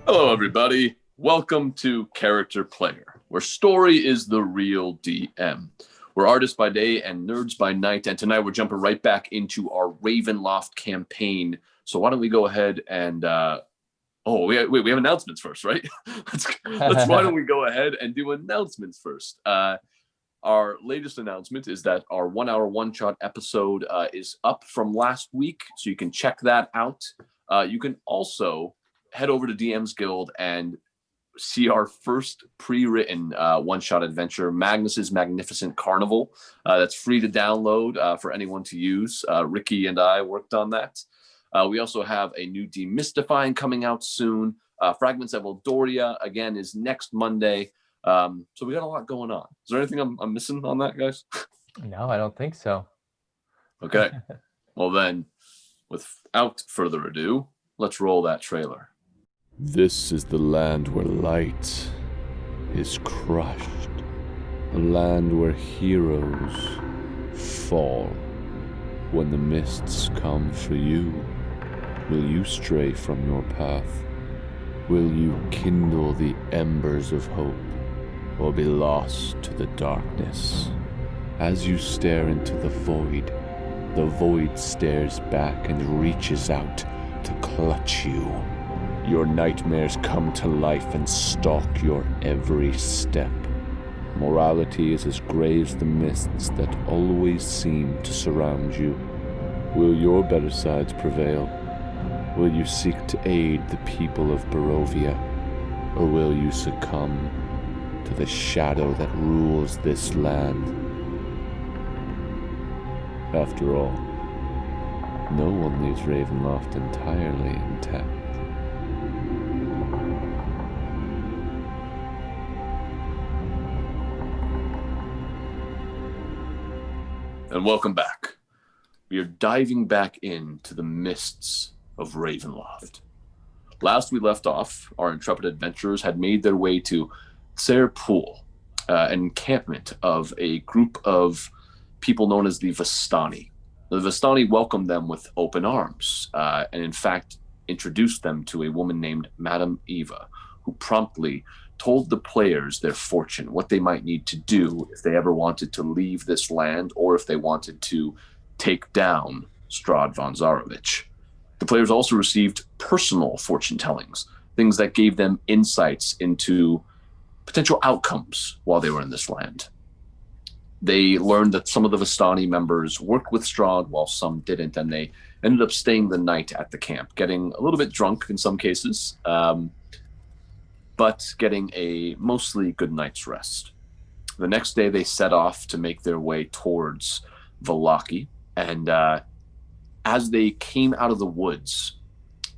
Hello, everybody. Welcome to Character Player, where story is the real DM. We're artists by day and nerds by night, and tonight we're jumping right back into our Ravenloft campaign. So why don't we go ahead and... we have announcements first, right? Why don't we go ahead and do announcements first? Our latest announcement is that our 1 hour one-shot episode is up from last week, so you can check that out. You can also head over to DM's Guild and see our first pre-written one-shot adventure, Magnus's Magnificent Carnival. That's free to download for anyone to use. Ricky and I worked on that. We also have a new Demystifying coming out soon. Fragments of Eldoria, again, is next Monday. So we got a lot going on. Is there anything I'm missing on that, guys? No, I don't think so. Okay. Well then, without further ado, let's roll that trailer. This is the land where light is crushed. A land where heroes fall. When the mists come for you, will you stray from your path? Will you kindle the embers of hope, or be lost to the darkness? As you stare into the void stares back and reaches out to clutch you. Your nightmares come to life and stalk your every step. Morality is as gray as the mists that always seem to surround you. Will your better sides prevail? Will you seek to aid the people of Barovia? Or will you succumb to the shadow that rules this land? After all, no one leaves Ravenloft entirely intact. And welcome back. We are diving back into the mists of Ravenloft. Last we left off, our intrepid adventurers had made their way to Tirre, an encampment of a group of people known as the Vistani. The Vistani welcomed them with open arms, and in fact introduced them to a woman named Madame Eva, who promptly told the players their fortune, what they might need to do if they ever wanted to leave this land or if they wanted to take down Strahd von Zarovich. The players also received personal fortune tellings, things that gave them insights into potential outcomes while they were in this land. They learned that some of the Vistani members worked with Strahd while some didn't, and they ended up staying the night at the camp, getting a little bit drunk in some cases, but getting a mostly good night's rest. The next day, they set off to make their way towards Vallaki, and as they came out of the woods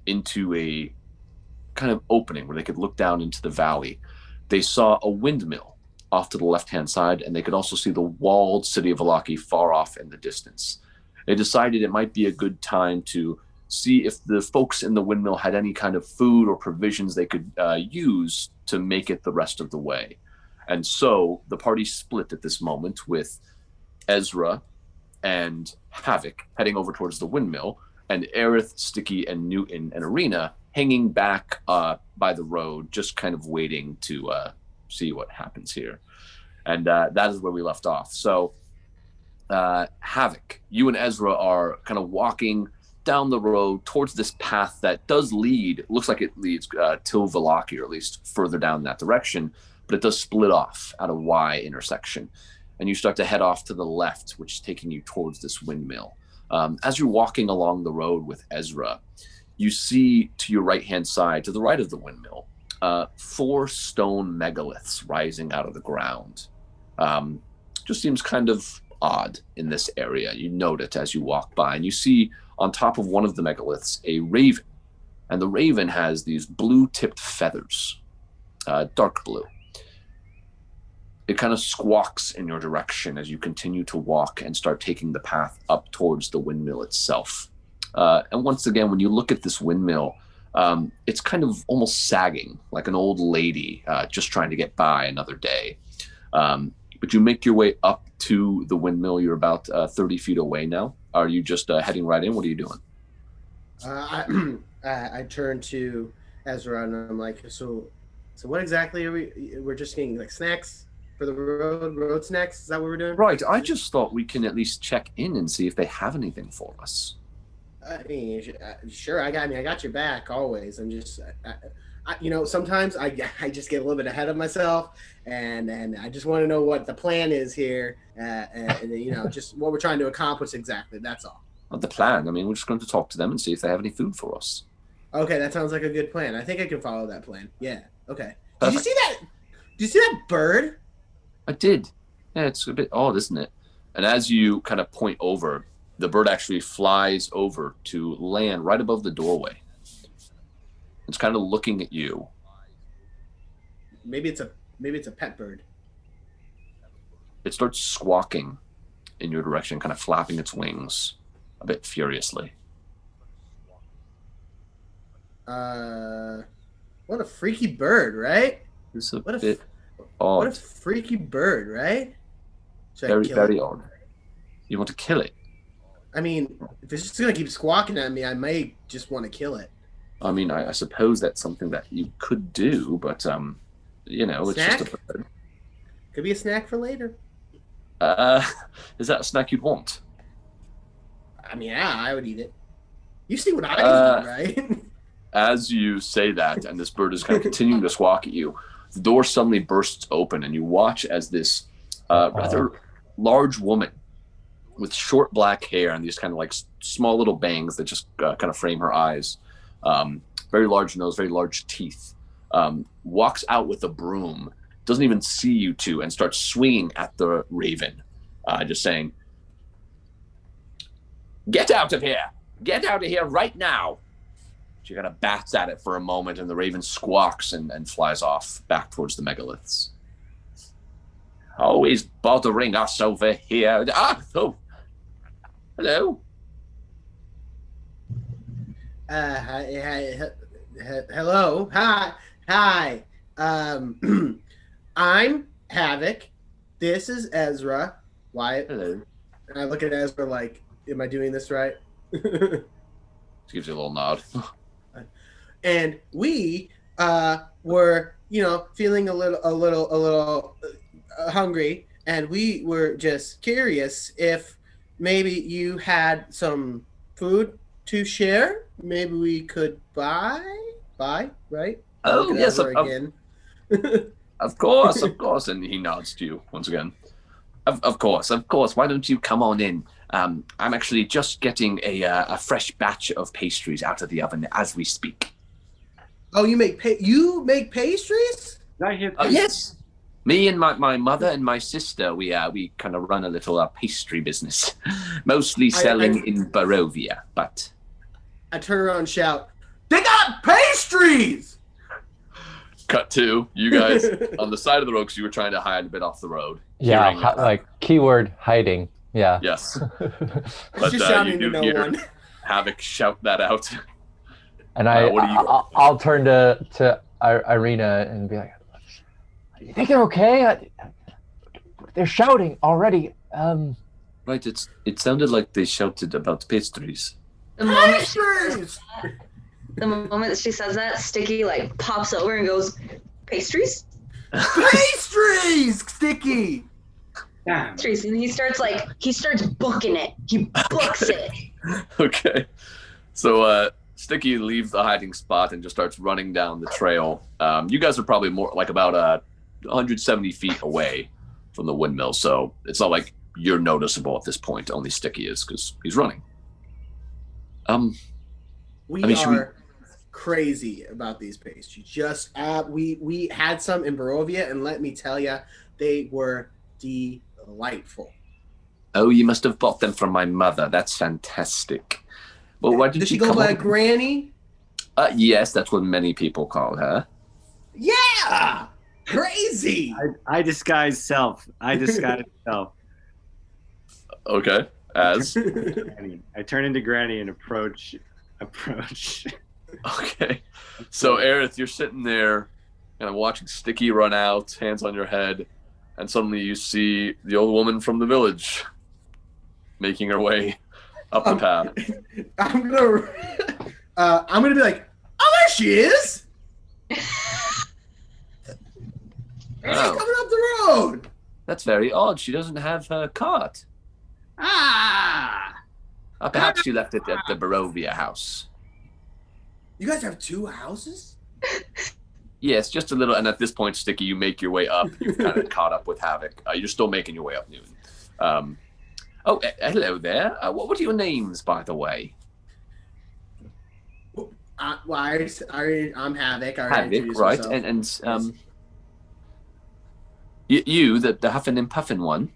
into a kind of opening where they could look down into the valley, they saw a windmill off to the left-hand side, and they could also see the walled city of Vallaki far off in the distance. They decided it might be a good time to see if the folks in the windmill had any kind of food or provisions they could use to make it the rest of the way. And so the party split at this moment, with Ezra and Havoc heading over towards the windmill, and Aerith, Stiki, and Newton and Arena hanging back by the road, just kind of waiting to see what happens here. And that is where we left off. So Havoc, you and Ezra are kind of walking down the road towards this path that does lead, looks like it leads till Vallaki, or at least further down that direction, but it does split off at a Y intersection. And you start to head off to the left, which is taking you towards this windmill. As you're walking along the road with Ezra, you see to your right-hand side, to the right of the windmill, 4 stone megaliths rising out of the ground. Just seems kind of odd in this area. You note it as you walk by, and you see on top of one of the megaliths a raven, and the raven has these blue-tipped feathers, dark blue. It kind of squawks in your direction as you continue to walk and start taking the path up towards the windmill itself. And once again, when you look at this windmill, it's kind of almost sagging, like an old lady just trying to get by another day. But you make your way up to the windmill. You're about 30 feet away now. Are you just heading right in? What are you doing? I turn to Ezra, and I'm like, so what exactly are we? We're just getting like snacks for the road snacks. Is that what we're doing? Right. I just thought we can at least check in and see if they have anything for us. I mean, sure. I got your back always. I'm just, sometimes I just get a little bit ahead of myself, and I just want to know what the plan is here, and just what we're trying to accomplish exactly. That's all. Not the plan. I mean, we're just going to talk to them and see if they have any food for us. Okay, that sounds like a good plan. I think I can follow that plan. Yeah. Okay. Perfect. Did you see that bird? I did. Yeah, it's a bit odd, isn't it? And as you kind of point over, the bird actually flies over to land right above the doorway. It's kind of looking at you. Maybe it's a pet bird. It starts squawking in your direction, kind of flapping its wings a bit furiously. What a freaky bird, right? It's a What bit odd. What a freaky bird, right? Should I Very, kill very it? odd. You want to kill it? I mean, if it's just gonna keep squawking at me, I may just want to kill it. I mean, I suppose that's something that you could do, but it's just a bird. Could be a snack for later. Is that a snack you'd want? I mean, yeah, I would eat it. You see what I eat, right? As you say that, and this bird is kind of continuing to squawk at you, the door suddenly bursts open, and you watch as this rather large woman with short black hair and these kind of like small little bangs that just kind of frame her eyes, very large nose, very large teeth, walks out with a broom, doesn't even see you two, and starts swinging at the raven, just saying, "Get out of here! Get out of here right now!" She kind of bats at it for a moment, and the raven squawks and flies off back towards the megaliths. Always bothering us over here. Oh, hello. Hello. Hi. I'm Havoc. This is Ezra. Why? Hello. And I look at Ezra like, am I doing this right? She gives you a little nod. And we were, feeling a little hungry, and we were just curious if maybe you had some food to share. Maybe we could buy, right? Oh, yes, again. Of course, and he nods to you once again. Of course. Why don't you come on in? I'm actually just getting a fresh batch of pastries out of the oven as we speak. Oh, you make pastries? Yes. Me and my mother and my sister, we kind of run a little pastry business, mostly selling in Barovia. But I turn around and shout, "They got pastries!" Cut to you guys on the side of the road because you were trying to hide a bit off the road. Yeah, like keyword hiding. Yeah. Yes. But just shouting to no one. Havoc shout that out. And I'll turn to Irina and be like, "You think they're okay? They're shouting already." Right. It sounded like they shouted about pastries. The moment that she says that, Stiki pops over and goes, "Pastries? Pastries, Stiki!" Damn. Pastries." And he starts booking it. He books it. Okay. So Stiki leaves the hiding spot and just starts running down the trail. You guys are probably more like about 170 feet away from the windmill, so it's not like you're noticeable at this point. Only Stiki is because he's running. We are crazy about these pastries. Just we had some in Barovia, and let me tell you, they were delightful. Oh, you must have bought them from my mother. That's fantastic. Well, why did she go by Granny? Yes, that's what many people call her. Yeah, crazy. I disguise self. Okay, as I turn into Granny and approach. Okay, so Aerith, you're sitting there, kind of watching Stiki run out, hands on your head, and suddenly you see the old woman from the village making her way up the path. I'm gonna be like, "Oh, there she is!" She's coming up the road. That's very odd. She doesn't have her cart. Perhaps she left it at the Barovia house. You guys have 2 houses? Yes, just a little. And at this point, Stiki, you make your way up. You've kind of caught up with Havok. You're still making your way up, Newton. Hello there. What are your names, by the way? I'm Havok. Havok, right? And you, the Huffin and Puffin one.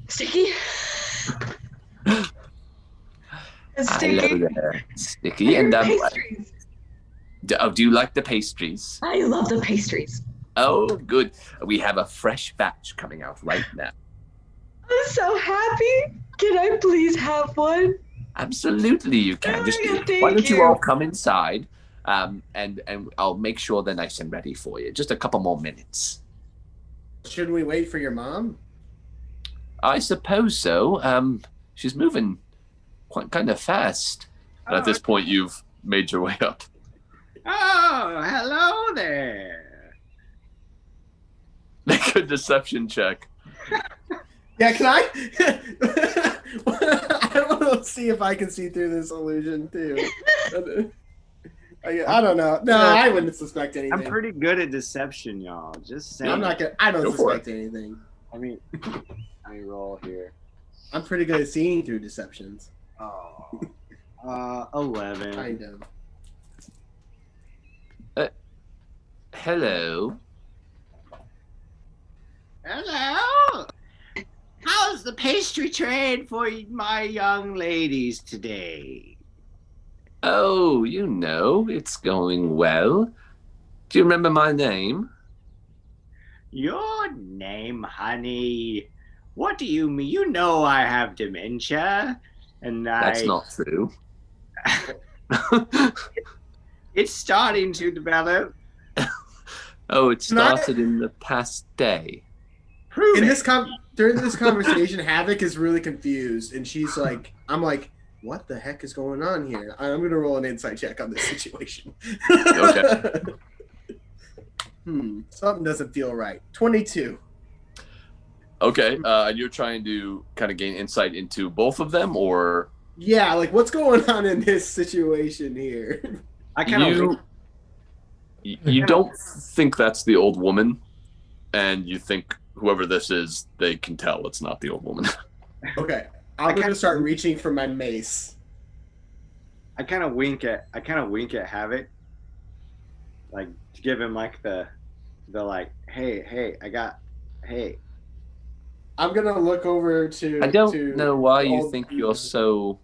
Stiki. Hello there, Stiki. And pastries. Do you like the pastries? I love the pastries. Oh, good. We have a fresh batch coming out right now. I'm so happy. Can I please have one? Absolutely, you can. Just Thank why don't you you. all come inside, and I'll make sure they're nice and ready for you. Just a couple more minutes. Should we wait for your mom? I suppose so. She's moving quite kind of fast. And at this point, you've made your way up. Oh, hello there. Make a deception check. Yeah, can I? I want to see if I can see through this illusion too. I don't know. No, I wouldn't suspect anything. I'm pretty good at deception, y'all. Just saying. I'm not good. I don't Go for suspect anything. I mean, I roll here. I'm pretty good at seeing through deceptions. Oh, 11. Kind of. Hello. Hello. How's the pastry trade for my young ladies today? Oh, it's going well. Do you remember my name? Your name, honey. What do you mean? You know I have dementia, and That's not true. It's starting to develop. Oh, it started in the past day. During this conversation, Havok is really confused, and she's like, "I'm like, what the heck is going on here?" I'm gonna roll an insight check on this situation. Okay. Something doesn't feel right. 22. Okay, and you're trying to kind of gain insight into both of them, or Yeah, like what's going on in this situation here? I kind of. You don't think that's the old woman, and you think whoever this is, they can tell it's not the old woman. Okay, I'm gonna start reaching for my mace. I kind of wink at Havok, like to give him like the like, hey, hey. I'm gonna look over to. I don't know why you think you're so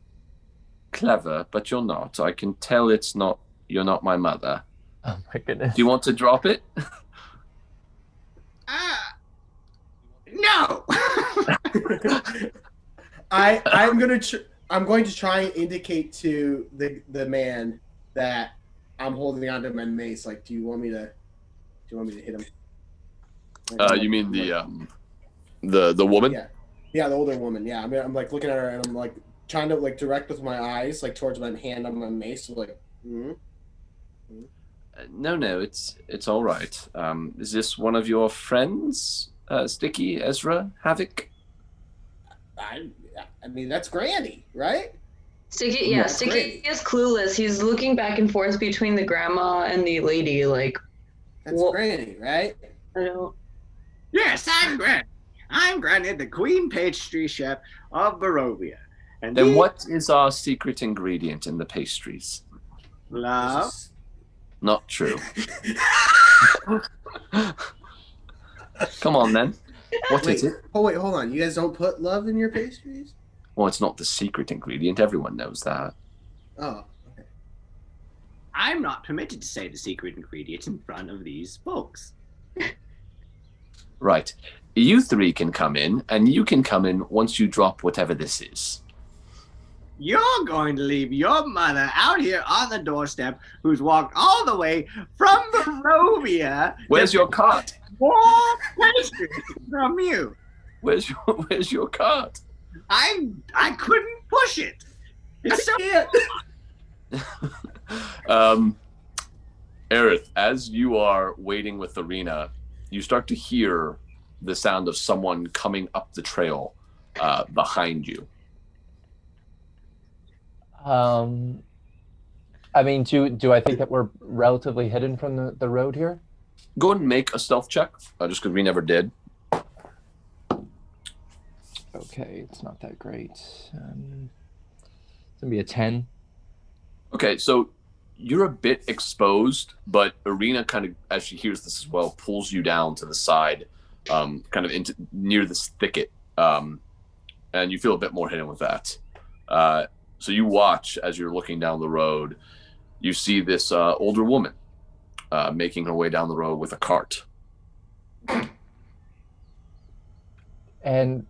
clever, but you're not. I can tell you're not my mother. Oh my goodness. Do you want to drop it? No. I'm going to try and indicate to the man that I'm holding onto my mace. Like, do you want me to hit him? You mean the woman? Yeah, the older woman. Yeah, I'm like looking at her and I'm like trying to like direct with my eyes like towards my hand on my mace. So, like, No, it's all right. Is this one of your friends, Stiki, Ezra, Havok? I mean, that's Granny, right? Stiki is clueless. He's looking back and forth between the grandma and the lady. Like, that's Granny, right? I don't. Yes, I'm Granny. I'm Granny, the Queen Pastry Chef of Barovia. And then what is our secret ingredient in the pastries? Love. Not true. Come on, then. What is it? Oh, wait, hold on. You guys don't put love in your pastries? Well, it's not the secret ingredient. Everyone knows that. Oh, okay. I'm not permitted to say the secret ingredient in front of these folks. Right. You three can come in, and you can come in once you drop whatever this is. You're going to leave your mother out here on the doorstep who's walked all the way from Barovia. Where's your cart? More pastries from you. Where's your cart? I couldn't push it. It's so Aerith, as you are waiting with Arena, you start to hear the sound of someone coming up the trail behind you. I mean, do I think that we're relatively hidden from the road here? Go ahead and make a stealth check, just because we never did. Okay, it's not that great. It's going to be a 10. Okay, so you're a bit exposed, but Arena kind of, as she hears this as well, pulls you down to the side, kind of into near this thicket, and you feel a bit more hidden with that. So you watch as you're looking down the road. You see this older woman making her way down the road with a cart. And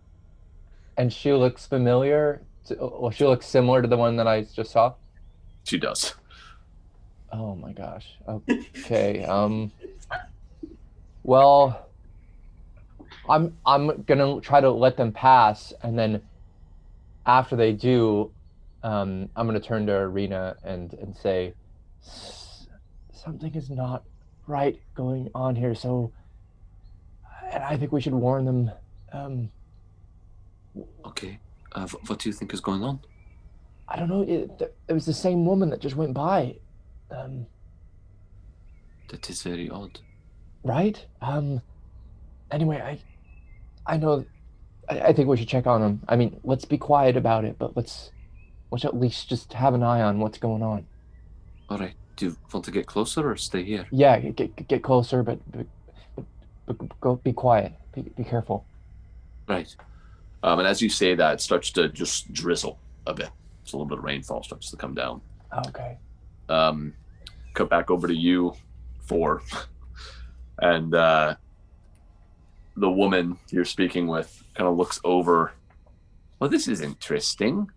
she looks familiar. Well, she looks similar to the one that I just saw. She does. Oh my gosh. Okay. Well, I'm gonna try to let them pass, and then after they do, I'm gonna turn to Arena and say, something is not right going on here. So, and I think we should warn them. Okay. What do you think is going on? I don't know. It was the same woman that just went by. That is very odd. Right? Anyway, I know. I think we should check on them. I mean, let's be quiet about it, but let's at least just have an eye on what's going on. All right. Do you want to get closer or stay here? Yeah, get closer, but go. Be quiet. Be careful. Right. And as you say that, it starts to just drizzle a bit. So a little bit of rainfall starts to come down. Okay. Cut back over to you, 4. And the woman you're speaking with kind of looks over. Well, this is interesting.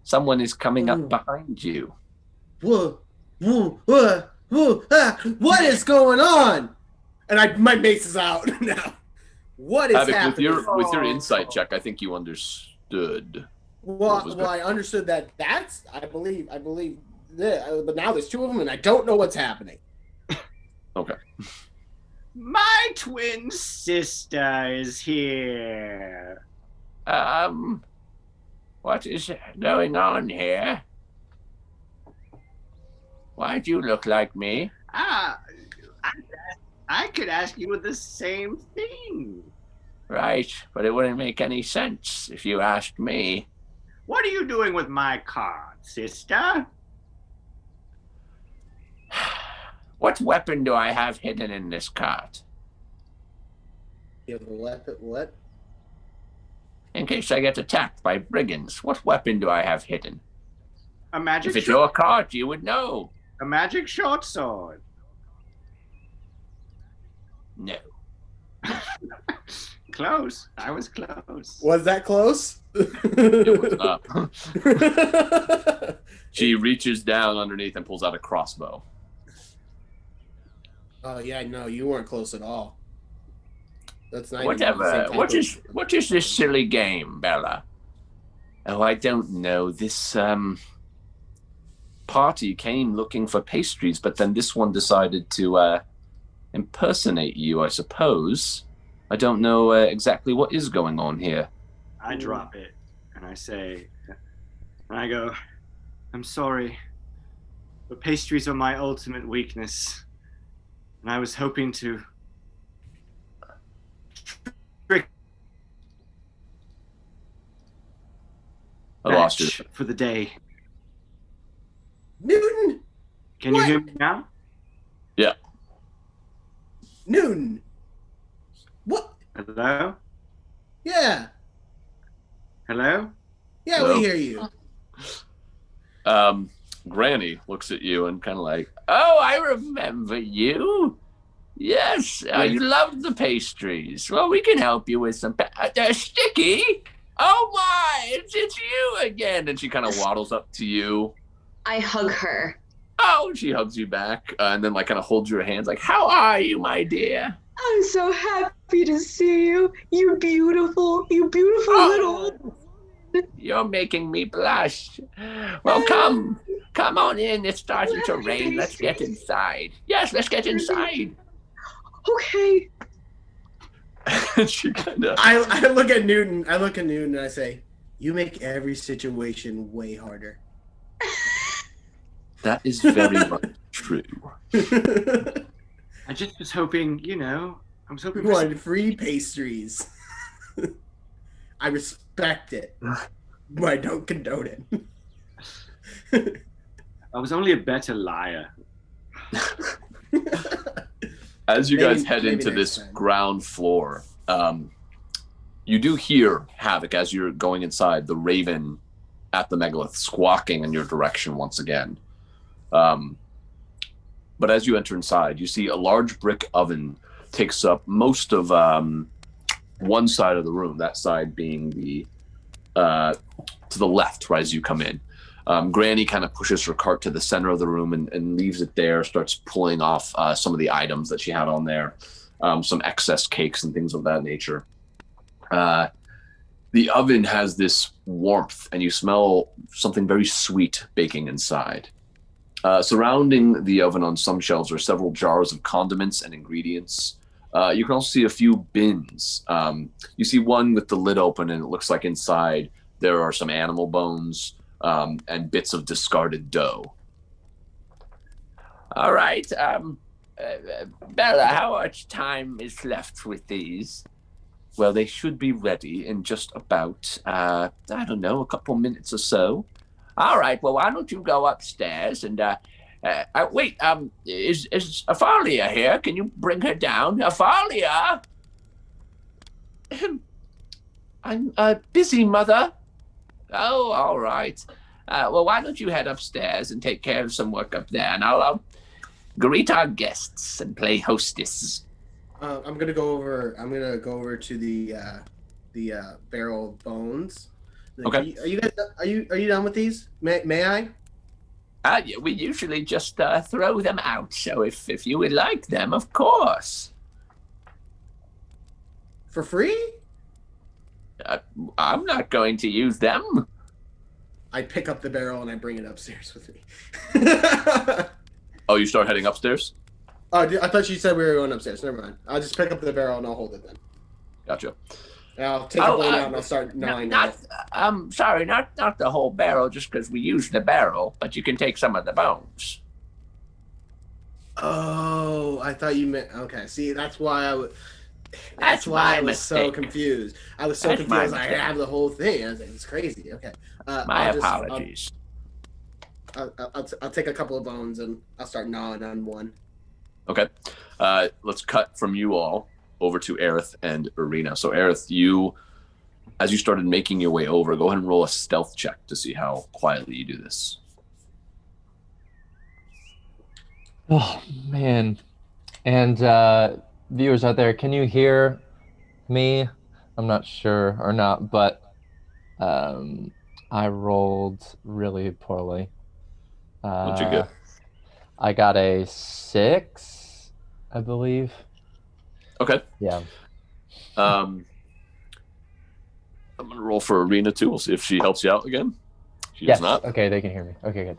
Someone is coming up behind you. Whoa, what is going on? And my mace is out now. What is Havoc, happening? with your insight check, I think you understood. Well, I understood that's I believe that, but now there's 2 of them, and I don't know what's happening. Okay. My twin sister is here. What is going on here? Why do you look like me? I could ask you the same thing. Right, but it wouldn't make any sense if you asked me. What are you doing with my card, sister? What weapon do I have hidden in this cart? You have a weapon? What? In case I get attacked by brigands, what weapon do I have hidden? A magic. If it's your cart, you would know. A magic short sword. No. Close. I was close. Was that close? It was up. She reaches down underneath and pulls out a crossbow. Oh yeah, no, you weren't close at all. That's not whatever. What is this silly game, Bella? Oh, I don't know. This party came looking for pastries, but then this one decided to impersonate you, I suppose. I don't know exactly what is going on here. I drop it and I say, and I go, I'm sorry, but pastries are my ultimate weakness. And I was hoping to trick I lost you for the day. Newton! Can you hear me now? Yeah. Newton! What? Hello? Yeah. Hello? Yeah, Hello? we hear you. Granny looks at you and kind of like, Oh, I remember you. Yes, you loved the pastries. Well, we can help you with some Stiki. Oh my, it's you again. and she kind of waddles up to you. I hug her. Oh, and she hugs you back and then like kind of holds your hands like, how are you, my dear? I'm so happy to see you. You beautiful little. You're making me blush. Well, come on in. It's starting to rain. Let's get inside. Yes, let's get inside. Okay. She kind of. I look at Newton. And I say, "You make every situation way harder." That is very much true. I just was hoping, I was hoping We wanted free pastries. I respect it, but I don't condone it. I was only a better liar. As you guys head maybe into next this time. ground floor, you do hear Havoc as you're going inside, the raven at the megalith squawking in your direction once again. But as you enter inside, you see a large brick oven takes up most of one side of the room, that side being the to the left, right as you come in. Granny kind of pushes her cart to the center of the room and leaves it there, starts pulling off some of the items that she had on there, some excess cakes and things of that nature. The oven has this warmth, and you smell something very sweet baking inside. Surrounding the oven on some shelves are several jars of condiments and ingredients. You can also see a few bins. You see one with the lid open, and it looks like inside there are some animal bones and bits of discarded dough. All right. Bella, how much time is left with these? Well, they should be ready in just about, I don't know, a couple minutes or so. All right. Well, why don't you go upstairs and wait? Is Afalia here? Can you bring her down, Afalia? I'm busy, Mother. Oh, all right. Well, why don't you head upstairs and take care of some work up there, and I'll greet our guests and play hostess. I'm gonna go over to the barrel of bones. Okay. Are you guys? Are you done with these? May I? Yeah, we usually just throw them out. So if you would like them, of course. For free? I'm not going to use them. I pick up the barrel and I bring it upstairs with me. Oh, you start heading upstairs? Oh, I thought you said we were going upstairs. Never mind. I'll just pick up the barrel and I'll hold it then. Gotcha. And I'll take the blade out and I'll start gnawing not the whole barrel, just because we use the barrel, but you can take some of the bones. Oh, I thought you meant. Okay, see, that's why I would. That's why my I was so mistake. confused. I was so That's my confused. I mistake. have the whole thing. I was like, it's crazy. Okay. My apologies. I'll take a couple of bones and I'll start gnawing on one. Okay. Let's cut from you all over to Aerith and Irina. So Aerith, as you started making your way over, go ahead and roll a stealth check to see how quietly you do this. Oh man. And viewers out there, can you hear me? I'm not sure or not, but I rolled really poorly. What'd you get? I got a 6, I believe. Okay. Yeah. I'm gonna roll for Irina too. We'll see if she helps you out again. She Yes. does not. Okay, they can hear me. Okay, good.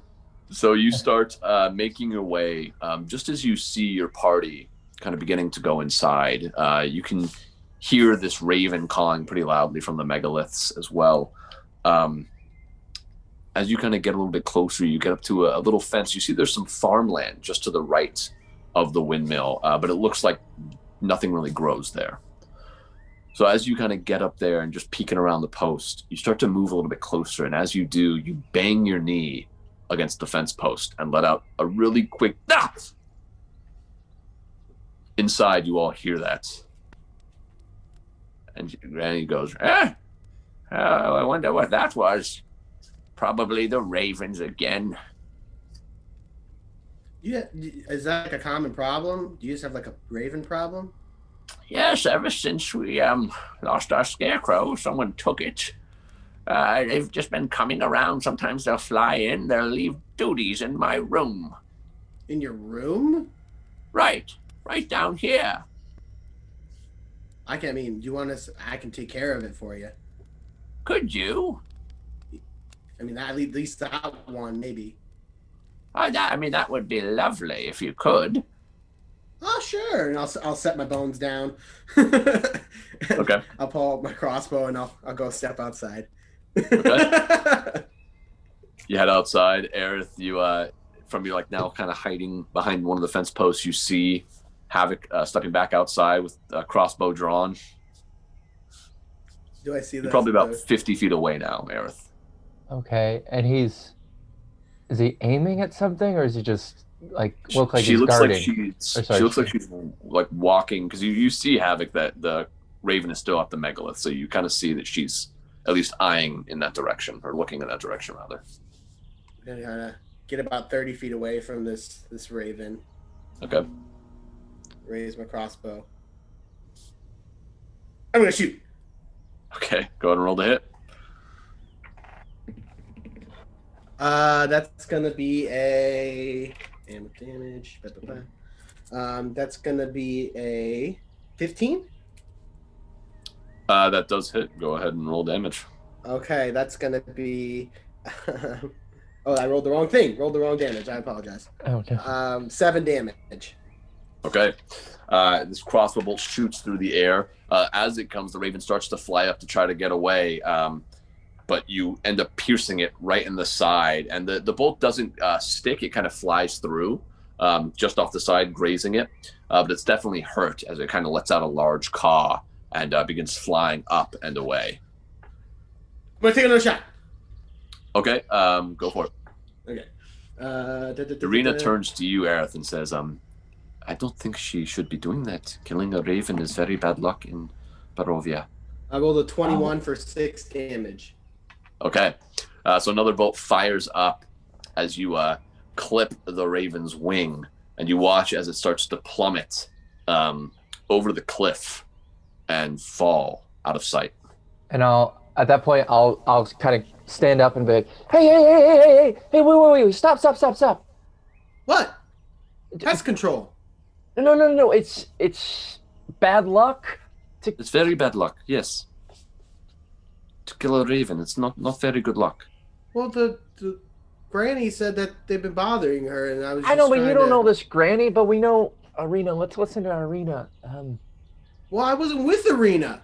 So you start making your way. Just as you see your party kind of beginning to go inside, you can hear this raven calling pretty loudly from the megaliths as well. As you kind of get a little bit closer, you get up to a little fence. You see there's some farmland just to the right of the windmill, but it looks like nothing really grows there. So as you kind of get up there and just peeking around the post, you start to move a little bit closer. And as you do, you bang your knee against the fence post and let out a really quick ah! Inside, you all hear that. And Granny goes, oh, I wonder what that was. Probably the ravens again. Yeah, is that like a common problem? Do you just have like a raven problem? Yes, ever since we lost our scarecrow, someone took it. They've just been coming around. Sometimes they'll fly in. They'll leave duties in my room. In your room? Right down here. I mean, do you want us? I can take care of it for you. Could you? I mean, at least that one, maybe. Oh, that would be lovely if you could. Oh, sure. And I'll set my bones down. Okay. I'll pull out my crossbow and I'll go step outside. Okay. You head outside. Aerith, you from your now kind of hiding behind one of the fence posts, you see Havok stepping back outside with a crossbow drawn. Do I see that? You're probably about 50 feet away now, Aerith. Okay, and is he aiming at something, or is he just look like she he's looks guarding? She looks like she's walking, because you see Havok that the raven is still at the megalith, so you kind of see that she's at least eyeing in that direction, or looking in that direction rather. I'm gonna get about 30 feet away from this raven. Okay. Raise my crossbow. I'm gonna shoot. Okay, go ahead and roll the hit. That's gonna be a damage. That's gonna be a 15. That does hit. Go ahead and roll damage. Okay, that's gonna be. Oh, I rolled the wrong thing. Rolled the wrong damage. I apologize. Oh no. 7 damage. Okay. This crossbow bolt shoots through the air. As it comes, the raven starts to fly up to try to get away, but you end up piercing it right in the side. And the bolt doesn't stick. It kind of flies through just off the side, grazing it. But it's definitely hurt as it kind of lets out a large caw and begins flying up and away. I'm going to take another shot. Okay, go for it. Okay. Irina turns to you, Aerith, and says, I don't think she should be doing that. Killing a raven is very bad luck in Barovia. I rolled a 21 for 6 damage. Okay. So another bolt fires up as you clip the raven's wing, and you watch as it starts to plummet over the cliff and fall out of sight. And at that point, I'll kind of stand up and be like, hey, wait, stop. What? Pest control. No, it's bad luck. It's very bad luck, yes. To kill a raven, it's not very good luck. Well, the granny said that they've been bothering her, and I was. I know, but you don't know this granny, but we know Irina. Let's listen to Irina. Well, I wasn't with Irina.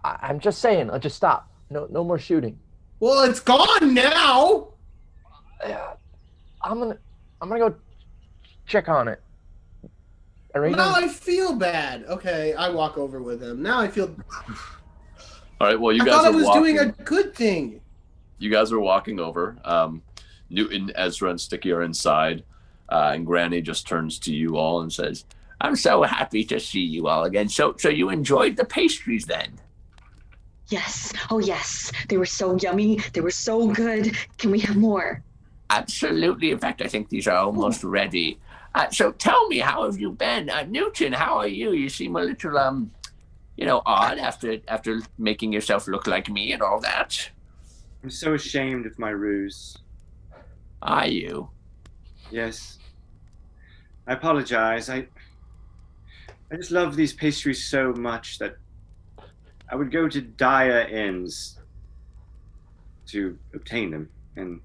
I'm just saying. Let's just stop. No more shooting. Well, it's gone now. I'm gonna go check on it. Irina? Now I feel bad. Okay, I walk over with him. Now I feel. All right. Well, you I guys thought are I was walking. doing a good thing. You guys are walking over. Newton, Ezra, and Stiki are inside, and Granny just turns to you all and says, I'm so happy to see you all again. So you enjoyed the pastries then? Yes. Oh, yes. They were so yummy. They were so good. Can we have more? Absolutely. In fact, I think these are almost ready. So tell me, how have you been? Newton, how are you? You seem a little, odd after making yourself look like me and all that. I'm so ashamed of my ruse. Are you? Yes. I apologize. I just love these pastries so much that I would go to dire ends to obtain them. And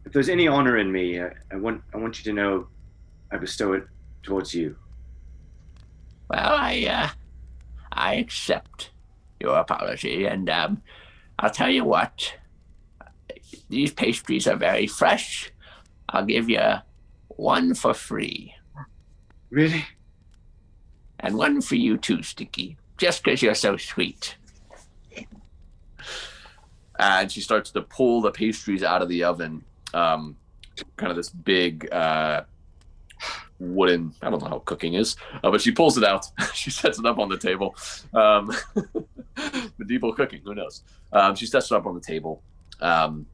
if there's any honor in me, I want you to know I bestow it towards you. Well, I accept your apology, and I'll tell you what. These pastries are very fresh. I'll give you one for free. Really? And one for you too, Stiki, just because you're so sweet. and she starts to pull the pastries out of the oven. Kind of this big wooden, I don't know how cooking is, but she pulls it out. She sets it up on the table. Medieval cooking, who knows? She sets it up on the table. And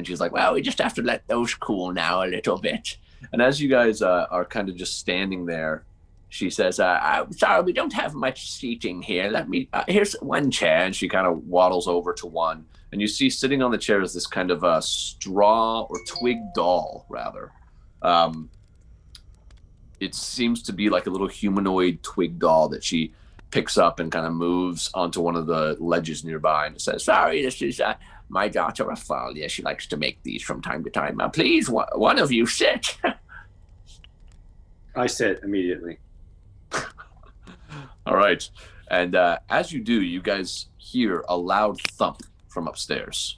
she's like, well, we just have to let those cool now a little bit. And as you guys are kind of just standing there, she says, I'm sorry, we don't have much seating here. Here's one chair. And she kind of waddles over to one. And you see sitting on the chair is this kind of a straw or twig doll, rather. It seems to be like a little humanoid twig doll that she picks up and kind of moves onto one of the ledges nearby and says, "Sorry, this is my daughter Rafalia. She likes to make these from time to time. Please, one of you sit." I sit immediately. All right. And as you do, you guys hear a loud thump from upstairs.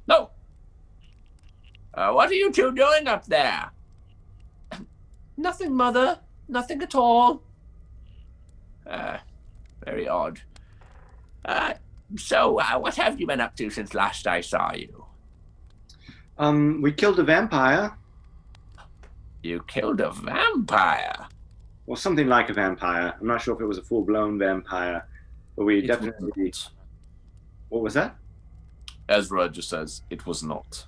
No. What are you two doing up there? Nothing, Mother. Nothing at all. Very odd. So, what have you been up to since last I saw you? We killed a vampire. You killed a vampire? Well, something like a vampire. I'm not sure if it was a full-blown vampire, but we definitely... What was that? Ezra just says, "It was not."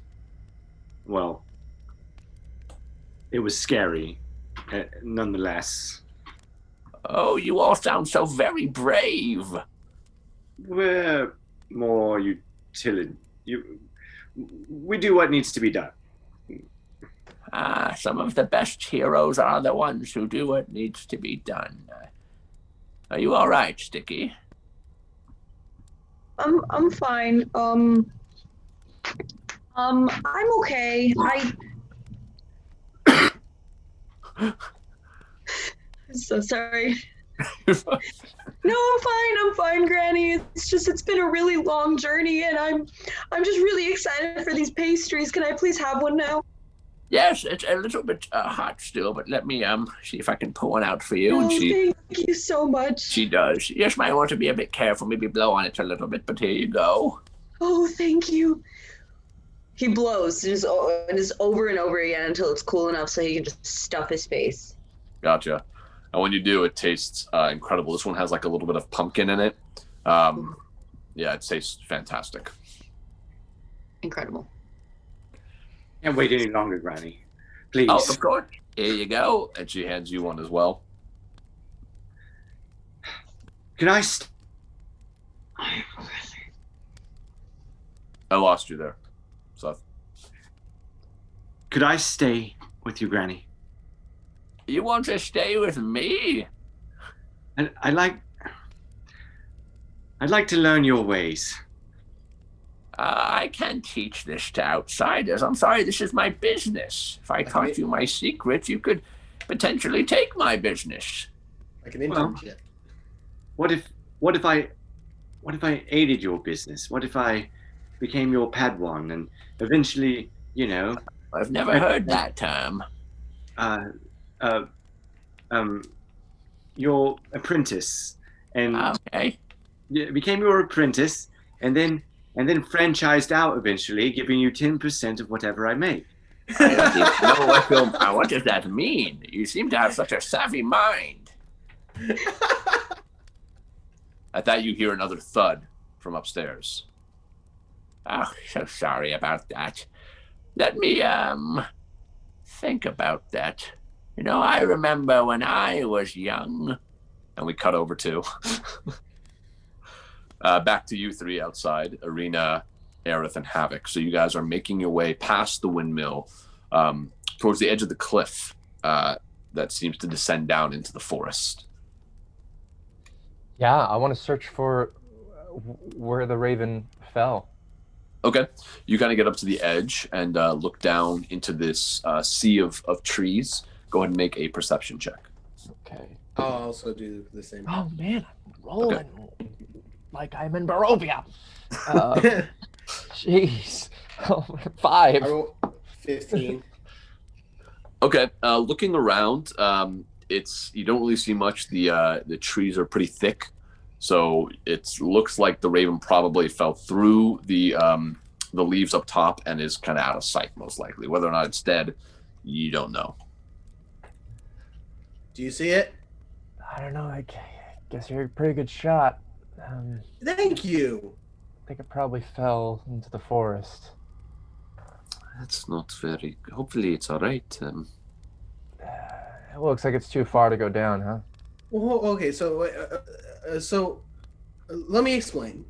Well, it was scary, nonetheless. Oh, you all sound so very brave. We're more utility. We do what needs to be done. Some of the best heroes are the ones who do what needs to be done. Are you all right, Stiki? I'm fine. I'm okay. I'm so sorry. No, I'm fine, Granny. It's been a really long journey, and I'm just really excited for these pastries. Can I please have one now? Yes, it's a little bit hot still, but let me see if I can pull one out for you. Oh, thank you so much. She does. You just might want to be a bit careful, maybe blow on it a little bit, but here you go. Oh, thank you. He blows just over and over again until it's cool enough so he can just stuff his face. Gotcha. And when you do, it tastes incredible. This one has like a little bit of pumpkin in it. Yeah, it tastes fantastic. Incredible. Can't wait any longer, Granny. Please. Oh, of course. Here you go. And she hands you one as well. Can I... I lost you there, Seth. Could I stay with you, Granny? You want to stay with me? And I'd like to learn your ways. I can't teach this to outsiders. I'm sorry, this is my business. If I taught you my secrets, you could potentially take my business. Like an internship. What if I aided your business? What if I became your Padawan and eventually, I've never heard that term. Your apprentice, and okay, became your apprentice, and then franchised out eventually, giving you 10% of whatever I make. I don't even know what does that mean? You seem to have such a savvy mind. At that, you hear another thud from upstairs. Oh, so sorry about that. Let me think about that. I remember when I was young. And we cut over to back to you three outside, Arena, Aerith, and Havoc. So you guys are making your way past the windmill towards the edge of the cliff that seems to descend down into the forest. Yeah, I want to search for where the raven fell. Okay. You kind of get up to the edge and look down into this sea of trees. Go ahead and make a perception check. Okay. I'll also do the same. Oh, man, I'm rolling like I'm in Barovia. Jeez. 5. I rolled 15. Okay. Looking around, you don't really see much. The trees are pretty thick, so it looks like the raven probably fell through the leaves up top and is kind of out of sight, most likely. Whether or not it's dead, you don't know. Do you see it? I don't know. I guess you're a pretty good shot. Thank you. I think it probably fell into the forest. That's not very... Hopefully it's all right. It looks like it's too far to go down, huh? Well, okay, so let me explain.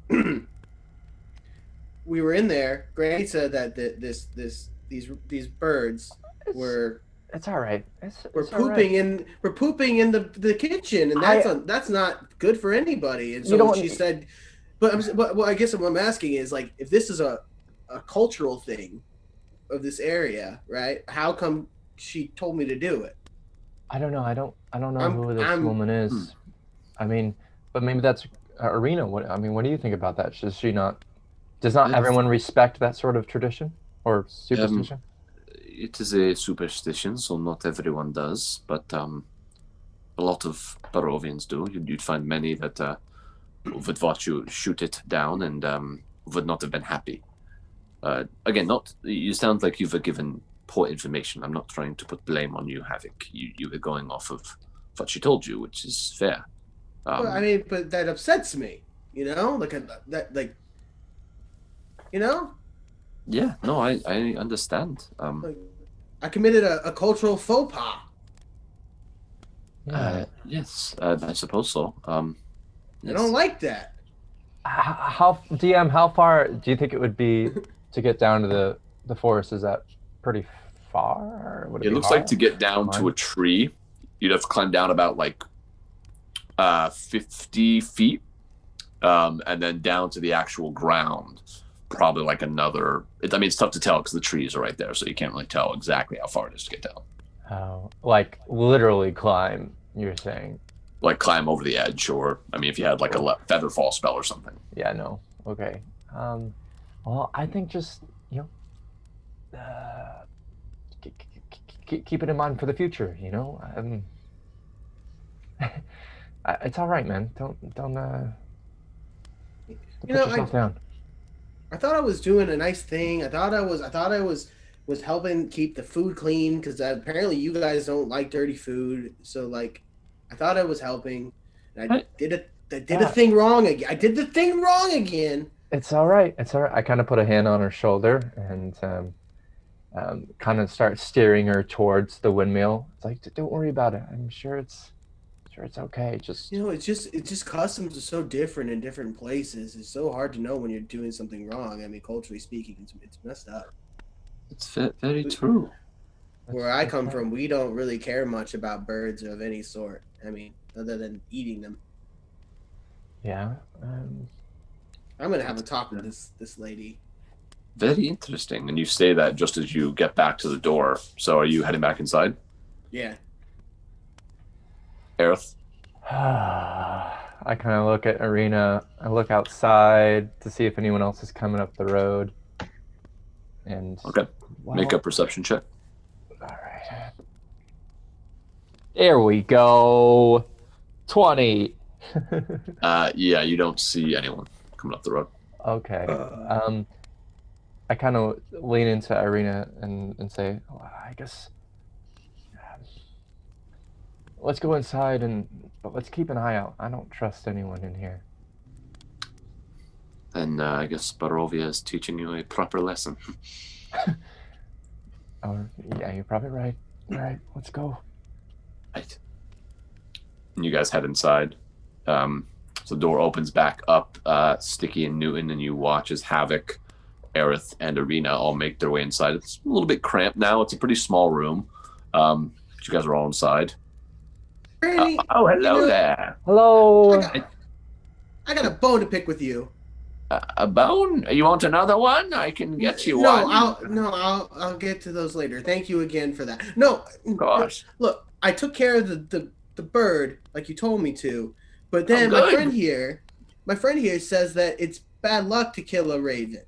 We were in there. Granny said that these birds were It's all right. We're It's all right. pooping in the kitchen, and that's not good for anybody. And so she said, but I guess what I'm asking is like, if this is a cultural thing of this area, right? How come she told me to do it? I don't know. I don't know who this woman is. I mean, but maybe that's Arena. What do you think about that? Does not everyone respect that sort of tradition or superstition? It is a superstition, so not everyone does, but a lot of Barovians do. You'd find many that would watch you shoot it down and would not have been happy. Again, you sound like you've given poor information. I'm not trying to put blame on you, Havok. You were going off of what she told you, which is fair. Well, I mean, but that upsets me, you know? You know? Yeah, no, I understand. I committed a cultural faux pas. Yes, I suppose so. Yes. I don't like that. How DM? How far do you think it would be to get down to the forest? Is that pretty far? It looks like to get down to a tree, you'd have to climb down about 50 feet, and then down to the actual ground. Probably another. It's tough to tell because the trees are right there, so you can't really tell exactly how far it is to get down. Oh, literally climb? You're saying? Climb over the edge, or if you had a feather fall spell or something. Yeah, no. Okay. Well, I think just keep it in mind for the future. It's all right, man. Don't put yourself down. I thought I was doing a nice thing. I thought I was helping keep the food clean because apparently you guys don't like dirty food. So I thought I was helping. And I did a thing wrong again. I did the thing wrong again. It's all right. It's all right. I kind of put a hand on her shoulder and kind of start steering her towards the windmill. It's don't worry about it. I'm sure it's okay. Just it's just customs are so different in different places. It's so hard to know when you're doing something wrong. Culturally speaking, it's messed up. It's very true. Where I come from, we don't really care much about birds of any sort. Other than eating them. Yeah. I'm gonna have a talk with this lady. Very interesting. And you say that just as you get back to the door. So are you heading back inside? Yeah. Aerith? I kind of look at Arena. I look outside to see if anyone else is coming up the road. And okay, make a perception check. All right. There we go. 20. Yeah, you don't see anyone coming up the road. Okay. I kind of lean into Arena and say, I guess let's go inside but let's keep an eye out. I don't trust anyone in here. And I guess Barovia is teaching you a proper lesson. Oh, yeah, you're probably right. All right, let's go. Right. And you guys head inside. So the door opens back up. Stiki and Newton, and you watch as Havok, Aerith, and Arena all make their way inside. It's a little bit cramped now. It's a pretty small room. You guys are all inside. Hello there. Hello. I got a bone to pick with you. A bone? You want another one? I can get you one. I'll get to those later. Thank you again for that. No, of course. Look, I took care of the bird like you told me to, but then my friend here says that it's bad luck to kill a raven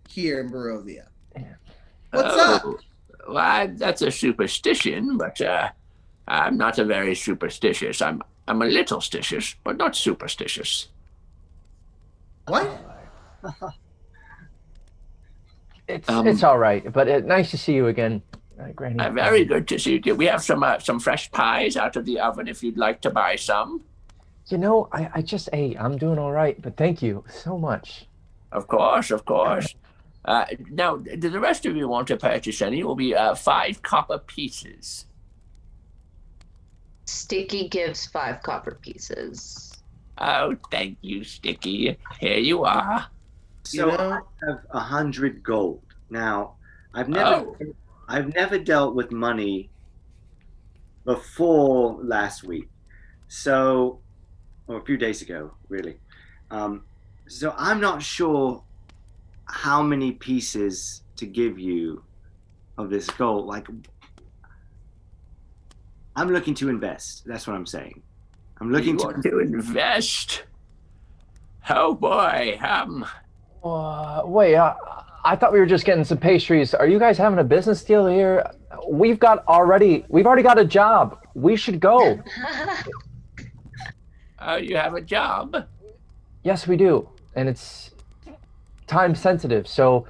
here in Barovia. What's up? Well, that's a superstition, but I'm not a very superstitious. I'm a little stitious, but not superstitious. What? It's all right, but nice to see you again, Granny. Very good to see you. We have some fresh pies out of the oven if you'd like to buy some. I just ate. I'm doing all right, but thank you so much. Of course. Now, do the rest of you want to purchase any? It will be 5 copper pieces. Stiki gives 5 copper pieces. Oh, thank you, Stiki. Here you are. So I have 100 gold. Now, I've never dealt with money before last week. So, or a few days ago, really. So I'm not sure how many pieces to give you of this gold. Like, I'm looking to invest. That's what I'm saying. I'm looking to invest. Oh boy. Wait, I thought we were just getting some pastries. Are you guys having a business deal here? We've already got a job. We should go. Oh, you have a job? Yes, we do, and it's time sensitive. So,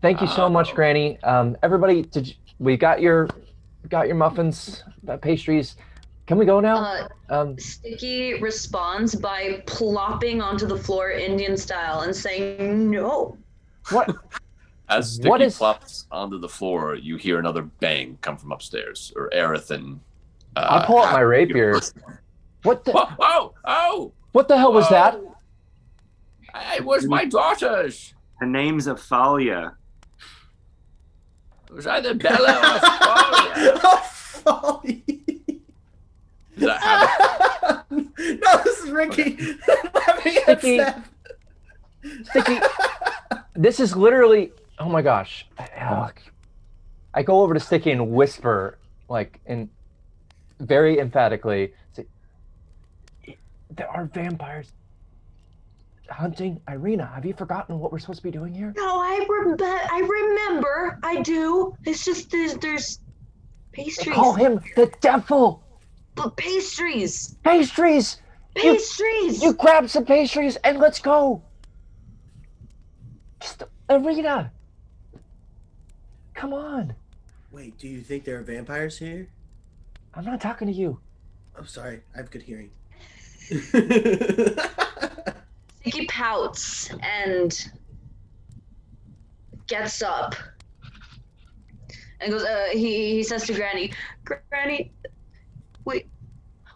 thank you so much, Granny. Everybody, we got your muffins, pastries. Can we go now? Stiki responds by plopping onto the floor Indian style and saying no. What? As Stiki plops onto the floor, you hear another bang come from upstairs, or Aerith and... I pull out my rapier. What the? Oh! What the hell was that? It was my daughter's. Her name's Afalia. It was either Bella or Afalia. No, this is Ricky. Stiki, this is literally. Oh my gosh! I go over to Stiki and whisper, very emphatically, say, "There are vampires hunting Irina. Have you forgotten what we're supposed to be doing here?" No, I remember. I do. It's just there's pastries. Call him the devil. But pastries. Pastries. You grab some pastries and let's go. Just Irina. Come on. Wait, do you think there are vampires here? I'm not talking to you. I'm sorry. I have good hearing. Stiki pouts and gets up and goes. He says to Granny, "Granny,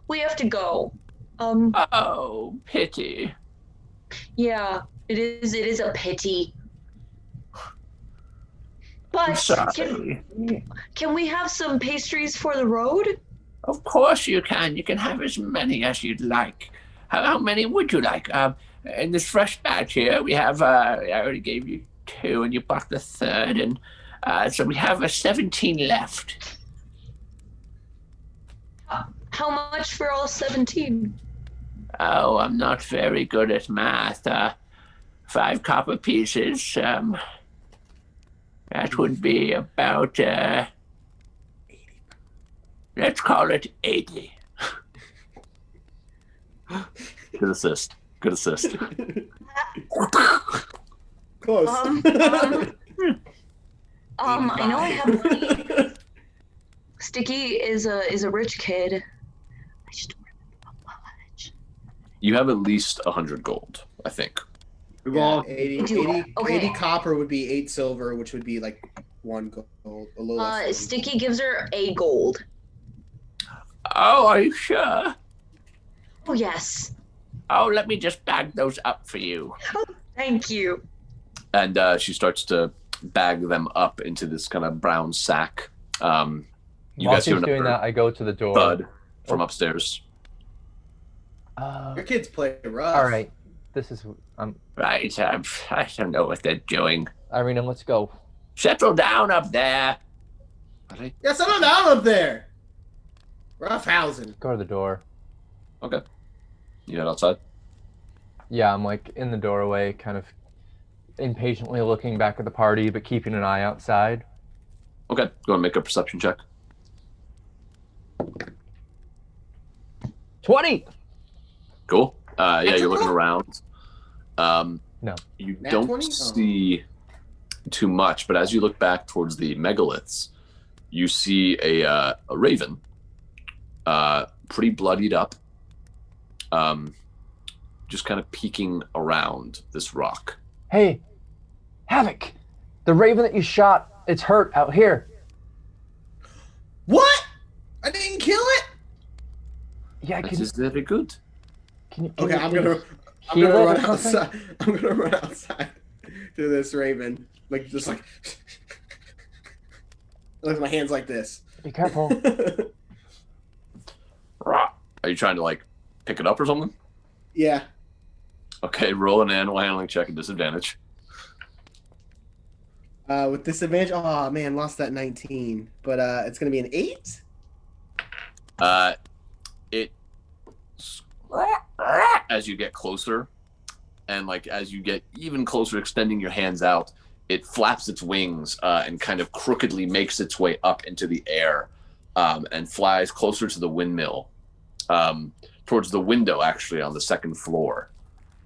we have to go." Oh, pity. Yeah, it is a pity. But can we have some pastries for the road? Of course you can. You can have as many as you'd like. How many would you like? In this fresh batch here, we have, I already gave you 2 and you bought the 3rd. And so we have 17 left. How much for all 17? Oh, I'm not very good at math. 5 copper pieces. That would be about, let's call it 80. Good assist. Close. I know I have money. Stiki is a rich kid. I just don't remember how much. You have at least 100 gold, I think. Yeah, 80 Okay. copper would be 8 silver, which would be like 1 gold. A little less than- Stiki gives her a gold. Oh, are you sure? Oh, yes. Oh, let me just bag those up for you. Oh, thank you. And she starts to bag them up into this kind of brown sack. You While guys she's hear doing another that, I go to the door. thud from upstairs. Your kids play rough. All right. This is... Right, I don't know what they're doing. Irina, let's go. Settle down up there. Yeah, settle down up there. Roughhausen. Go to the door. Okay. You head outside? Yeah, I'm in the doorway, kind of impatiently looking back at the party, but keeping an eye outside. Okay. Go and make a perception check. 20! Cool. Yeah, you're looking around. No. You Nat don't 20? see too much, but as you look back towards the megaliths, you see a raven, pretty bloodied up, just kind of peeking around this rock. Hey, Havoc! The raven that you shot, it's hurt out here. What? I didn't kill it? Yeah, That is very good. Okay, I'm gonna run outside. I'm gonna run outside to this raven, just like with my hands like this. Be careful. Are you trying to like pick it up or something? Yeah. Okay, roll an animal handling check at disadvantage. With disadvantage, oh man, lost that 19. But it's gonna be an 8. It as you get closer, and like as you get even closer, extending your hands out, it flaps its wings and kind of crookedly makes its way up into the air and flies closer to the windmill, towards the window actually on the second floor,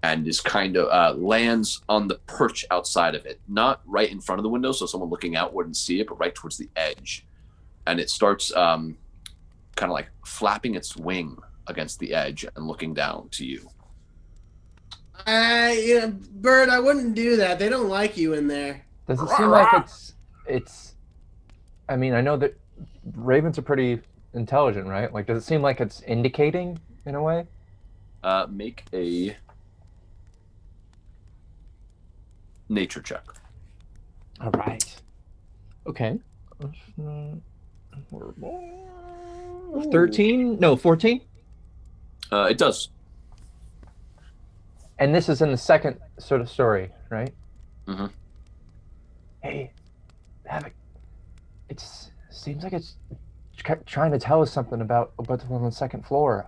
and is kind of lands on the perch outside of it, not right in front of the window so someone looking out wouldn't see it, but right towards the edge. And it starts kind of like flapping its wing against the edge and looking down to you. Bird, I wouldn't do that. They don't like you in there. Does it seem like it's? I mean, I know that ravens are pretty intelligent, right? Like, does it seem like it's indicating in a way? Make a nature check. All right. Okay. 13? No, 14? It does. And this is in the second sort of story, right? Mm-hmm. Hey, Havoc. It seems like it's trying to tell us something about what's on the second floor.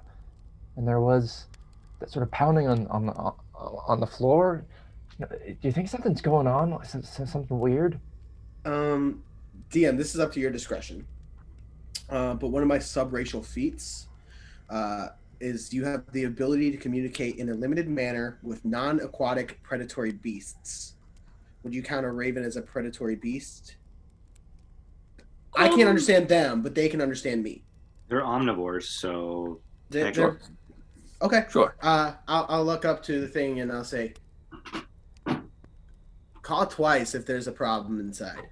And there was that sort of pounding on the floor. Do you think something's going on? Something weird? DM, this is up to your discretion. But one of my subracial feats is you have the ability to communicate in a limited manner with non-aquatic predatory beasts. Would you count a raven as a predatory beast? I can't understand them, but they can understand me. They're omnivores, so... They're... Okay. Sure. I'll look up to the thing and I'll say, call twice if there's a problem inside.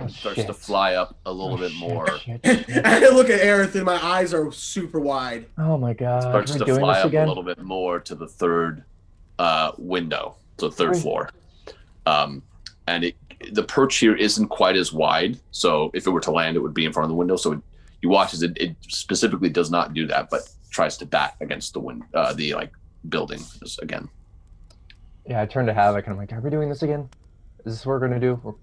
Starts to fly up a little bit more. I look at Aerith and my eyes are super wide. Oh my god. Starts to fly up a little bit more to the third window, to the third floor. And the perch here isn't quite as wide, so if it were to land, it would be in front of the window. So you watch as it specifically does not do that, but tries to bat against the building again. Yeah, I turned to Havok and I'm like, are we doing this again? Is this what we're going to do? Look,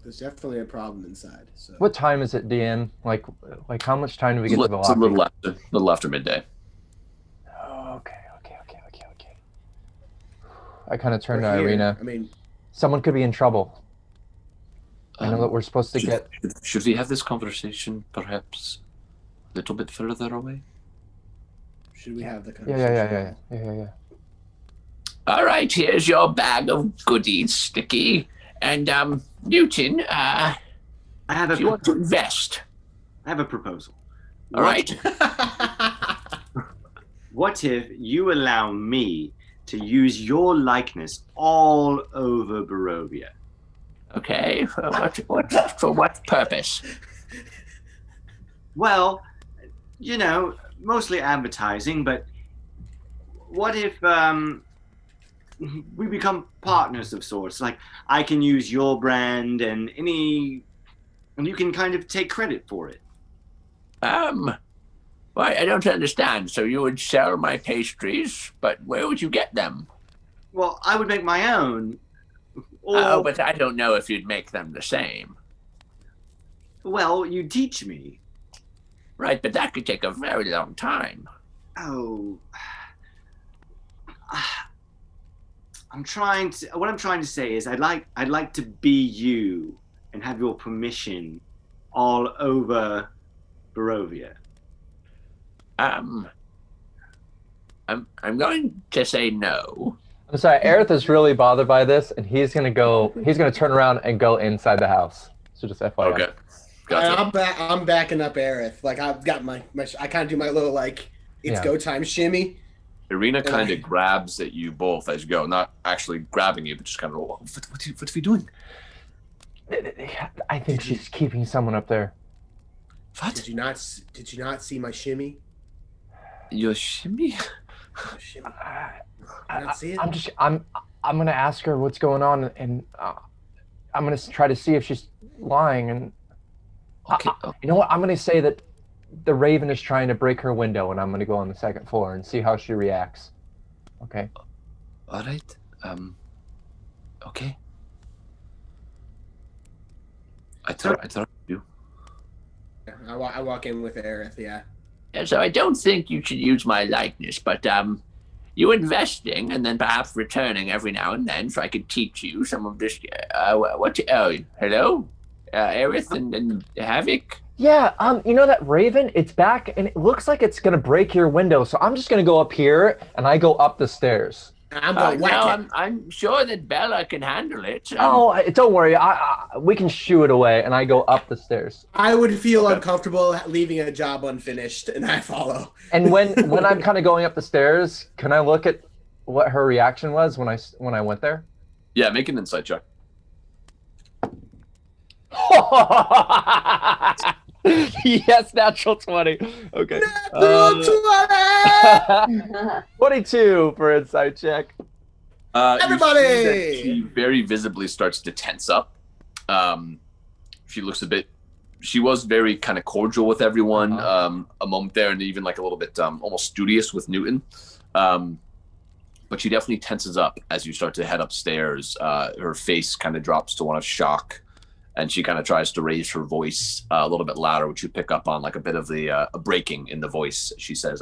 there's definitely a problem inside. So. What time is it, DM? Like how much time do we get to the lobby? It's a little after midday. Oh, okay. I kind of turned to Irina. I mean, someone could be in trouble. I know that we're supposed to get... Should we have this conversation perhaps a little bit further away? Should we have the conversation? Yeah. All right, here's your bag of goodies, Stiki. And, Newton, do you want to invest? I have a proposal. All right. What if you allow me to use your likeness all over Barovia? Okay, for what purpose? Well, mostly advertising, but what if we become partners of sorts? Like, I can use your brand and you can kind of take credit for it. Well, I don't understand. So you would sell my pastries, but where would you get them? Well, I would make my own. Oh, but I don't know if you'd make them the same. Well, you teach me. Right, but that could take a very long time. Oh. What I'm trying to say is I'd like to be you and have your permission all over Barovia. I'm going to say no. I'm sorry, Aerith is really bothered by this, and he's gonna turn around and go inside the house. So just FYI. Okay. Gotcha. I'm backing up Aerith. Like, I've got my I kind of do my little go time shimmy. Irina kind of grabs at you both as you go, not actually grabbing you, but just kind of, what's he doing? I think she's keeping someone up there. What? Did you not see my shimmy? Your shimmy? Shimmy. I not see it. I'm gonna ask her what's going on, and I'm gonna try to see if she's lying. And Okay. you know what? I'm gonna say that the Raven is trying to break her window, and I'm gonna go on the second floor and see how she reacts. Okay. All right. Okay. I thought you. I walk in with Aerith, yeah. So I don't think you should use my likeness, but you investing and then perhaps returning every now and then, so I could teach you some of this. What? Oh, hello, Aerith and Havoc. Yeah. You know that Raven? It's back, and it looks like it's gonna break your window. So I'm just gonna go up here, and I go up the stairs. I'm going to whack it. I'm sure that Bella can handle it. Don't worry. We can shoo it away, and I go up the stairs. I would feel uncomfortable leaving a job unfinished, and I follow. And when I'm kind of going up the stairs, can I look at what her reaction was when I went there? Yeah, make an insight check. Yes, natural 20. Okay. Natural 20! 22 for insight check. Everybody! You see that she very visibly starts to tense up. She looks she was very kind of cordial with everyone a moment there, and even like a little bit almost studious with Newton. But she definitely tenses up as you start to head upstairs. Her face kind of drops to one of shock, and she kind of tries to raise her voice a little bit louder, which you pick up on like a bit of the a breaking in the voice. She says,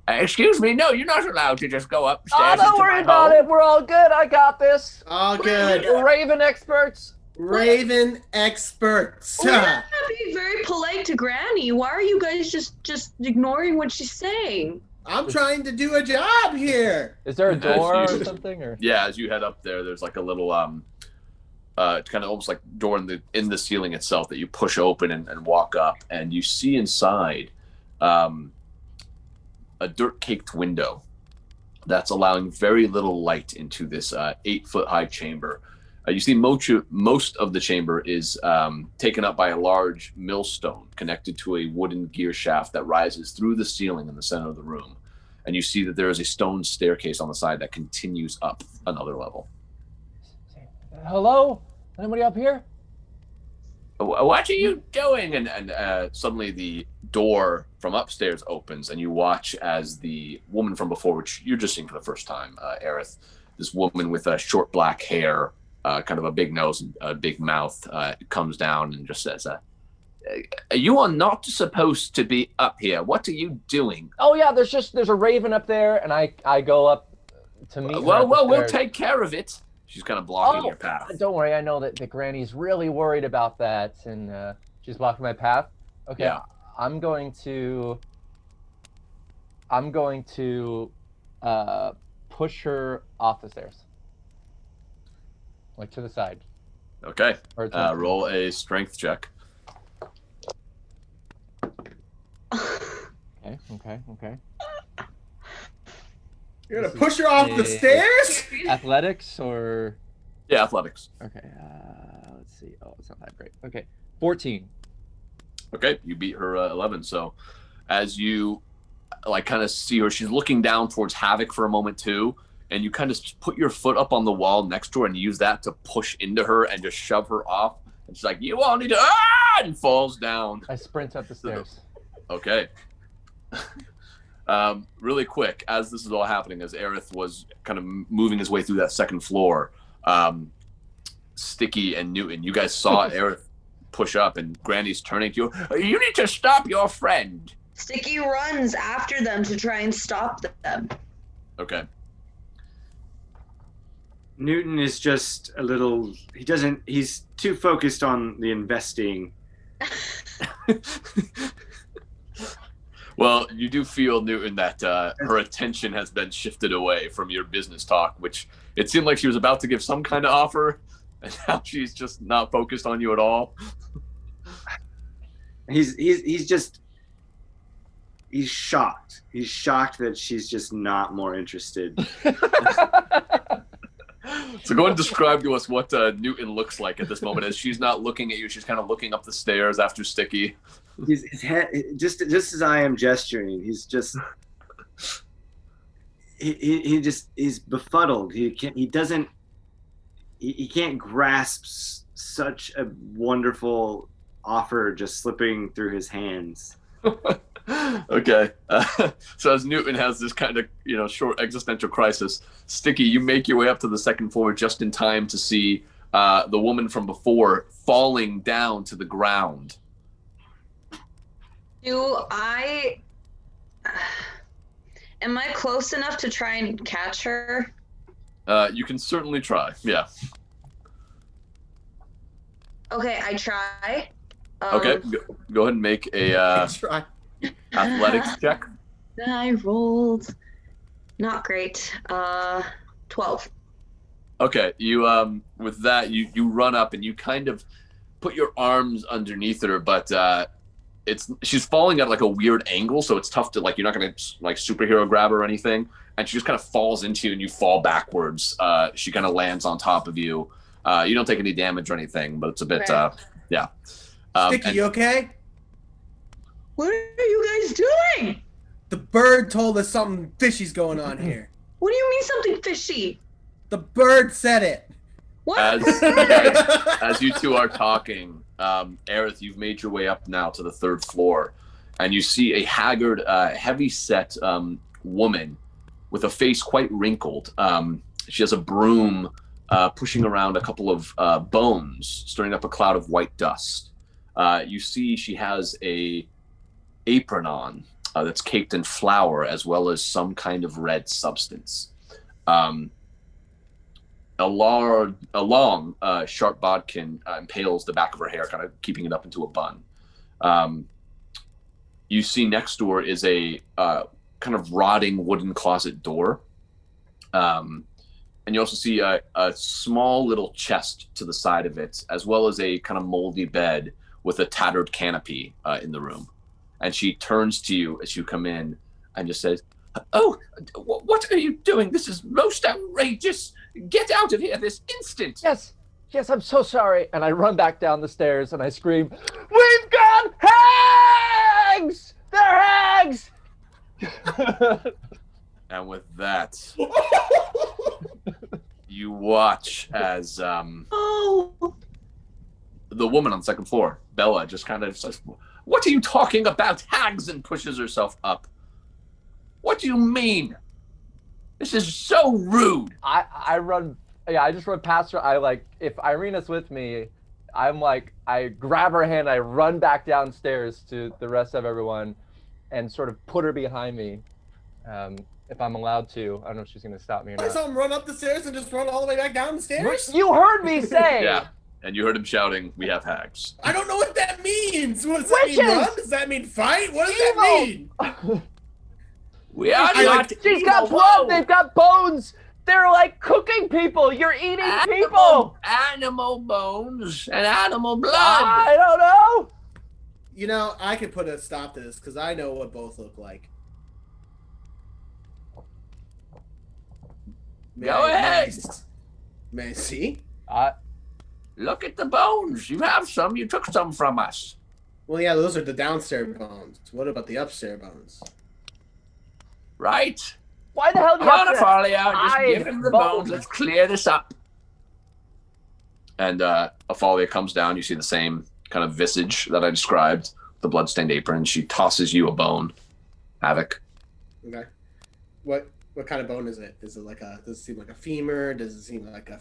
excuse me, no, you're not allowed to just go upstairs. Oh, don't worry about it. We're all good. I got this. All good. We're Raven experts. Raven experts. We're gonna be very polite to Granny. Why are you guys just ignoring what she's saying? I'm trying to do a job here. Is there a door or something? Or yeah, as you head up there's like a little kind of almost like door in the ceiling itself that you push open and walk up, and you see inside a dirt-caked window that's allowing very little light into this 8-foot-high chamber. You see most of the chamber is taken up by a large millstone connected to a wooden gear shaft that rises through the ceiling in the center of the room. And you see that there is a stone staircase on the side that continues up another level. Hello? Anybody up here? What are you doing? And suddenly the door from upstairs opens, and you watch as the woman from before, which you're just seeing for the first time, Aerith, this woman with short black hair, kind of a big nose and a big mouth, comes down and just says, you are not supposed to be up here. What are you doing? Oh yeah, there's a Raven up there, and I go up to meet her. Well, we'll take care of it. She's kind of blocking your path. Don't worry, I know that the Granny's really worried about that, and she's blocking my path. Okay, yeah. I'm going to push her off the stairs, like to the side. Okay. Roll a strength check. Okay. You're gonna push her off the stairs? Athletics or? Yeah, athletics. Okay. Let's see. Oh, it's not that great. Okay, 14. Okay, you beat her 11. So, as you like kind of see her, she's looking down towards Havoc for a moment too, and you kind of put your foot up on the wall next to her and use that to push into her and just shove her off. And she's like, "You all need to," and falls down. I sprint up the stairs. Okay. Really quick, as this is all happening, as Aerith was kind of moving his way through that second floor, Stiki and Newton, you guys saw Aerith push up, and Granny's turning to you. You need to stop your friend. Stiki runs after them to try and stop them. Okay. Newton is just a little. He's too focused on the investing. Well, you do feel, Newton, that her attention has been shifted away from your business talk, which it seemed like she was about to give some kind of offer, and now she's just not focused on you at all. He's shocked. He's shocked that she's just not more interested. So go ahead and describe to us what Newton looks like at this moment. As she's not looking at you, she's kind of looking up the stairs after Stiki. His head, just as I am gesturing, he's just he just is befuddled. He can't grasp such a wonderful offer just slipping through his hands. Okay. So as Newton has this kind of, short existential crisis, Stiki, you make your way up to the second floor just in time to see the woman from before falling down to the ground. Am I close enough to try and catch her? You can certainly try, yeah. Okay, I try. Okay, go ahead and make a Try. athletics check. I rolled not great. 12. Okay, you with that you run up and you kind of put your arms underneath her, but she's falling at like a weird angle, so it's tough to you're not gonna superhero grab her or anything, and she just kind of falls into you and you fall backwards. She kind of lands on top of you. You don't take any damage or anything, but it's a bit yeah. Stiki, you okay? What are you guys doing? The bird told us something fishy's going on here. What do you mean something fishy? The bird said it. What? As you two are talking, Aerith, you've made your way up now to the third floor, and you see a haggard, heavy-set woman with a face quite wrinkled. She has a broom pushing around a couple of bones, stirring up a cloud of white dust. You see she has a apron on that's caked in flour, as well as some kind of red substance. A long sharp bodkin impales the back of her hair, kind of keeping it up into a bun. You see next door is a kind of rotting wooden closet door. And you also see a small little chest to the side of it, as well as a kind of moldy bed with a tattered canopy in the room. And she turns to you as you come in and just says, "Oh, what are you doing? This is most outrageous. Get out of here this instant." Yes, I'm so sorry. And I run back down the stairs and I scream, "We've got hags! They're hags!" And with that, you watch as the woman on the second floor, Bella, just kind of says, "What are you talking about, hags?" and pushes herself up. "What do you mean? This is so rude." I just run past her. If Irina's with me, I grab her hand, I run back downstairs to the rest of everyone and sort of put her behind me. If I'm allowed to. I don't know if she's going to stop me or not. I saw him run up the stairs and just run all the way back down the stairs? You heard me say! Yeah, and you heard him shouting, "We have hags." I don't know what that means. What does that mean, run? Does that mean fight? What does that mean? We are not She's got blood! They've got bones! They're like cooking people! You're eating people! Animal bones and animal blood. I don't know! You know, I could put a stop to this because I know what both look like. Go ahead. May I see? Look at the bones. You have some. You took some from us. Well, yeah, those are the downstairs bones. What about the upstairs bones? Right. Why the hell do you have to Folio, just hide give him the bones. Let's clear this up. And Afalia comes down. You see the same kind of visage that I described, the bloodstained apron. She tosses you a bone. Havoc. Okay. What kind of bone is it? Is it does it seem like a femur? Does it seem like a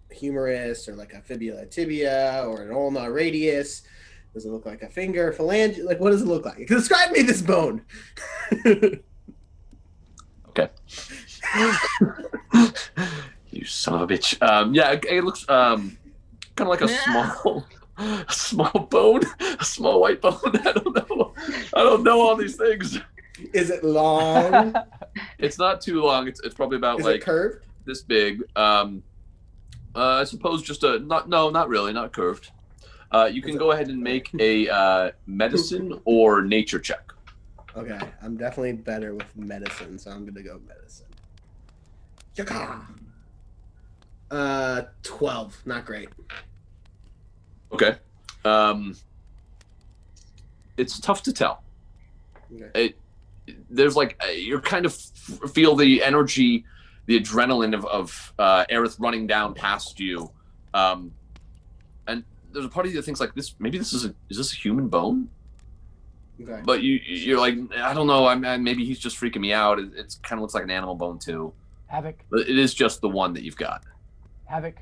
humerus or like a fibula tibia or an ulna radius? Does it look like a finger, phalange? Like, what does it look like? Describe me this bone. Okay. You son of a bitch. Yeah, it looks kind of like a small bone, a small white bone. I don't know all these things. Is it long? It's not too long. It's probably about it curved? This big. I suppose just not really, not curved. You can go ahead and make a medicine or nature check. Okay, I'm definitely better with medicine, so I'm gonna go medicine. 12, not great. Okay. It's tough to tell. Okay. there's like you kind of feel the energy, the adrenaline of Aerith running down past you, and there's a part of you that thinks like this. Maybe is this a human bone? Okay. But you're like, I don't know. Maybe he's just freaking me out. It kind of looks like an animal bone too. Havok. But it is just the one that you've got. Havok.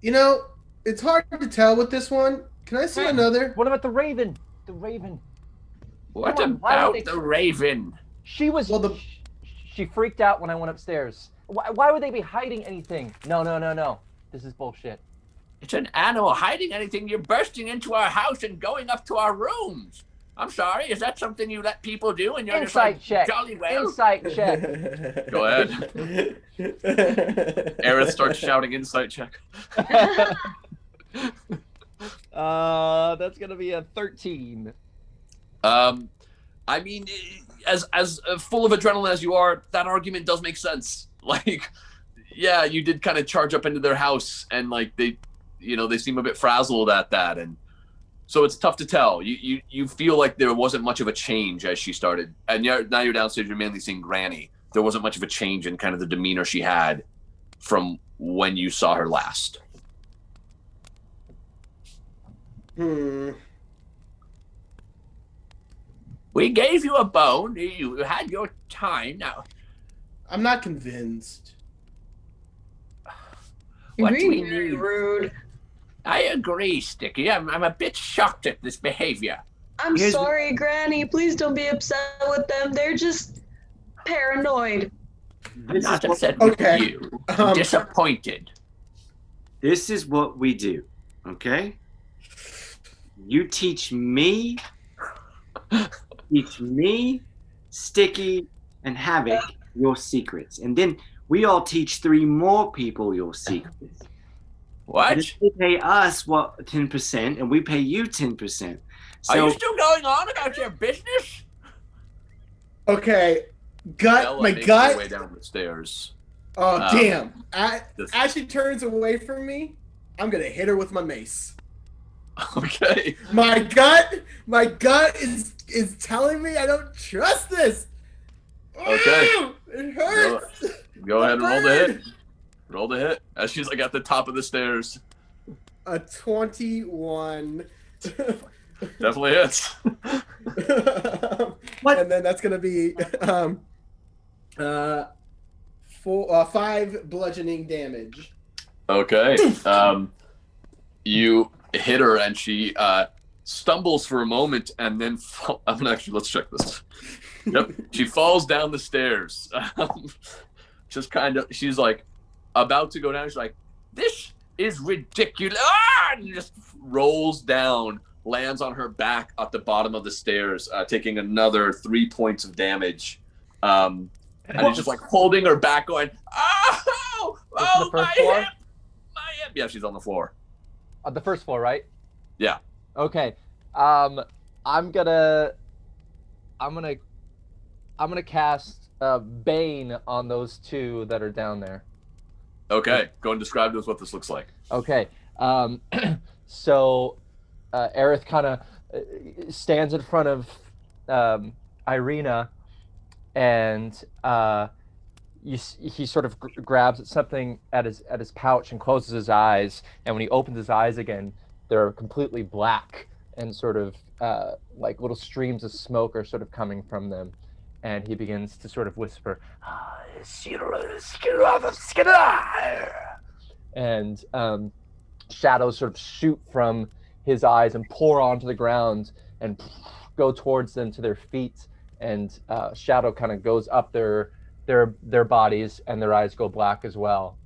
You know, it's hard to tell with this one. Can I see another? What about the Raven? The Raven. What Come on, why about would they- the Raven? She was. Well, She freaked out when I went upstairs. Why would they be hiding anything? No. This is bullshit. It's an animal hiding anything. You're bursting into our house and going up to our rooms. I'm sorry. Is that something you let people do? And you're Insight just like, check. jolly well? Insight check. Go ahead. Aerith starts shouting insight check. That's gonna be a 13. I mean, as full of adrenaline as you are, that argument does make sense. Like, yeah, you did kind of charge up into their house, and like they seem a bit frazzled at that, and so it's tough to tell. You feel like there wasn't much of a change as she started, and now you're downstairs. You're mainly seeing Granny. There wasn't much of a change in kind of the demeanor she had from when you saw her last. We gave you a bone. You had your time. Now, I'm not convinced. what You're we being very need. rude. I agree, Stiki. I'm a bit shocked at this behavior. I'm Here's the- sorry, Granny. Please don't be upset with them. They're just paranoid. I'm not is what- upset Okay. with you. I'm disappointed. This is what we do, okay? You teach me, Stiki, and Havok your secrets. And then we all teach 3 more people your secrets. What? And they pay us 10%, and we pay you 10%. Are So you still going on about your business? Okay, Bella my makes her gut. way down the stairs. Oh damn! This- As she turns away from me, I'm gonna hit her with my mace. Okay. My gut is telling me I don't trust this. Okay. Ooh, it hurts. Go ahead and roll the hit. Roll the hit as she's like at the top of the stairs. A 21. Definitely hits. What? And then that's gonna be 5 bludgeoning damage. Okay. You hit her and she stumbles for a moment and then let's check this. Yep. She falls down the stairs. Just kind of, she's like about to go down. She's like, this is ridiculous. And just rolls down, lands on her back at the bottom of the stairs, taking another 3 points of damage. And he's just like holding her back going, oh, the first my floor? hip, my hip. Yeah, she's on the floor. On the first floor, right? Yeah. Okay. I'm gonna cast Bane on those 2 that are down there. Okay, go and describe to us what this looks like. Okay. So Aerith kind of stands in front of Irina, and he sort of grabs at something at his pouch and closes his eyes. And when he opens his eyes again, they're completely black and sort of like little streams of smoke are sort of coming from them. And he begins to sort of whisper, and shadows sort of shoot from his eyes and pour onto the ground and go towards them to their feet. And shadow kind of goes up their bodies, and their eyes go black as well.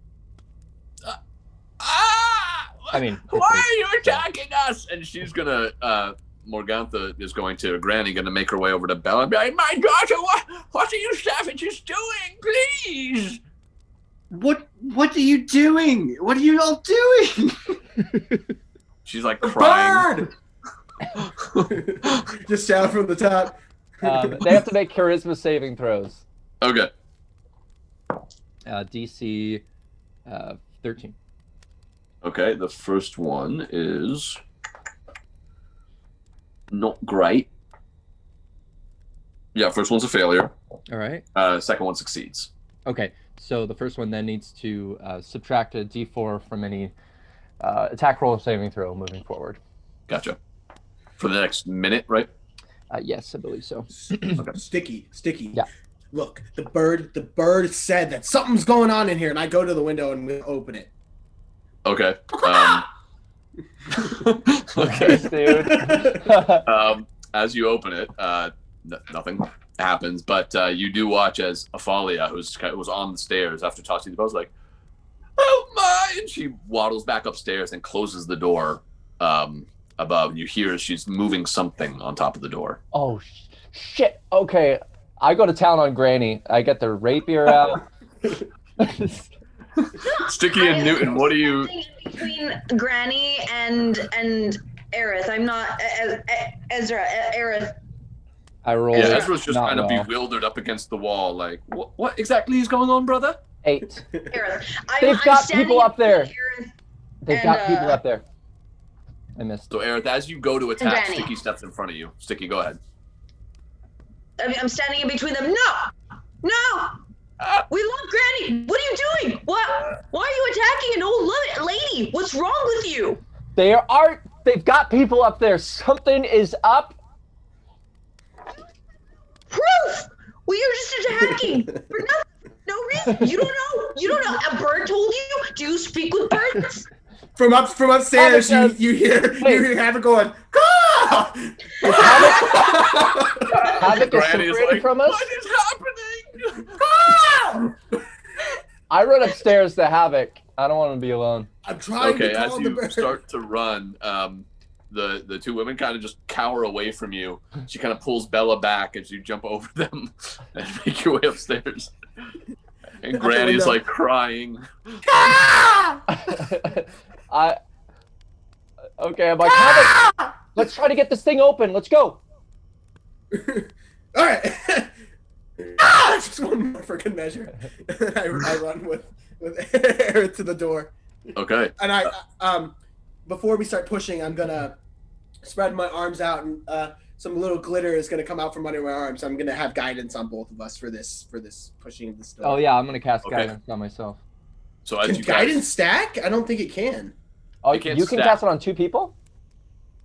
I mean, Why are you attacking us? And she's gonna Morgantha is going to Granny, gonna make her way over to Bella and be like, my daughter, what are you savages doing? Please. what are you doing? What are you all doing? She's like crying. Bird! Just shout from the top. They have to make charisma saving throws. Okay. DC 13. Okay, the first one is not great. Yeah, first one's a failure. All right. Second one succeeds. Okay, so the first one then needs to subtract a d4 from any attack roll or saving throw moving forward. Gotcha. For the next minute, right? Yes, I believe so. Stiki. Yeah. Look, the bird said that something's going on in here, and I go to the window and we open it. Okay. Okay, dude. As you open it, nothing happens, but you do watch as Afalia, who's on the stairs after tossing the bell, is like, "Oh my!" and she waddles back upstairs and closes the door above. And you hear she's moving something on top of the door. Oh shit! Okay, I go to town on Granny. I get the rapier out. Sticky and Newton, what do you? Between Granny and Aerith, I'm not Ezra. Aerith. I roll. Yeah, Ezra's just kind of well. bewildered up against the wall, like, what exactly is going on, brother? 8. Aerith. They've got people up there. They've and, got people up there. I missed. So, Aerith, as you go to attack, Granny. Sticky steps in front of you. Sticky, go ahead. I'm standing in between them. No! We love Granny! What are you doing? Why are you attacking an old lady? What's wrong with you? They've got people up there. Something is up. Proof! We are just attacking for no reason. You don't know. A bird told you? Do you speak with birds? From upstairs, you hear Havok going, "Caw!" Havok is Granny is separated like, from us. what is happening? "Caw!" I run upstairs to Havok. I don't want to be alone. I'm trying Okay, to as call the you bird. start to run, the two women kind of just cower away from you. She kind of pulls Bella back as you jump over them and make your way upstairs. And Granny's like crying. Okay, I'm like, Havok, let's try to get this thing open. Let's go. All right. Just one more for good measure. I run with Aerith to the door. Okay. And I before we start pushing, I'm gonna spread my arms out, and some little glitter is gonna come out from under my arms. I'm gonna have guidance on both of us for this pushing of this door. Oh yeah, I'm gonna cast Okay. guidance on myself. So as Can you guidance stack? I don't think it can. Oh, You can't you can stack. cast it on 2 people?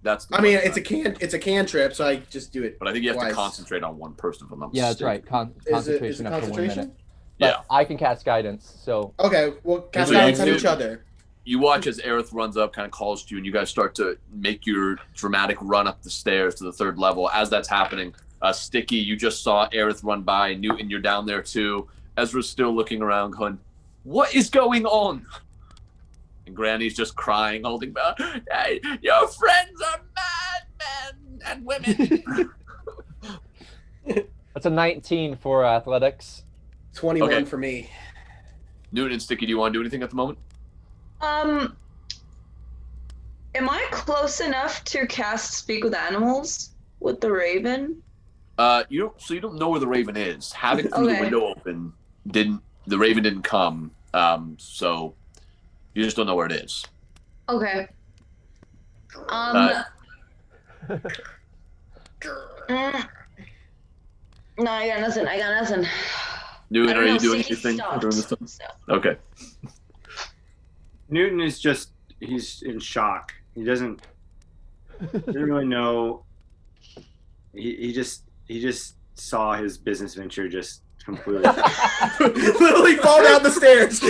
that's. I mean, it's a cantrip, so I just do it. But I think you have twice. to concentrate on one person. If I'm not Yeah, that's mistaken. right. Is it Concentration up to 1 minute. concentration? But Yeah. I can cast guidance, so Okay, well, cast So guidance you on do- each other. You watch as Aerith runs up, kind of calls to you, and you guys start to make your dramatic run up the stairs to the 3rd level. As that's happening, Sticky, you just saw Aerith run by. Newton, you're down there too. Ezra's still looking around, going, "What is going on?" And Granny's just crying, holding back. "Hey, your friends are madmen and women." that's a 19 for athletics. 21 Okay. for me. Newton and Sticky, do you want to do anything at the moment? Am I close enough to cast Speak with Animals with the Raven? You don't know where the Raven is. Having threw the Okay. window open, the Raven didn't come. So you just don't know where it is. Okay. No, I got nothing. Newton, I don't are you know, doing Stiki anything stopped, during this time? so. Okay. Newton is he's in shock. He doesn't really know. He just saw his business venture just completely. Literally fall down the stairs.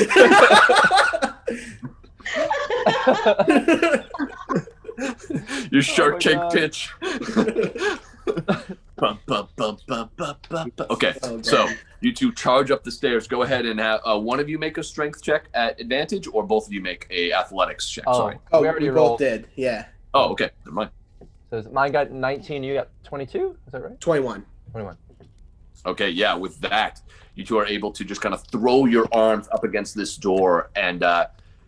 Your shark my cake God. pitch. Bum, bum, bum, bum, bum, bum, bum. Okay, Okay. so you two charge up the stairs. Go ahead and have one of you make a strength check at advantage, or both of you make a athletics check. Oh, Sorry. Oh, we already we both rolled. did. Yeah. Oh, okay. Never mind. So mine got 19, you got 22? Is that right? 21. 21. Okay, yeah, with that, you two are able to just kind of throw your arms up against this door, and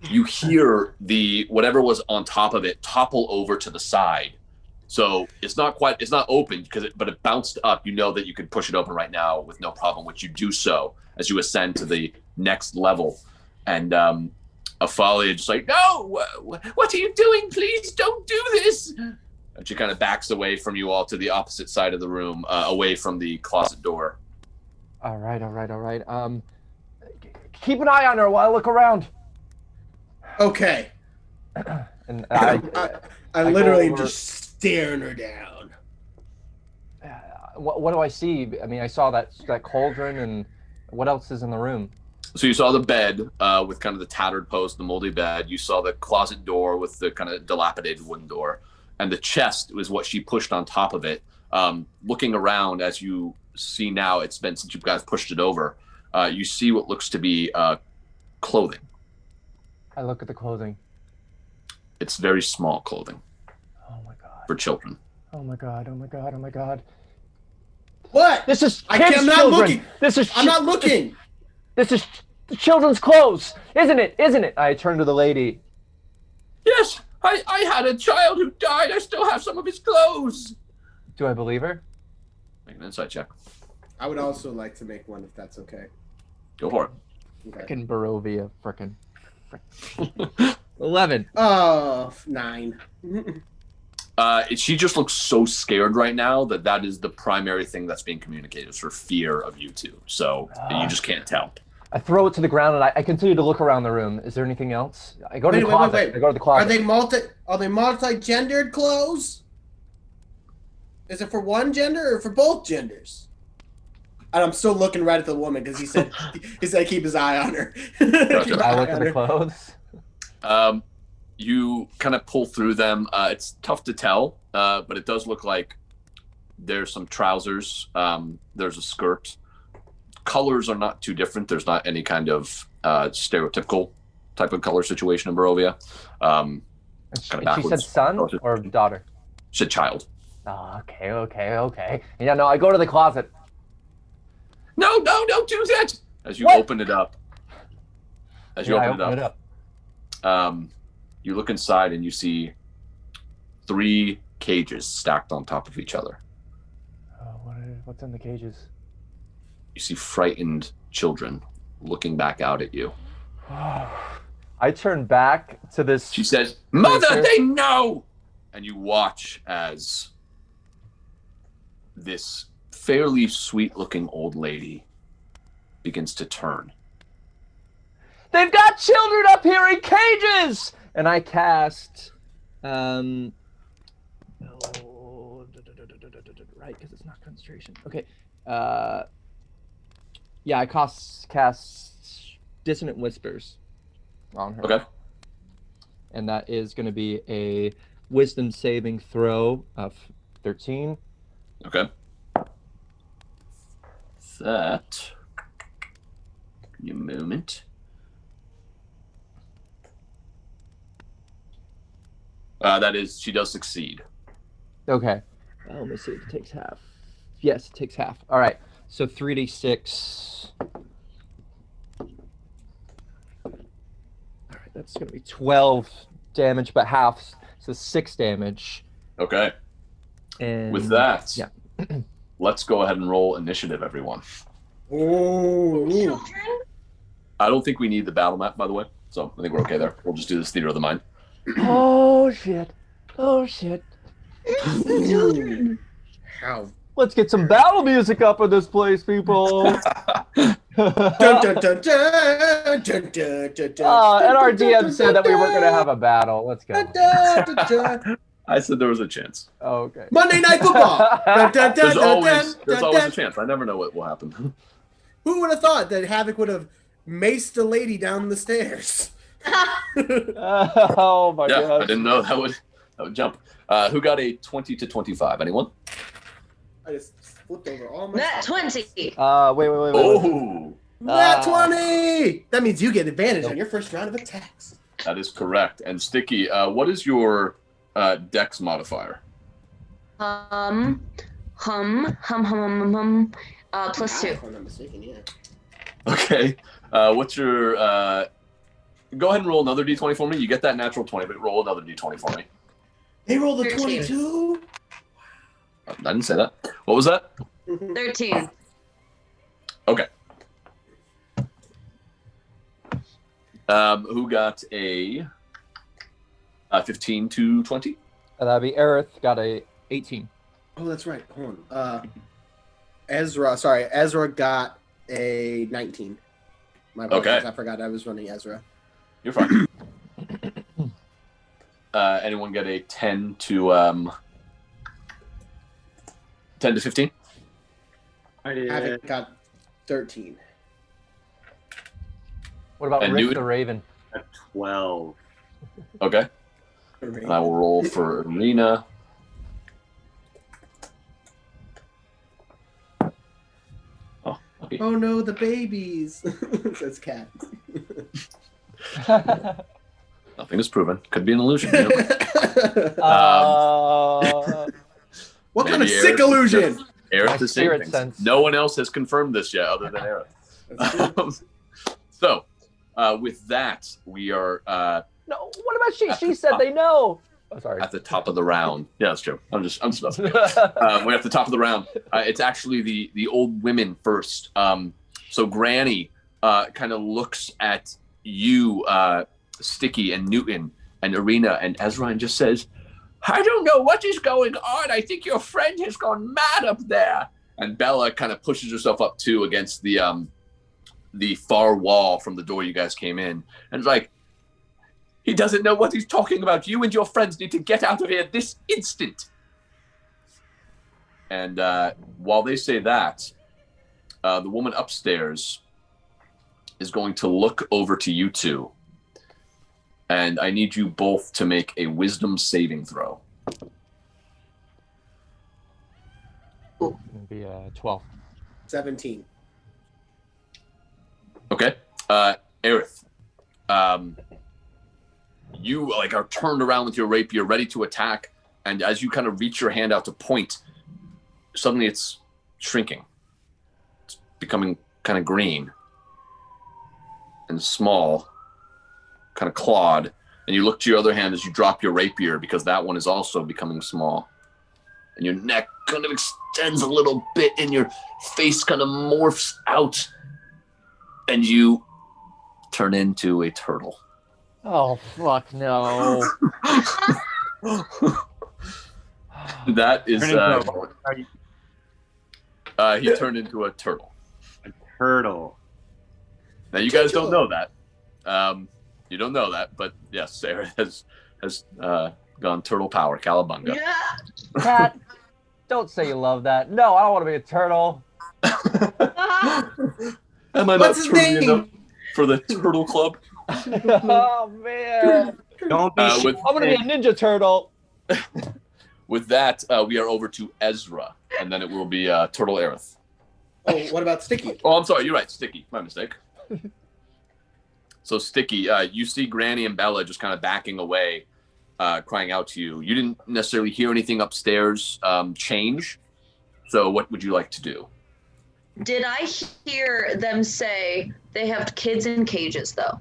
you hear whatever was on top of it topple over to the side. So it's not open but it bounced up. You know that you could push it open right now with no problem, which you do so as you ascend to the next level. And Afalia just like, "No, what are you doing? Please don't do this." And she kind of backs away from you all to the opposite side of the room, away from the closet door. All right. Keep an eye on her while I look around. Okay. And I literally am just staring her down. What do I see? I mean, I saw that cauldron, and what else is in the room? So you saw the bed with kind of the tattered post, the moldy bed. You saw the closet door with the kind of dilapidated wooden door. And the chest was what she pushed on top of it. Looking around, as you see now, it's been since you guys pushed it over, you see what looks to be clothing. I look at the clothing. It's very small clothing. Oh my god. For children. Oh my god. What? This is I'm kids' not children. looking. I'm not looking. This is children's clothes, isn't it? I turn to the lady. Yes, I had a child who died. I still have some of his clothes. Do I believe her? Make an insight check. I would also like to make one if that's okay. Go for it. Okay. Frickin' Barovia, frickin'. 11. Oh, 9. She just looks so scared right now that is the primary thing that's being communicated, is her fear of you two. So you just can't tell. I throw it to the ground and I continue to look around the room. Is there anything else? I go to the closet. Wait. I go to the closet. Are they multi-gendered clothes? Is it for one gender or for both genders? And I'm still looking right at the woman because he said keep his eye on her. I look at the clothes. You kind of pull through them. It's tough to tell, but it does look like there's some trousers. There's a skirt. Colors are not too different. There's not any kind of stereotypical type of color situation in Barovia. She said son or daughter? She said child. Oh, okay. Yeah, no, I go to the closet. No, don't do that. As you open it up. You look inside and you see 3 cages stacked on top of each other. Oh, what's in the cages? You see frightened children looking back out at you. I turn back to this. She says, "Mother, they know!" And you watch as this fairly sweet-looking old lady begins to turn. They've got children up here in cages! And I cast, right, because it's not concentration. Okay, yeah, I cast Dissonant Whispers on her. Okay. And that is going to be a Wisdom saving throw of 13. Okay. That. Give me a moment. That is, she does succeed. Okay. Let me see. It takes half. Yes, it takes half. All right. So 3d6. All right, that's going to be 12 damage, but half. So 6 damage. Okay. And with that, yeah. Let's go ahead and roll initiative, everyone. Children? I don't think we need the battle map, by the way. So I think we're okay there. We'll just do this theater of the mind. Oh shit! Children. How? Let's get some battle music up in this place, people. Dun, dun, dun, dun, dun, dun, dun, dun, And our DM said that we weren't going to have a battle. Let's go. I said there was a chance. Oh, okay. Monday Night Football. Dun, dun, There's dun, always dun, dun, a dun. chance. I never know what will happen. Who would have thought that Havoc would have maced a lady down the stairs? Oh my Yeah, god! I didn't know that would jump. Who got a 20 to 25? Anyone? I just flipped over all my. Nat 20. Wait. Oh, Nat 20. That means you get advantage on your first round of attacks. that is correct. And Stiki, what is your Dex modifier? Hum. +2. If I'm not mistaken, yeah. Okay. What's your? Go ahead and roll another d20 for me. You get that natural 20, but roll another d20 for me. They rolled a 13. 22. I didn't say that. What was that? 13. Okay. Who got a 15 to 20? That'd be Aerith, got a 18. Oh, that's right. Hold on. Ezra got a 19. My apologies. Okay. I forgot I was running Ezra. You're fine. Anyone get a 10 to 15? I did. Havok got 13. What about And Rick Newt? the Raven? A 12. Okay. And I will roll for Arena. Oh, okay. Oh no, the babies. Says Cat. Nothing is proven. Could be an illusion. You know? What kind of Maybe sick Aerith- illusion? Aerith My is saying spirit things. sense. No one else has confirmed this yet other than Aerith. So, with that, we are No, what about she? She said they know. Oh, sorry. at the top of the round. Yeah, that's true. I'm just we're at the top of the round. It's actually the old women first. So Granny kind of looks at you, Stiki and Newton and Arena and Ezra and just says, "I don't know what is going on. I think your friend has gone mad up there." And Bella kind of pushes herself up too against the far wall from the door you guys came in, and is like, "He doesn't know what he's talking about. You and your friends need to get out of here this instant." And while they say that, the woman upstairs is going to look over to you two. And I need you both to make a wisdom saving throw. It'd be 12. 17. Okay. Aerith, you are turned around with your rapier, ready to attack. And as you kind of reach your hand out to point, suddenly it's shrinking. It's becoming kind of green and small, kind of clawed. And you look to your other hand as you drop your rapier because that one is also becoming small. And your neck kind of extends a little bit and your face kind of morphs out. And you turn into a turtle. Oh, fuck no. That is he turned into a turtle. A turtle. Now you guys don't know that. You don't know that, but yes, Sarah has gone turtle power, Calabunga. Yeah. Cat, don't say you love that. No, I don't want to be a turtle. Am I What's not his turning name? enough for the turtle club? Oh, man. Don't be with, I'm going to be a ninja turtle. with that, we are over to Ezra, and then it will be Turtle Aerith. Oh, what about Stiki? Oh, I'm sorry. You're right. Stiki. My mistake. So, Stiki, you see Granny and Bella just kind of backing away, crying out to you. You didn't necessarily hear anything upstairs change. So what would you like to do? Did I hear them say they have kids in cages, though?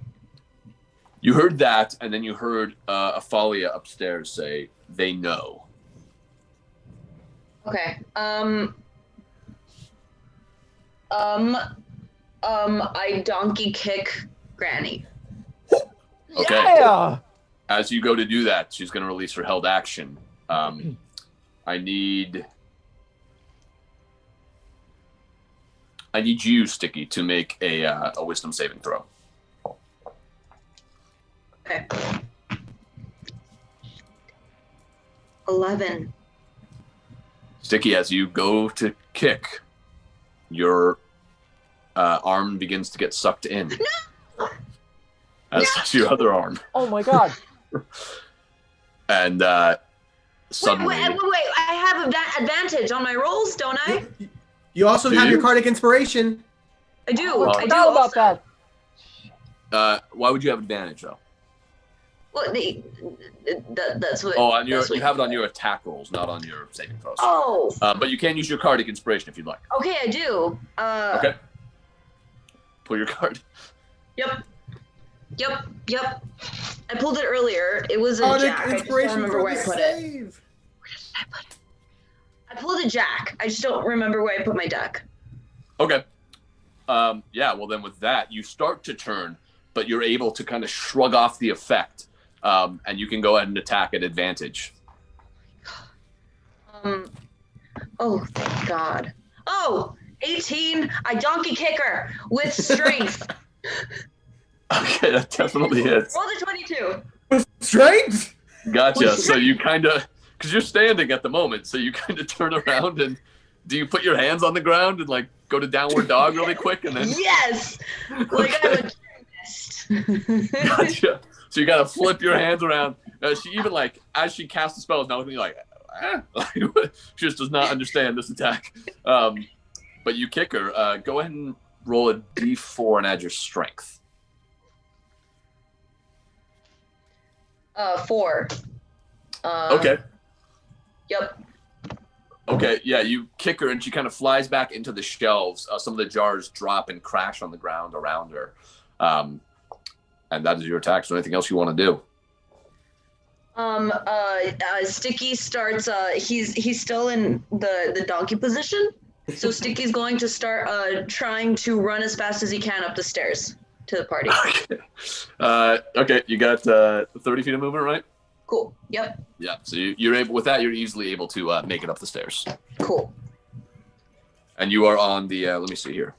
You heard that, and then you heard Afalia upstairs say, "They know." Okay. I donkey kick Granny. Okay. Yeah. As you go to do that, she's going to release her held action. I need you, Stiki, to make a wisdom saving throw. Okay. 11. Stiki, as you go to kick, your arm begins to get sucked in. No! As does your other arm. Oh, my God. And suddenly... Wait, I have advantage on my rolls, don't I? You also Do have you? your Cardic Inspiration. I do. Oh, I do Forgot about also. that. why would you have advantage, though? Well, that's what. Oh, you that's what have it on your attack rolls, not on your saving throws. Oh, But you can use your Cardic Inspiration if you'd like. okay, I do. Okay. Pull your card. Yep. I pulled it earlier. It was a Cardic jack. I just don't Inspiration remember for where I the put it. save. Where did I put it? I pulled a jack. I just don't remember where I put my deck. Okay. Yeah, well then with that, you start to turn, but you're able to kind of shrug off the effect, and you can go ahead and attack at advantage. Oh, thank God. Oh, 18. I donkey kick her with strength. Okay, that definitely hits. Roll the 22. With strength? Gotcha. So you kind of, because you're standing at the moment, so you kind of turn around and do you put your hands on the ground and like go to downward dog really quick and then? Yes. Like I'm a gymnast. Gotcha. So you gotta flip your hands around. She even like as she casts the spell is not looking like, she just does not understand this attack. But you kick her. Go ahead and roll a d4 and add your strength. 4. Okay. Yep. Okay, yeah, you kick her and she kind of flies back into the shelves. Some of the jars drop and crash on the ground around her. And that is your attack. So anything else you want to do? Stiki starts, he's still in the donkey position. So Stiki's going to start trying to run as fast as he can up the stairs to the party. Okay, you got 30 feet of movement, right? Cool. Yep. Yeah, so you're able, with that, you're easily able to make it up the stairs. Cool. And you are on the, let me see here.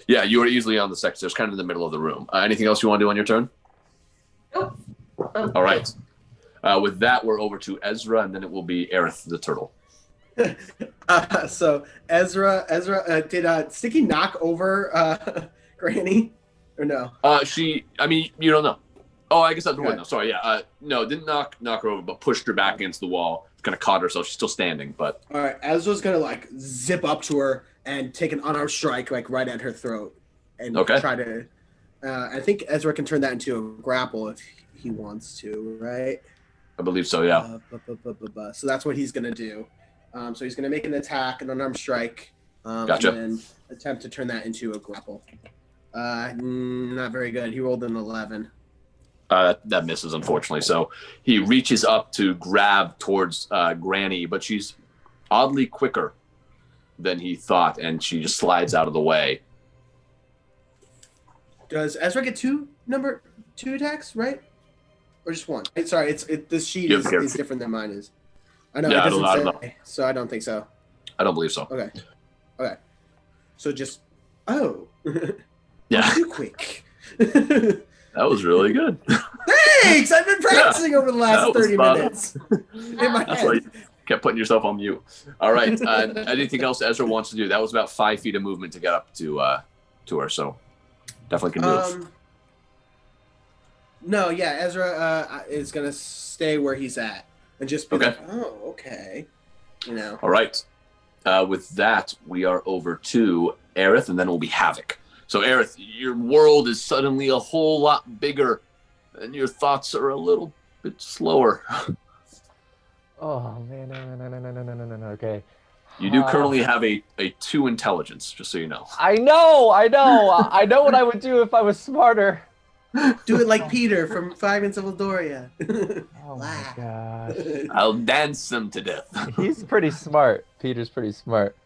Yeah, you are easily on the second stairs, kind of in the middle of the room. Anything else you want to do on your turn? Nope. All right. With that, we're over to Ezra, and then it will be Aerith the turtle. So Ezra, did Stiki knock over Granny, or no? I mean, you don't know. Oh, I guess that's the Okay. one. No, sorry, yeah. No, didn't knock her over, but pushed her back against the wall. Kind of caught herself. She's still standing, but. All right, Ezra's gonna like zip up to her and take an unarmed strike like right at her throat, and try to. I think Ezra can turn that into a grapple if he wants to, right? I believe so, yeah. So that's what he's gonna do. So he's gonna make an attack, an unarmed strike, Gotcha. and then attempt to turn that into a grapple. Not very good. He rolled an 11. That misses, unfortunately. So he reaches up to grab towards Granny, but she's oddly quicker than he thought, and she just slides out of the way. Does Ezra get number two attacks, right? Or just one? Sorry, this sheet You is have to- different than mine is. I know, Yeah, it I don't doesn't know. say, so I don't think so. I don't believe so. Okay. So just, Yeah, too quick. that was really good. Thanks! I've been practicing over the last that was 30 fun. minutes. In my That's why head. you kept putting yourself on mute. All right. Anything else Ezra wants to do? That was about 5 feet of movement to get up to her, so definitely can move. No, yeah, Ezra is going to stay where he's at and just be like, oh, okay. You know. All right. With that, we are over to Aerith, and then we'll be Havok. So, Aerith, your world is suddenly a whole lot bigger, and your thoughts are a little bit slower. Oh man, no. Okay. You do currently have a 2 intelligence, just so you know. I know. I know what I would do if I was smarter. Do it like Peter from Five in Doria. Oh my gosh. I'll dance them to death. He's pretty smart. Peter's pretty smart.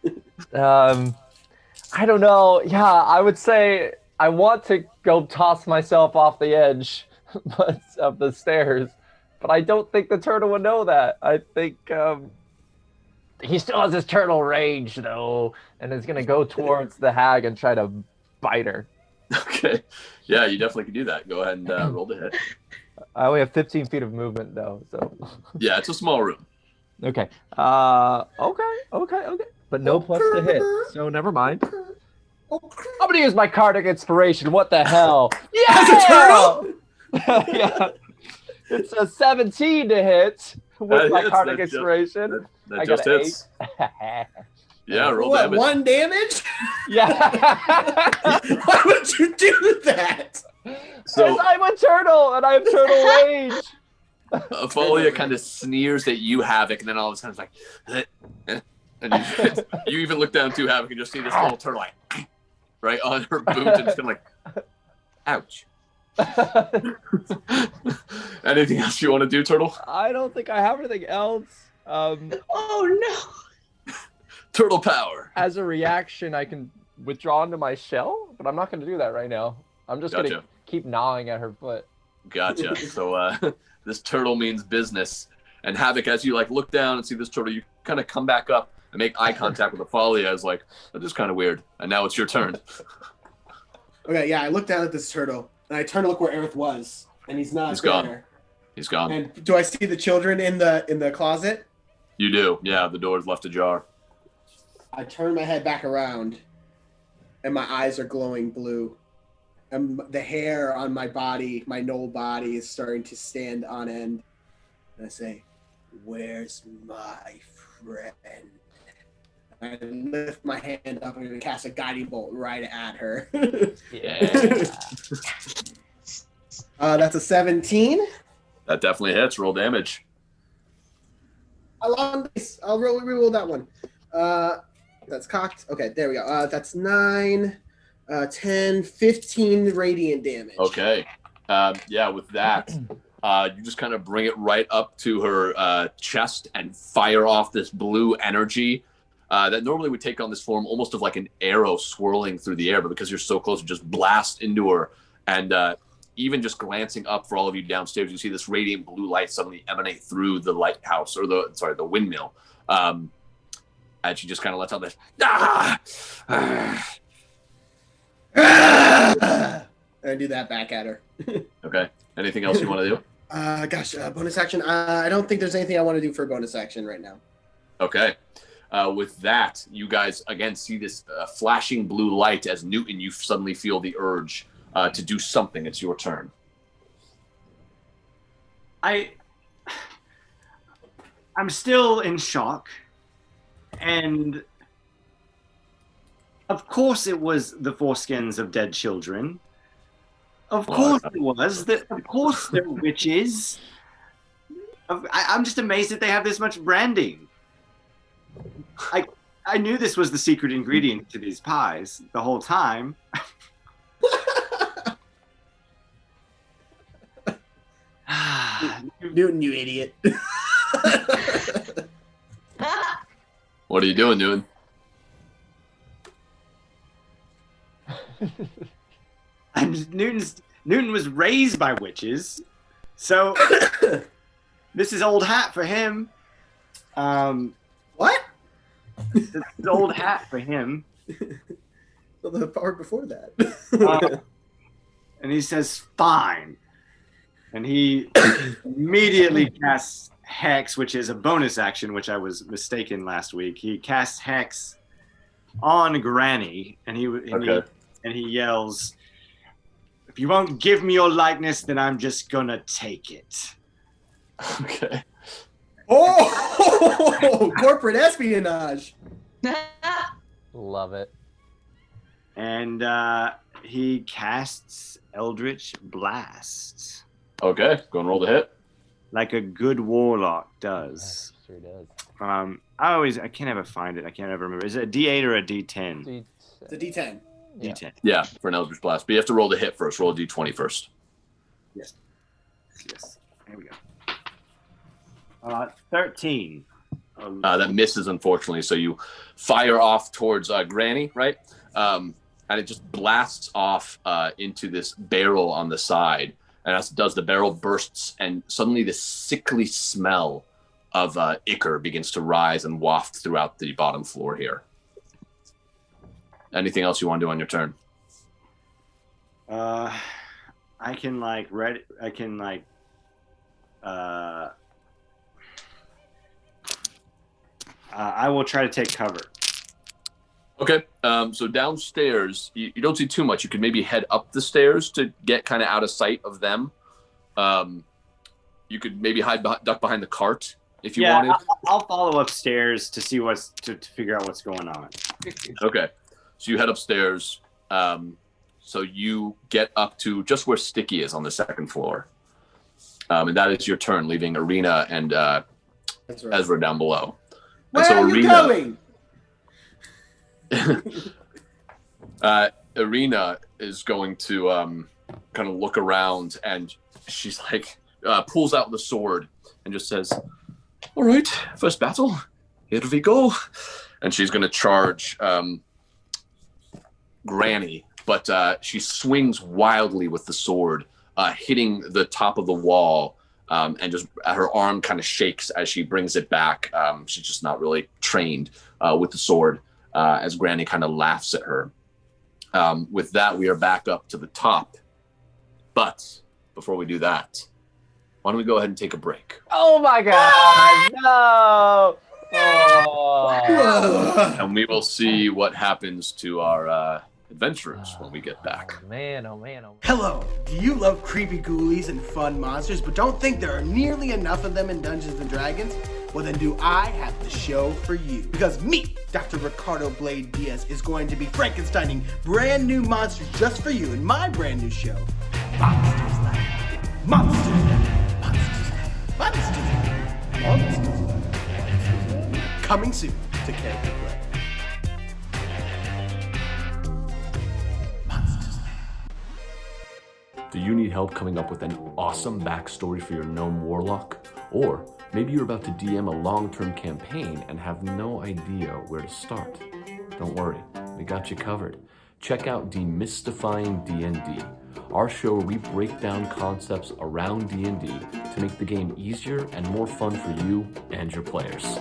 I don't know. Yeah, I would say I want to go toss myself off the edge of the stairs, but I don't think the turtle would know that. I think he still has his turtle rage, though, and is going to go towards the hag and try to bite her. Okay. Yeah, you definitely can do that. Go ahead and roll the hit. I only have 15 feet of movement, though, so... Yeah, it's a small room. Okay. Okay. But no plus to hit, so never mind. I'm gonna use my Cardic Inspiration. What the hell? Yeah! As a turtle? Yeah. It's a 17 to hit with my Cardic Inspiration. That just hits. Yeah, roll what, damage. 1 damage? Yeah. Why would you do that? So Because I'm a turtle and I have turtle rage. Folia kind of sneers at you, Havok, and then all of a sudden it's like, and you even look down too, Havok, and just see this little turtle like right on her boot, and it's kind of like, ouch. Anything else you want to do, Turtle? I don't think I have anything else. Oh no. Turtle power. As a reaction, I can withdraw into my shell, but I'm not going to do that right now. I'm just going to keep gnawing at her foot. Gotcha. So this turtle means business. And Havoc, as you like look down and see this turtle, you kind of come back up and make eye contact with the Folly as like, that's just kind of weird. And now it's your turn. Okay, yeah, I look down at this turtle and I turn to look where Aerith was, and he's not there. Gone. He's gone. And do I see the children in the closet? You do. Yeah, the door's left ajar. I turn my head back around, and my eyes are glowing blue. And the hair on my body, my Gnoll body, is starting to stand on end. And I say, "Where's my friend?" I lift my hand up and cast a guiding bolt right at her. Yeah. That's a 17. That definitely hits. Roll damage. I'll reroll that one. That's cocked. Okay, there we go. That's 9, 10, 15 radiant damage. Okay. Yeah, with that, you just kind of bring it right up to her chest and fire off this blue energy that normally would take on this form almost of like an arrow swirling through the air, but because you're so close, you just blast into her. And even just glancing up for all of you downstairs, you see this radiant blue light suddenly emanate through the lighthouse, or the windmill. And she just kind of lets out this, And I do that back at her. Okay. Anything else you want to do? Bonus action. I don't think there's anything I want to do for a bonus action right now. Okay. With that, you guys again see this flashing blue light as Newton, you suddenly feel the urge to do something. It's your turn. I'm still in shock, and of course it was the foreskins of dead children. Of course it was. Of course they're witches. I'm just amazed that they have this much branding. I knew this was the secret ingredient to these pies the whole time. Newton, you idiot. What are you doing, Newton? Newton was raised by witches, so this is old hat for him. What? This is old hat for him. Well, the part before that. And he says, "Fine." And he immediately casts Hex, which is a bonus action, which I was mistaken last week. He casts Hex on Granny, and he yells, "If you won't give me your likeness, then I'm just gonna take it." Okay. Oh, corporate espionage. Love it. And he casts Eldritch Blast. Okay. Go and roll the hit. Like a good warlock does. Sure does. I can't ever find it. I can't ever remember. Is it a D8 or a D10? It's a D10. Yeah. D10. Yeah, for an Eldritch Blast. But you have to roll the hit first. Roll a D20 first. Yes. Here we go. 13. That misses, unfortunately. So you fire off towards Granny, right? And it just blasts off into this barrel on the side. And as it does, the barrel bursts, and suddenly this sickly smell of ichor begins to rise and waft throughout the bottom floor here. Anything else you want to do on your turn? I will try to take cover. Okay, so downstairs, you don't see too much. You could maybe head up the stairs to get kind of out of sight of them. You could maybe duck behind the cart if you wanted. I'll follow upstairs to see to figure out what's going on. Okay, so you head upstairs. So you get up to just where Stiki is on the second floor. And that is your turn, leaving Arena and Ezra down below. Where are you going? Arena is going to kind of look around, and she's like, pulls out the sword and just says, "All right, first battle, here we go." And she's going to charge Granny, but she swings wildly with the sword, hitting the top of the wall, and just her arm kind of shakes as she brings it back. She's just not really trained with the sword, as Granny kind of laughs at her. With that, we are back up to the top. But before we do that, why don't we go ahead and take a break? Oh my God! No! Oh. And we will see what happens to our adventurers when we get back. Oh man, oh man, oh man. Hello, do you love creepy ghoulies and fun monsters, but don't think there are nearly enough of them in Dungeons & Dragons? Well then do I have the show for you. Because me, Dr. Ricardo Blayde Diaz, is going to be Frankensteining brand new monsters just for you in my brand new show, Monsters Lab. Monsters Lab. Monsters Lab. Monsters Lab. Monsters Lab. Coming soon to Character Play. Do you need help coming up with an awesome backstory for your gnome warlock? Or maybe you're about to DM a long-term campaign and have no idea where to start? Don't worry, we got you covered. Check out Demystifying D&D, our show where we break down concepts around D&D to make the game easier and more fun for you and your players.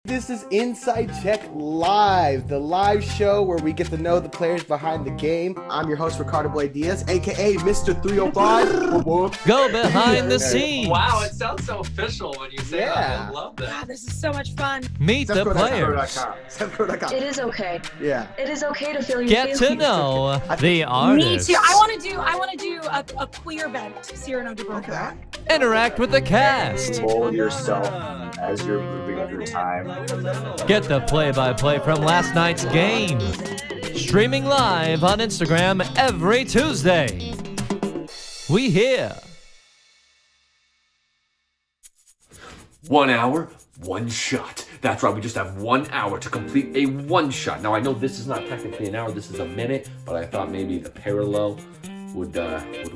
This is Inside Check Live, the live show where we get to know the players behind the game. I'm your host, Ricardo Blayde Diaz, aka Mr. 305. Go behind the scenes. Wow, it sounds so official when you say that. I love that. Wow, this is so much fun. Meet the players. SethCrowe.com. It is okay. Yeah. It is okay to feel your Get to feelings. know Okay. the artists. Me too. I want to do a queer bent Cyrano de Bergerac. Interact with the cast. Roll yourself as you're moving through time. Get the play-by-play from last night's game. Streaming live on Instagram every Tuesday. We here. 1 hour, one shot. That's right, we just have 1 hour to complete a one shot. Now I know this is not technically an hour, this is a minute, but I thought maybe the parallel would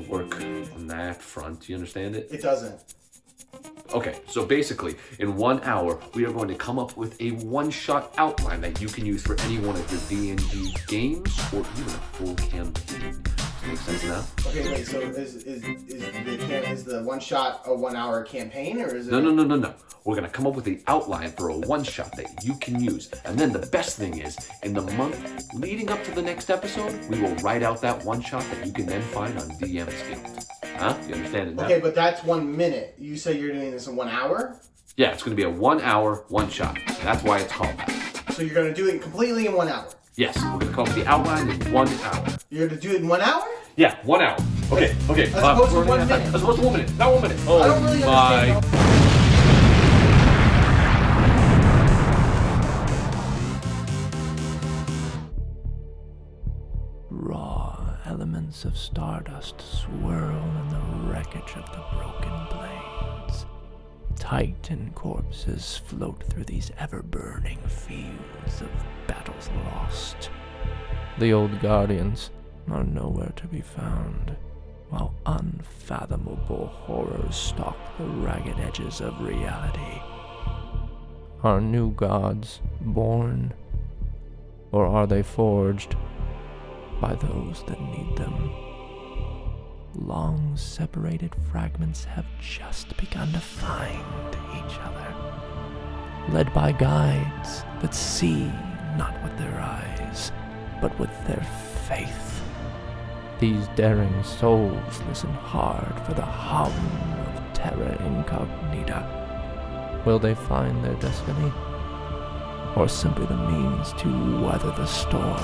work on that front. Do you understand it? It doesn't. Okay, so basically, in 1 hour, we are going to come up with a one-shot outline that you can use for any one of your D&D games or even a full campaign. Does that make sense now? Okay, wait, so is the one shot a 1 hour campaign, or is it? No. We're going to come up with the outline for a one-shot that you can use. And then the best thing is, in the month leading up to the next episode, we will write out that one-shot that you can then find on DM's Guild. Huh? You understand it now? Okay, but that's 1 minute. You say you're doing this in 1 hour? Yeah, it's going to be a 1 hour, one shot. That's why it's called that. So you're going to do it completely in 1 hour? Yes, we're going to come up with the outline in 1 hour. You're going to do it in 1 hour? Yeah, 1 hour. Okay. As opposed to 1 minute. As opposed to 1 minute. Not 1 minute. Oh, I don't really understand. Raw elements of stardust swirl in the wreckage of the broken blades. Titan corpses float through these ever-burning fields of battles lost. The old guardians are nowhere to be found, while unfathomable horrors stalk the ragged edges of reality. Are new gods born, or are they forged by those that need them? Long separated fragments have just begun to find each other, led by guides that see not with their eyes, but with their faith. These daring souls listen hard for the hum of terra incognita. Will they find their destiny, or simply the means to weather the storm?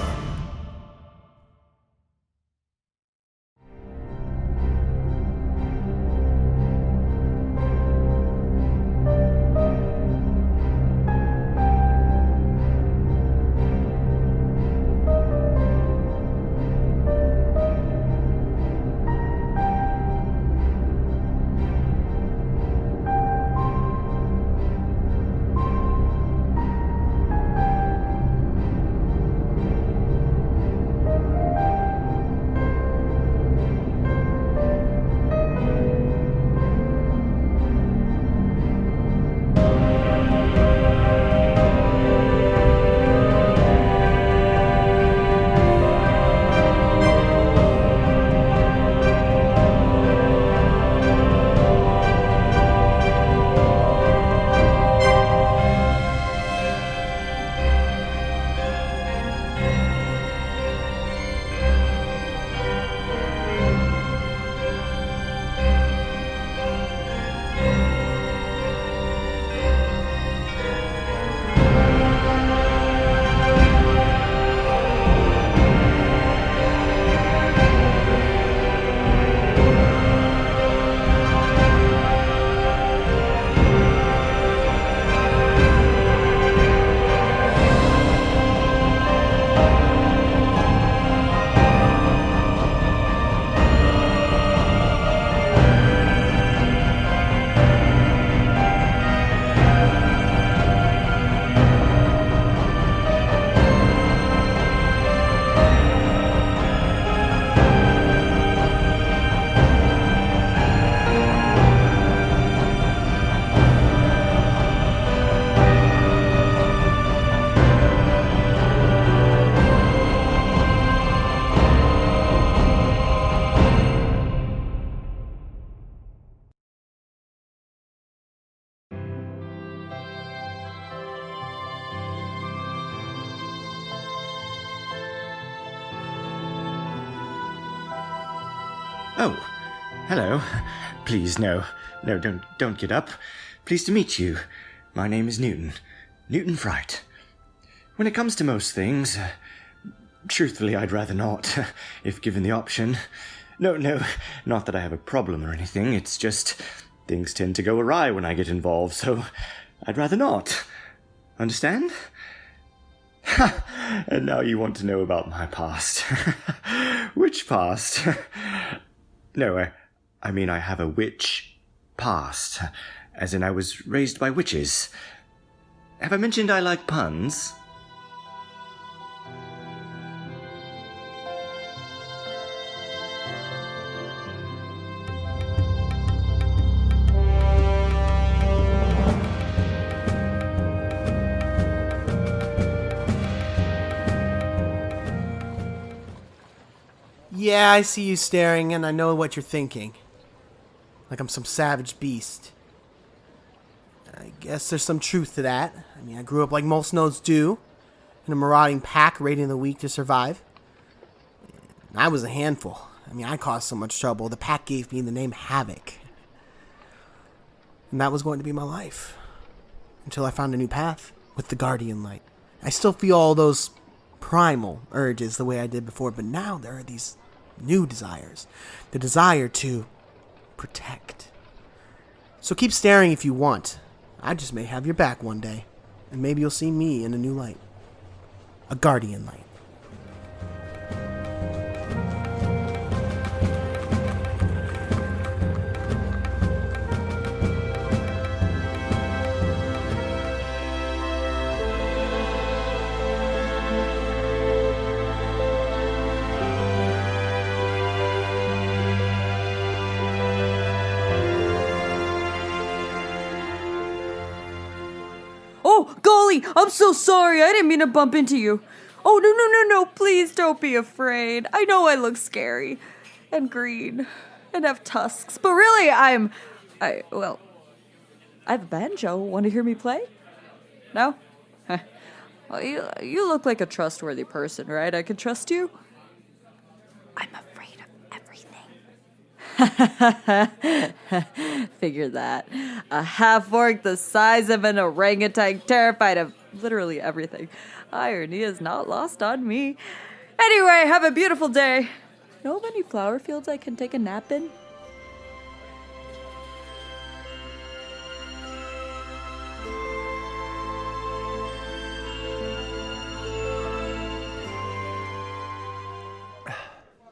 Oh, hello. Please, no, don't get up. Pleased to meet you. My name is Newton. Newton Fright. When it comes to most things, truthfully, I'd rather not, if given the option. No, not that I have a problem or anything, it's just things tend to go awry when I get involved, so I'd rather not. Understand? And now you want to know about my past. Which past? No, I mean I have a witch past, as in I was raised by witches. Have I mentioned I like puns? Yeah, I see you staring, and I know what you're thinking. Like I'm some savage beast. I guess there's some truth to that. I mean, I grew up like most nodes do, in a marauding pack raiding the weak to survive. I was a handful. I mean, I caused so much trouble, the pack gave me the name Havoc. And that was going to be my life. Until I found a new path with the Guardian Light. I still feel all those primal urges the way I did before, but now there are these new desires. The desire to protect. So keep staring if you want. I just may have your back one day. And maybe you'll see me in a new light. A Guardian Light. Oh, golly, I'm so sorry. I didn't mean to bump into you. Oh, no. Please don't be afraid. I know I look scary and green and have tusks, but really I have a banjo. Want to hear me play? No? Well, you look like a trustworthy person, right? I can trust you? I'm afraid of everything. Figure that. A half-orc the size of an orangutan, terrified of literally everything. Irony is not lost on me. Anyway, have a beautiful day. Know of any flower fields I can take a nap in?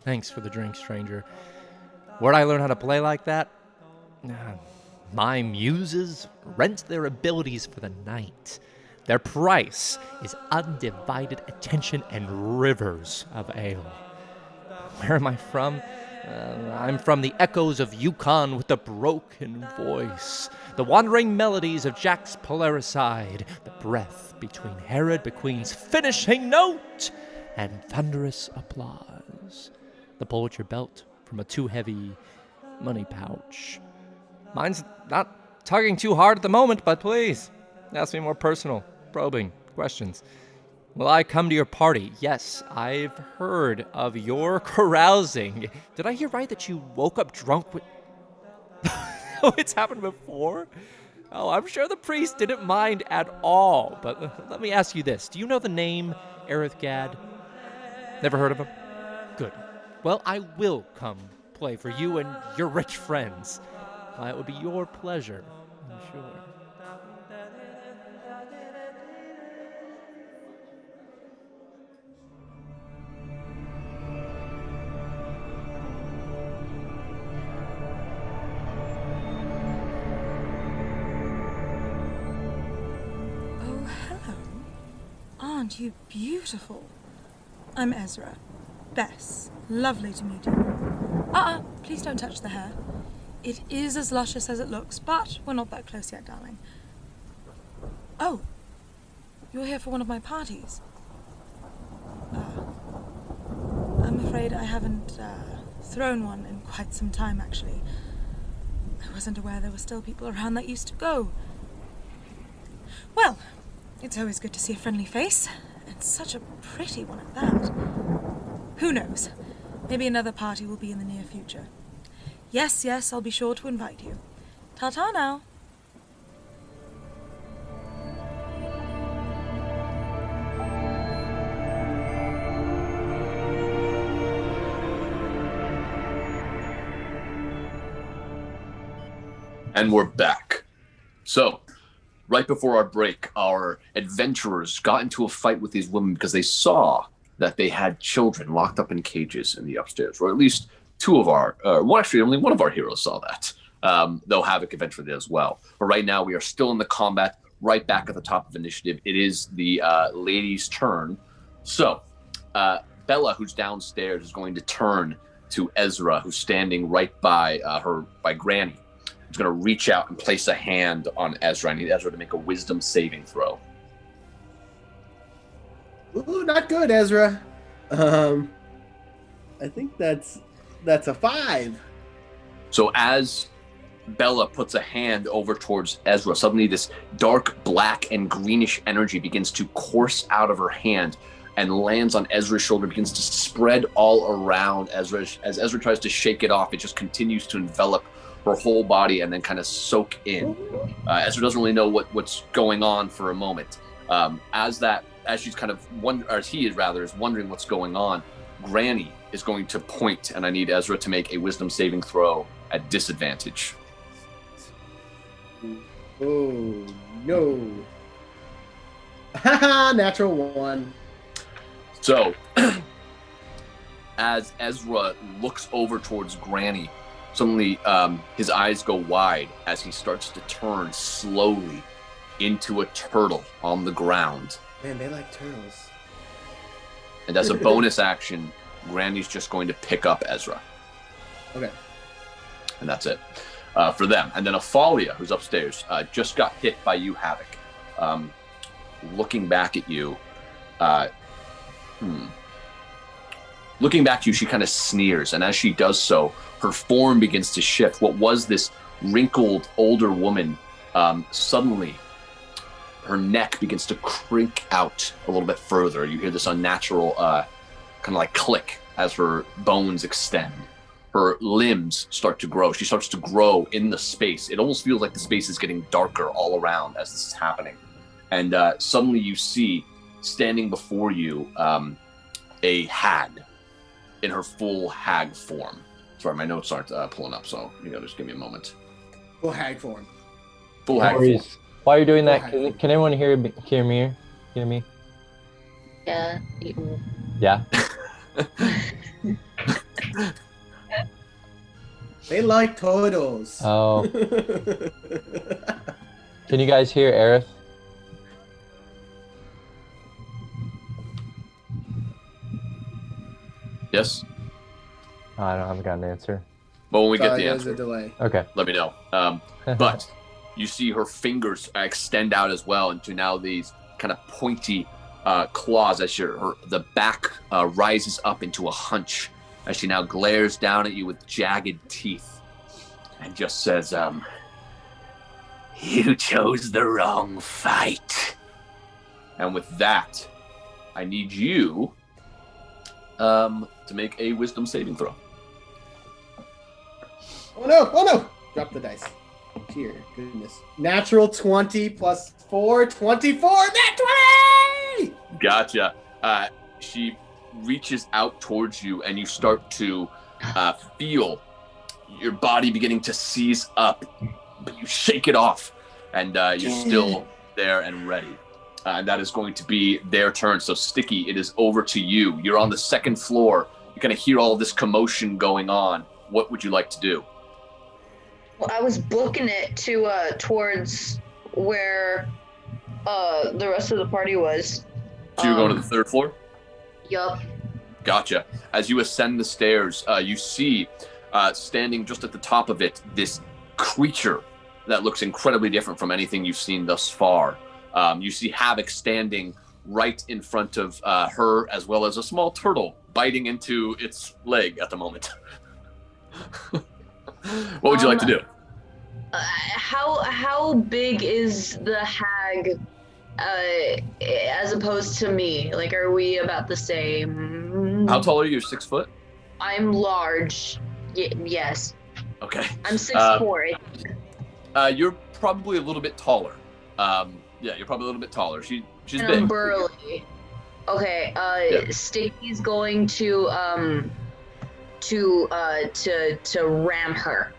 Thanks for the drink, stranger. Where'd I learn how to play like that? My muses rent their abilities for the night. Their price is undivided attention and rivers of ale. Where am I from? I'm from the echoes of Yukon with the broken voice, the wandering melodies of Jack's Polaricide, the breath between Herod McQueen's finishing note and thunderous applause, the pull at your belt from a too heavy money pouch. Mine's not tugging too hard at the moment, but please, ask me more personal, probing questions. Will I come to your party? Yes, I've heard of your carousing. Did I hear right that you woke up drunk with... Oh, it's happened before? Oh, I'm sure the priest didn't mind at all. But let me ask you this. Do you know the name Aerith Gaad? Never heard of him? Good. Well, I will come play for you and your rich friends. It would be your pleasure, I'm sure. Oh, hello. Aren't you beautiful? I'm Ezra. Bess. Lovely to meet you. Please don't touch the hair. It is as luscious as it looks, but we're not that close yet, darling. Oh, you're here for one of my parties. I'm afraid I haven't thrown one in quite some time, actually. I wasn't aware there were still people around that used to go. Well, it's always good to see a friendly face, and such a pretty one at that. Who knows? Maybe another party will be in the near future. Yes, yes, I'll be sure to invite you. Ta-ta now. And we're back. So, right before our break, our adventurers got into a fight with these women because they saw that they had children locked up in cages in the upstairs, or at least two of our, only one of our heroes saw that, though Havoc eventually did as well. But right now, we are still in the combat, right back at the top of initiative. It is the lady's turn. So, Bella, who's downstairs, is going to turn to Ezra, who's standing right by Granny. He's going to reach out and place a hand on Ezra. I need Ezra to make a wisdom saving throw. Ooh, not good, Ezra. I think that's a 5. So as Bella puts a hand over towards Ezra, suddenly this dark black and greenish energy begins to course out of her hand and lands on Ezra's shoulder, begins to spread all around Ezra. As Ezra tries to shake it off, it just continues to envelop her whole body and then kind of soak in. Ezra doesn't really know what's going on for a moment. As she's kind of he is wondering what's going on, Granny is going to point, and I need Ezra to make a wisdom saving throw at disadvantage. Oh no! Haha, natural 1. So, as Ezra looks over towards Granny, suddenly his eyes go wide as he starts to turn slowly into a turtle on the ground. Man, they like turtles. And as a bonus action, Granny's just going to pick up Ezra. Okay. And that's it for them. And then Afalia, who's upstairs, just got hit by you, Havoc. Looking back at you, Looking back to you, she kind of sneers, and as she does so, her form begins to shift. What was this wrinkled older woman, suddenly her neck begins to crink out a little bit further. You hear this unnatural kind of like click as her bones extend. Her limbs start to grow. She starts to grow in the space. It almost feels like the space is getting darker all around as this is happening. And suddenly you see, standing before you, a hag in her full hag form. Sorry, my notes aren't pulling up, so you gotta just give me a moment. Full hag form. Full hag form. While you're doing that, can anyone hear me? Hear me? Yeah. Yeah. They like turtles. Oh. Can you guys hear Aerith? Yes. I haven't got an answer. But when we get the answer, a delay. Okay. Let me know. But you see her fingers extend out as well into now these kind of pointy claws as the back rises up into a hunch as she now glares down at you with jagged teeth and just says, "You chose the wrong fight." And with that, I need you to make a wisdom saving throw. Oh no! Drop the dice. Dear goodness. Natural 20 plus 4, 24, nat 20! Gotcha. She reaches out towards you and you start to feel your body beginning to seize up, but you shake it off and you're still there and ready. And that is going to be their turn. So Stiki, it is over to you. You're on the second floor. You kind of hear all this commotion going on. What would you like to do? Well, I was booking it to towards where the rest of the party was. So you're going to the third floor? Yup. Gotcha. As you ascend the stairs, you see standing just at the top of it, this creature that looks incredibly different from anything you've seen thus far. You see Havoc standing right in front of her, as well as a small turtle biting into its leg at the moment. What would you like to do? How big is the hag as opposed to me? Like, are we about the same? How tall are you? 6 foot? I'm large. Yes. Okay. I'm 6'4". You're probably a little bit taller. Yeah, you're probably a little bit taller. She's and big. I'm burly. Okay. Stiki's going to ram her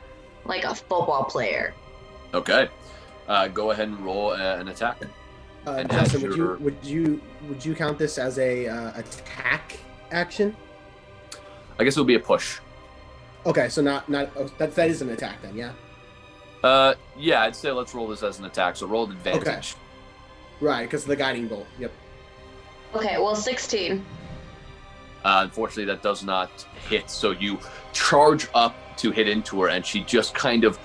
like a football player. Okay. Go ahead and roll an attack. Justin, would you count this as a attack action? I guess it would be a push. Okay, so not that is an attack then, yeah. Yeah, I'd say let's roll this as an attack. So roll an advantage. Okay. Right, because of the guiding bolt. Yep. Okay, well, 16. Unfortunately, that does not hit. So you charge up to hit into her, and she just kind of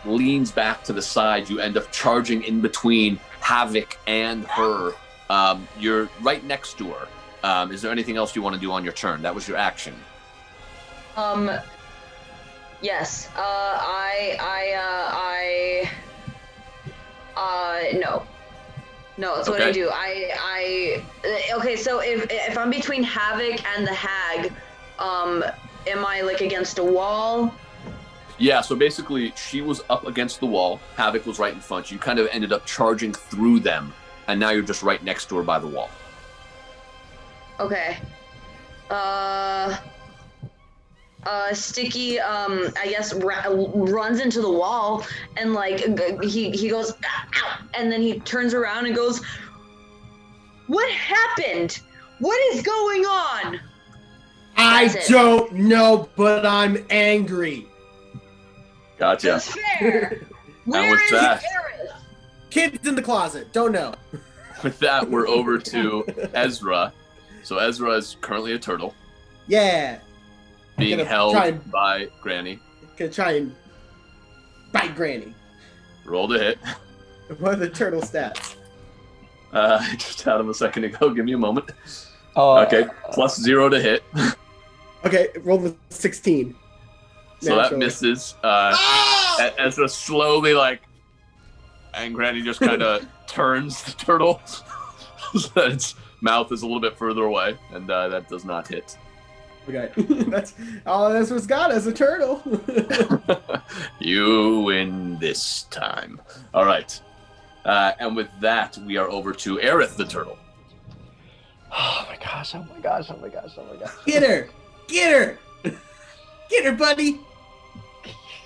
leans back to the side. You end up charging in between Havok and her. You're right next to her. Is there anything else you want to do on your turn? That was your action. Yes. No, that's what I do. Okay, so if I'm between Havok and the hag, am I like against a wall? Yeah, so basically she was up against the wall. Havok was right in front. You kind of ended up charging through them, and now you're just right next to her by the wall. Okay. Stiki, I guess, runs into the wall, and like he goes, ow, and then he turns around and goes, "What happened? What is going on?" I don't know, but I'm angry. Gotcha. That's fair. Where is Aerith? Kid's in the closet. Don't know. With that, we're over to Ezra. So Ezra is currently a turtle. Yeah. Being held by Granny. Gonna try and bite Granny. Roll to hit. What are the turtle stats? I just had him a second ago. Give me a moment. Okay, +0 to hit. Okay, roll the 16. So that misses. Ezra slowly, and Granny just kind of turns the turtle so that its mouth is a little bit further away, and that does not hit. Okay, that's what's got as a turtle. You win this time. All right. And with that, we are over to Aerith the turtle. Oh my gosh, oh my gosh. Get her, buddy.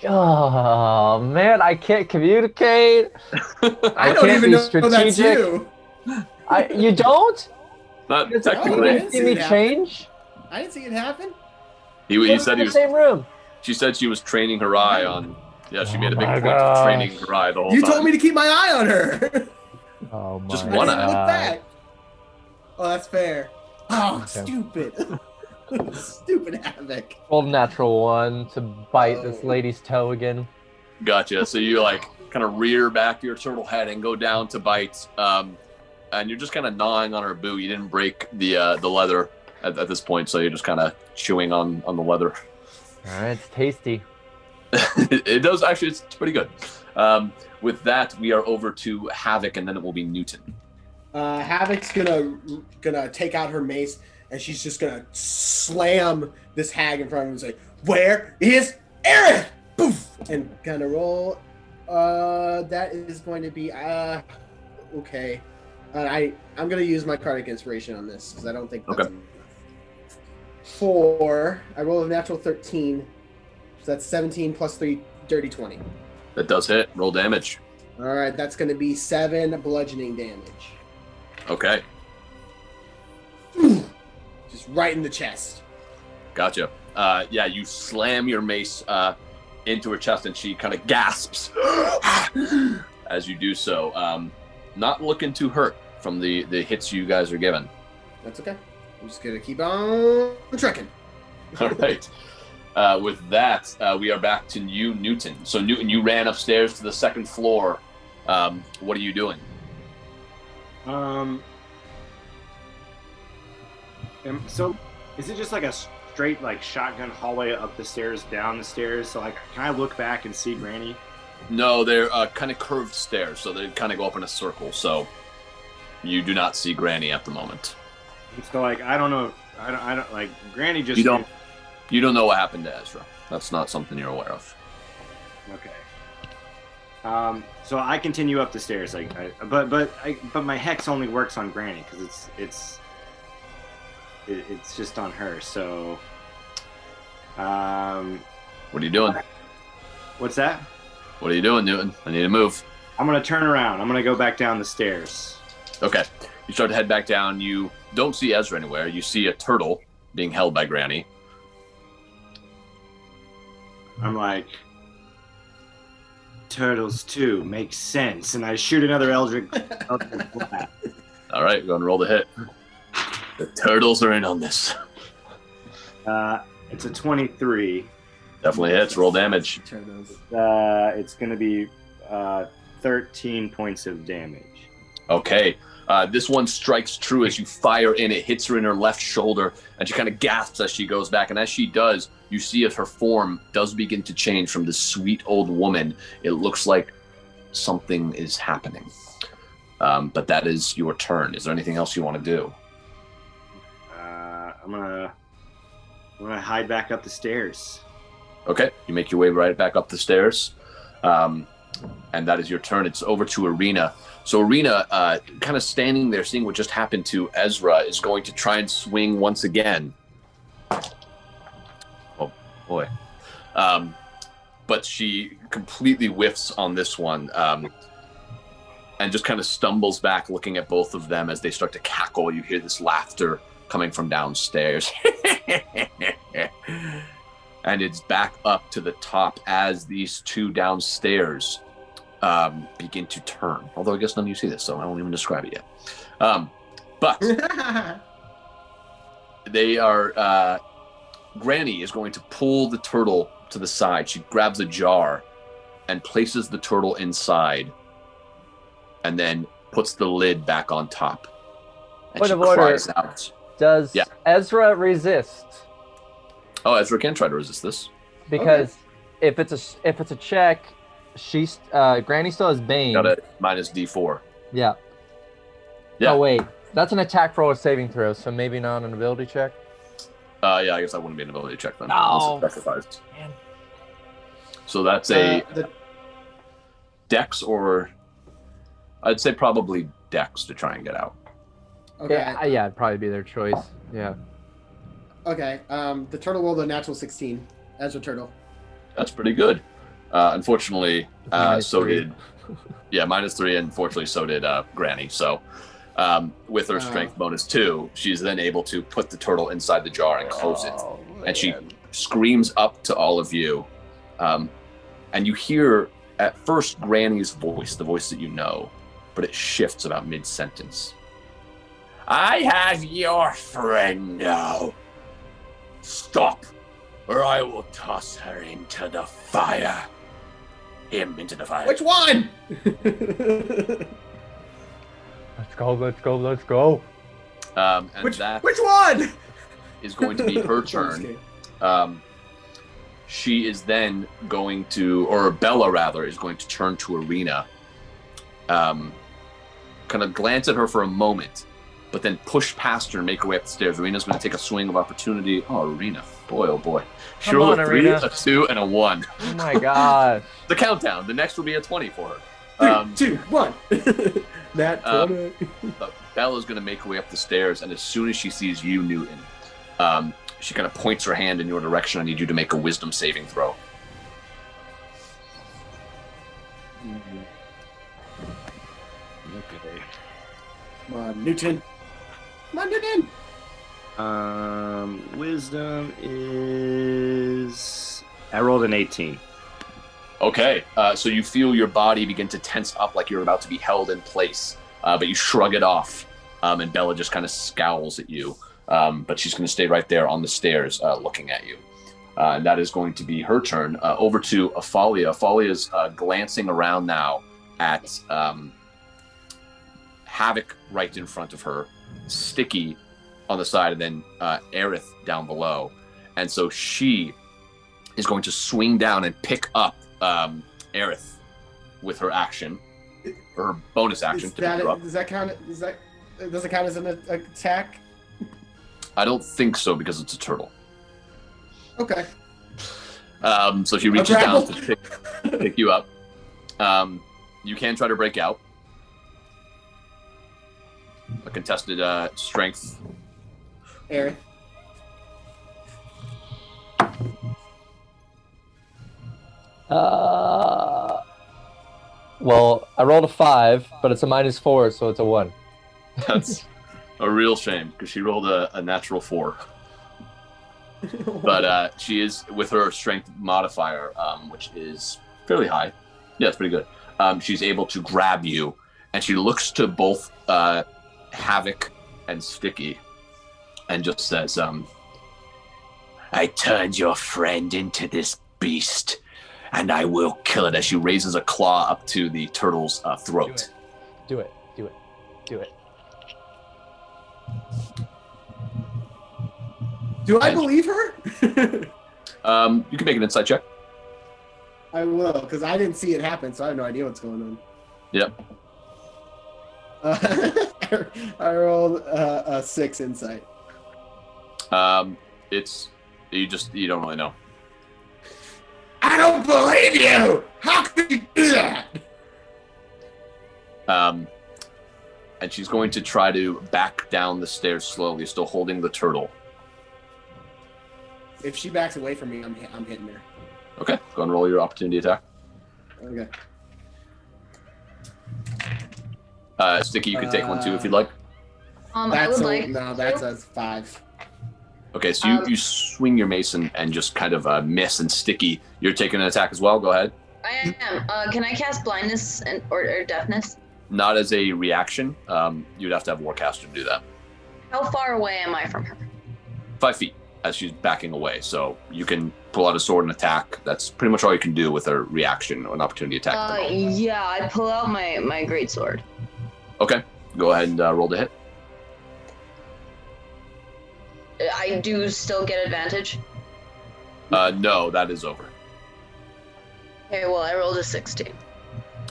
Oh man, I can't communicate. I don't even know that's you. You don't? Not technically. You see me change? I didn't see it happen. He said he was in the same room. She said she was training her eye on. Yeah, she made a big point of training her eye the whole time. You told me to keep my eye on her. Oh my Just one eye. Look back. Oh, that's fair. Oh, stupid. Stupid Havok. Rolled natural 1 to bite this lady's toe again. Gotcha. So you kind of rear back your turtle head and go down to bite, and you're just kind of gnawing on her boot. You didn't break the leather at this point, so you're just kind of chewing on the leather. All right, it's tasty. It does actually. It's pretty good. With that, we are over to Havok, and then it will be Newton. Havok's gonna take out her mace, and she's just gonna slam this hag in front of him and say, "Where is Aerith?" Poof! And gonna roll. That is going to be okay. I'm gonna use my Cardic Inspiration on this because I don't think that's enough. 4. I roll a natural 13, so that's 17 plus 3, dirty 20. That does hit. Roll damage. All right, that's going to be 7 bludgeoning damage. Okay. Just right in the chest. Gotcha. Yeah, you slam your mace into her chest, and she kind of gasps as you do so. Not looking too hurt from the hits you guys are given. That's okay. I'm just going to keep on trekking. All right. With that, we are back to you, Newton. So, Newton, you ran upstairs to the second floor. What are you doing? So, is it just like a straight shotgun hallway up the stairs, down the stairs? So, can I look back and see Granny? No, they're kind of curved stairs, so they kind of go up in a circle. So, you do not see Granny at the moment. So, I don't know. I don't Granny just. You don't know what happened to Ezra. That's not something you're aware of. Okay. So I continue up the stairs, but my hex only works on Granny because it's just on her. So, what are you doing? What's that? What are you doing, Newton? I need to move. I'm gonna turn around. I'm gonna go back down the stairs. Okay. You start to head back down. You don't see Ezra anywhere. You see a turtle being held by Granny. I'm like, turtles too makes sense, and I shoot another Eldritch blast. All right, go and roll the hit. The turtles are in on this. It's a 23. Definitely hits. Roll damage. It's going to be 13 points of damage. Okay. This one strikes true as you fire in. It hits her in her left shoulder, and she kind of gasps as she goes back. And as she does, you see as her form does begin to change from this sweet old woman. It looks like something is happening. But that is your turn. Is there anything else you want to do? I'm gonna hide back up the stairs. Okay, you make your way right back up the stairs, and that is your turn. It's over to Arena. So Arena, kind of standing there, seeing what just happened to Ezra, is going to try and swing once again. Oh boy! But she completely whiffs on this one, and just kind of stumbles back, looking at both of them as they start to cackle. You hear this laughter coming from downstairs. And it's back up to the top as these two downstairs begin to turn. Although I guess none of you see this, so I won't even describe it yet. But they are... Granny is going to pull the turtle to the side. She grabs a jar and places the turtle inside and then puts the lid back on top. And Point she of order. cries out. Does Ezra resist? Oh, Ezra can try to resist this. Because if it's a check, she's Granny still has Bane. Got a minus D4. Yeah. Yeah. Oh wait, that's an attack roll or saving throw, so maybe not an ability check. Yeah, I guess that wouldn't be an ability check then. No. Unless it's sacrificed. Man. So that's a Dex, or I'd say probably Dex to try and get out. Okay. Yeah, it'd probably be their choice. Yeah. Okay. The turtle rolled a natural 16. Ezra turtle. That's pretty good. Unfortunately, so -3. did -3, and unfortunately so did Granny. So with her strength bonus 2, she's then able to put the turtle inside the jar and close it. And she screams up to all of you. And you hear at first Granny's voice, the voice that you know, but it shifts about mid-sentence. I have your friend now. Stop, or I will toss her into the fire. Him into the fire. Which one? Let's go. And which one is going to be her turn. She is then going to, or Bella rather, is going to turn to Arena. Kind of glance at her for a moment, but then push past her and make her way up the stairs. Arena's going to take a swing of opportunity. Oh, Arena. Boy, oh boy. She rolled a 3, a 2, and a 1. Oh my gosh. The countdown. The next will be a 20 for her. 3, 2, 1. That 20. Bella's going to make her way up the stairs, and as soon as she sees you, Newton, she kind of points her hand in your direction. I need you to make a wisdom saving throw. Okay. Come on, Newton. Come on, Newton. Wisdom is... I rolled an 18. Okay, so you feel your body begin to tense up like you're about to be held in place, but you shrug it off, and Bella just kind of scowls at you, but she's going to stay right there on the stairs looking at you. And that is going to be her turn. Over to Afalia. Afalia's glancing around now at Havoc right in front of her, Stiki on the side, and then Aerith down below. And so she is going to swing down and pick up Aerith with her action, or her bonus action. Does that count? Does it count as an attack? I don't think so because it's a turtle. Okay. So she reaches down to pick. pick you up. You can try to break out. A contested strength. Aerith. Well, I rolled a 5, but it's a -4, so it's a 1. That's a real shame because she rolled a natural 4. But she is, with her strength modifier, which is fairly high. Yeah, it's pretty good. She's able to grab you, and she looks to both Havok and Stiki and just says, I turned your friend into this beast, and I will kill it, as she raises a claw up to the turtle's throat. Do it. Do I believe her? You can make an insight check. I will, because I didn't see it happen, so I have no idea what's going on. Yep. I rolled a 6 insight. You don't really know. I don't believe you! How could you do that? And she's going to try to back down the stairs slowly, still holding the turtle. If she backs away from me, I'm hitting her. Okay, go and roll your opportunity attack. Okay. Stiki, you can take one too if you'd like. I would like. No, that's a 5. Okay, so you swing your mace and just kind of miss, and Stiki, you're taking an attack as well. Go ahead. I am. Can I cast blindness or deafness? Not as a reaction. You'd have to have Warcaster to do that. How far away am I from her? 5 feet as she's backing away. So you can pull out a sword and attack. That's pretty much all you can do with a reaction or an opportunity attack. Yeah, I pull out my greatsword. Okay, go ahead and roll to hit. I do still get advantage? No, that is over. Okay, well, I rolled a 16.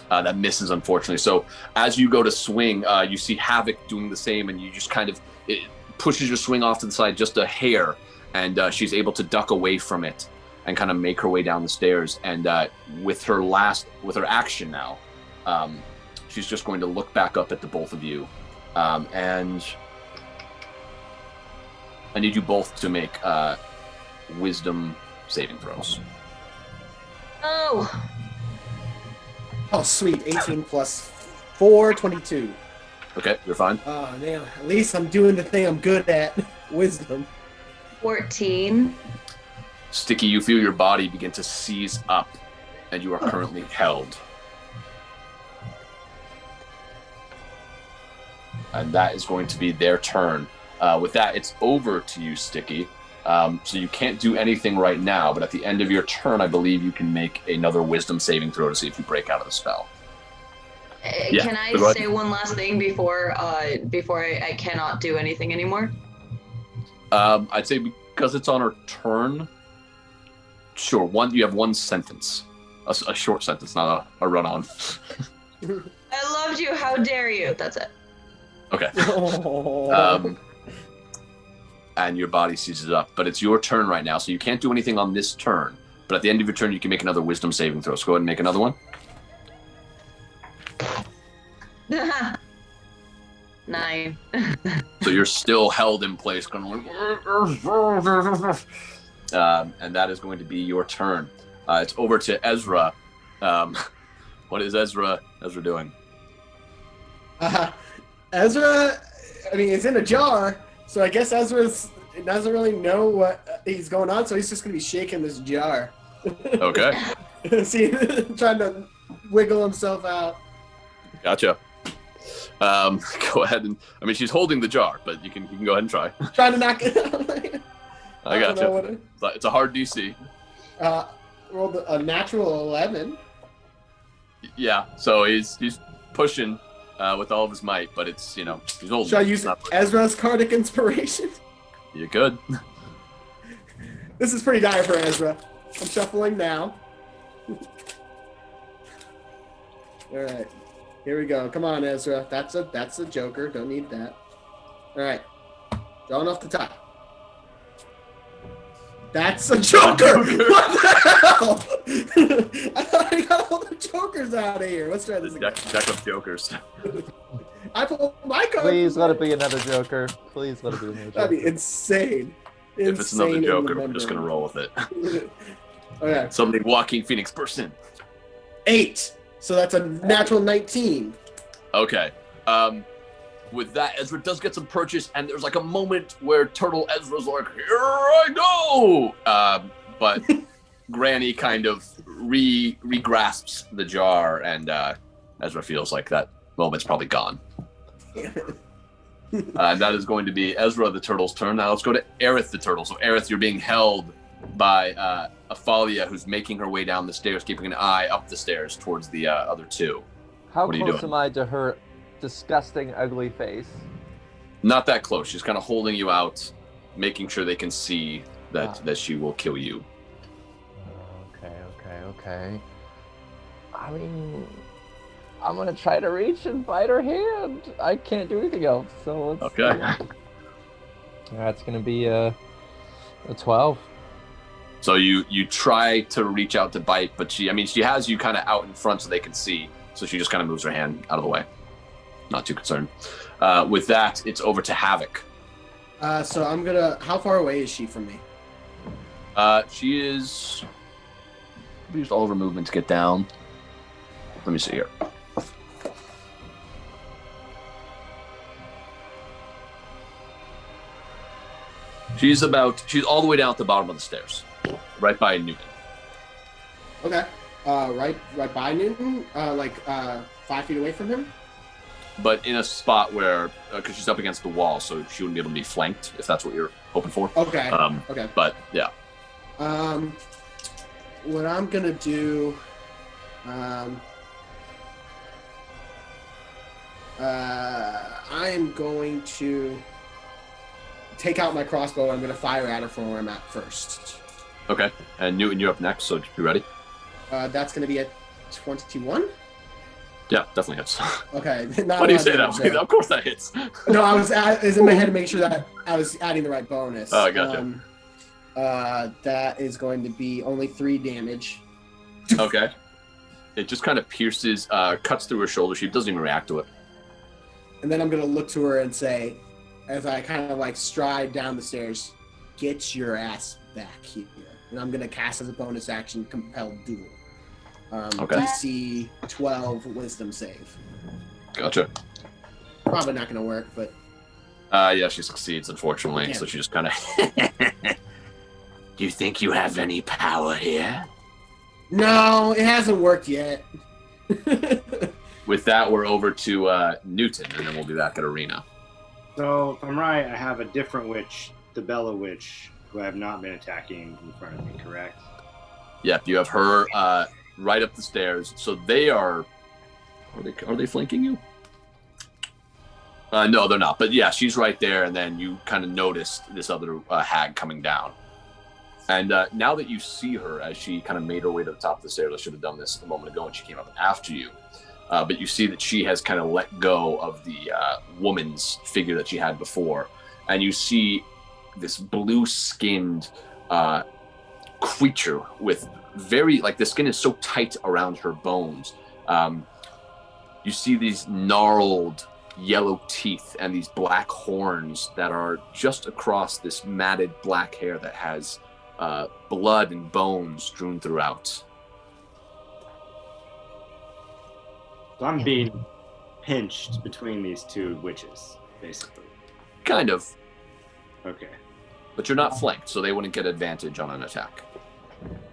That misses, unfortunately. So as you go to swing, you see Havok doing the same, and you just kind of, it pushes your swing off to the side just a hair, and she's able to duck away from it and kind of make her way down the stairs. And with her action now, she's just going to look back up at the both of you, and I need you both to make wisdom saving throws. Oh, sweet. 18 plus 4, 22. Okay, you're fine. Oh, man. At least I'm doing the thing I'm good at. Wisdom. 14. Stiki, you feel your body begin to seize up, and you are currently held. And that is going to be their turn. With that, it's over to you, Stiki. So you can't do anything right now, but at the end of your turn, I believe you can make another wisdom saving throw to see if you break out of the spell. Can I say one last thing before I cannot do anything anymore? I'd say because it's on her turn, sure. You have one sentence, a short sentence, not a run-on. I loved you. How dare you? That's it. Okay. And your body seizes up, but it's your turn right now, so you can't do anything on this turn. But at the end of your turn, you can make another wisdom saving throw. So go ahead and make another one. 9. So you're still held in place, and that is going to be your turn. It's over to Ezra. What is Ezra doing? Ezra, I mean, it's in a jar, so I guess Ezra doesn't really know what he's going on, so he's just going to be shaking this jar. Okay. See, trying to wiggle himself out. Gotcha. Go ahead and, I mean, she's holding the jar, but you can go ahead and try. Trying to knock it out. I gotcha. It's a hard DC. Rolled a natural 11. Yeah, so he's pushing with all of his might, but it's, he's holding. Should I use Ezra's Cardic Inspiration? You could. This is pretty dire for Ezra. I'm shuffling now. All right. Here we go. Come on, Ezra. That's a joker. Don't need that. All right. Drawing off the top. That's a joker! What the hell? I thought I all the jokers out of here. Let's try this again. Deck of jokers. I pulled my card. Please let it be another joker. Please let it be another joker. That'd be insane. If it's another joker, I'm just gonna roll with it. Okay. Somebody Joaquin Phoenix person. 8. So that's a natural 19. Okay. With that, Ezra does get some purchase, and there's like a moment where Turtle Ezra's like, "Here I go!" But Granny kind of re-grasps the jar, and Ezra feels like that moment's probably gone. That is going to be Ezra the Turtle's turn. Now let's go to Aerith the Turtle. So Aerith, you're being held by Athalia, who's making her way down the stairs, keeping an eye up the stairs towards the other two. How what are you close doing? am I to her disgusting, ugly face? Not that close. She's kind of holding you out, making sure they can see that she will kill you. Okay. I mean, I'm gonna try to reach and bite her hand. I can't do anything else, so let's Okay. That's gonna be a 12. So you try to reach out to bite, but she has you kind of out in front so they can see. So she just kind of moves her hand out of the way. Not too concerned. With that, it's over to Havoc. So I'm gonna. How far away is she from me? She is. We used all of her movement to get down. Let me see here. She's all the way down at the bottom of the stairs, right by Newton. Okay. Right by Newton. 5 feet away from him. But in a spot where, because she's up against the wall, so she wouldn't be able to be flanked, if that's what you're hoping for. Okay. Okay. But yeah. What I'm gonna do, I am going to take out my crossbow and I'm gonna fire at her from where I'm at first. Okay. And Newton, you're up next, so you ready? That's gonna be a 21. Yeah, definitely hits. Okay. Why do you say that? Of course that hits. No, I was in my head to make sure that I was adding the right bonus. Oh, gotcha. That is going to be only 3 damage. Okay. It just kind of pierces, cuts through her shoulder. She doesn't even react to it. And then I'm going to look to her and say, as I kind of stride down the stairs, get your ass back here. And I'm going to cast as a bonus action, Compelled Duel. Okay. DC 12 Wisdom save. Gotcha. Probably not going to work, but... Yeah, she succeeds, unfortunately. Yeah. So she just kind of... Do you think you have any power here? No, it hasn't worked yet. With that, we're over to Newton, and then we'll be back at Arena. So, if I'm right, I have a different witch, the Bella Witch, who I have not been attacking in front of me, correct? Yep, you have her right up the stairs. So they are they flanking you? No, they're not. But yeah, she's right there, and then you kind of noticed this other hag coming down. And now that you see her as she kind of made her way to the top of the stairs, I should have done this a moment ago, and she came up after you. But you see that she has kind of let go of the woman's figure that she had before. And you see this blue-skinned creature with the skin is so tight around her bones. You see these gnarled yellow teeth and these black horns that are just across this matted black hair that has blood and bones strewn throughout. So I'm being pinched between these two witches, basically. Kind of. Okay. But you're not flanked, so they wouldn't get advantage on an attack.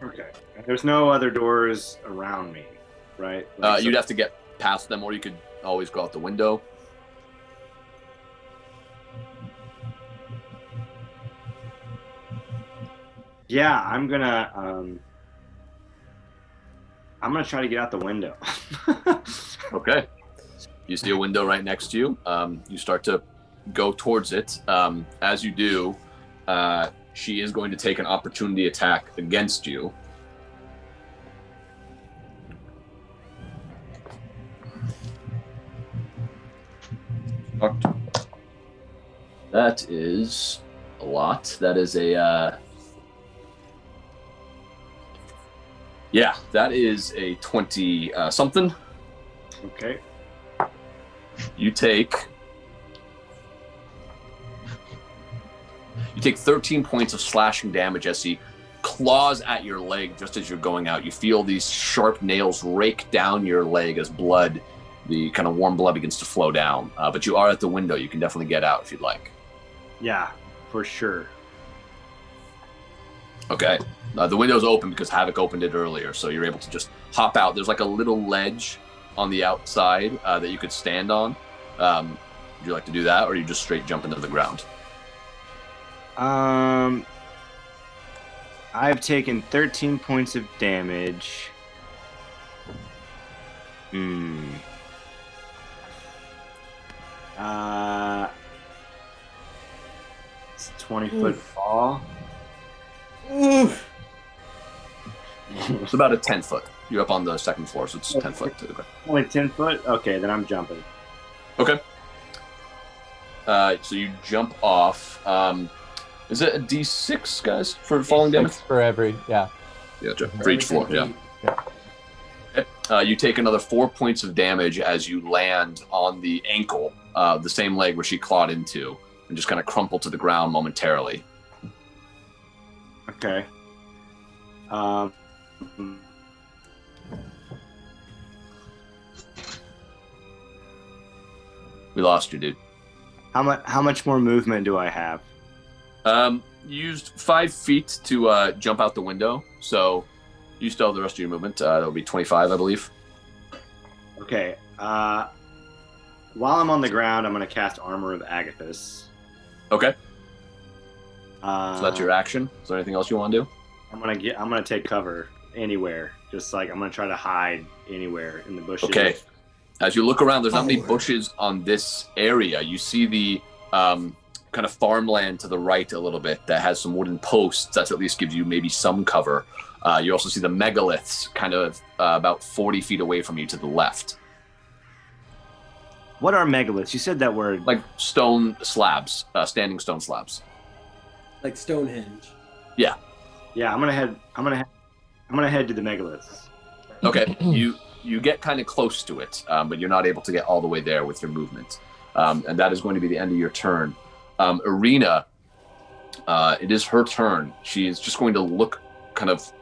Okay. There's no other doors around me, right? You'd have to get past them, or you could always go out the window. Yeah, I'm gonna try to get out the window. Okay. You see a window right next to you. You start to go towards it. As you do, she is going to take an opportunity attack against you. That is a lot. That is a Yeah, that is a 20 something. Okay. You take 13 points of slashing damage as he claws at your leg just as you're going out. You feel these sharp nails rake down your leg as blood, the kind of warm blood begins to flow down. But you are at the window. You can definitely get out if you'd like. Yeah, for sure. Okay. The window's open because Havok opened it earlier, so you're able to just hop out. There's like a little ledge on the outside that you could stand on. Would you like to do that, or you just straight jump into the ground? I've taken 13 points of damage. It's a 20-foot fall. It's about a 10-foot. You're up on the second floor, so it's 10 foot to the ground. Only 10 foot? Okay, then I'm jumping. Okay. So you jump off. Is it a D6, guys, for falling damage? For every, yeah. Yeah, for each floor, yeah. Okay. You take another 4 points of damage as you land on the ankle, the same leg where she clawed into, and just kind of crumple to the ground momentarily. Okay. We lost you, dude. How much more movement do I have? Used 5 feet to jump out the window, so you still have the rest of your movement. That'll be 25, I believe. Okay. While I'm on the ground, I'm going to cast Armor of Agathis. Okay. So that's your action. Is there anything else you want to do? I'm gonna take cover anywhere. Just like I'm gonna try to hide anywhere in the bushes. Okay. As you look around, there's not many bushes on this area. You see the kind of farmland to the right a little bit that has some wooden posts that at least gives you maybe some cover. You also see the megaliths kind of about 40 feet away from you to the left. What are megaliths? You said that word. Like stone slabs, standing stone slabs. Like Stonehenge. Yeah. Yeah, I'm gonna head to the megaliths. Okay. You get kind of close to it, but you're not able to get all the way there with your movement. And that is going to be the end of your turn. Irina, it is her turn. She's just going to look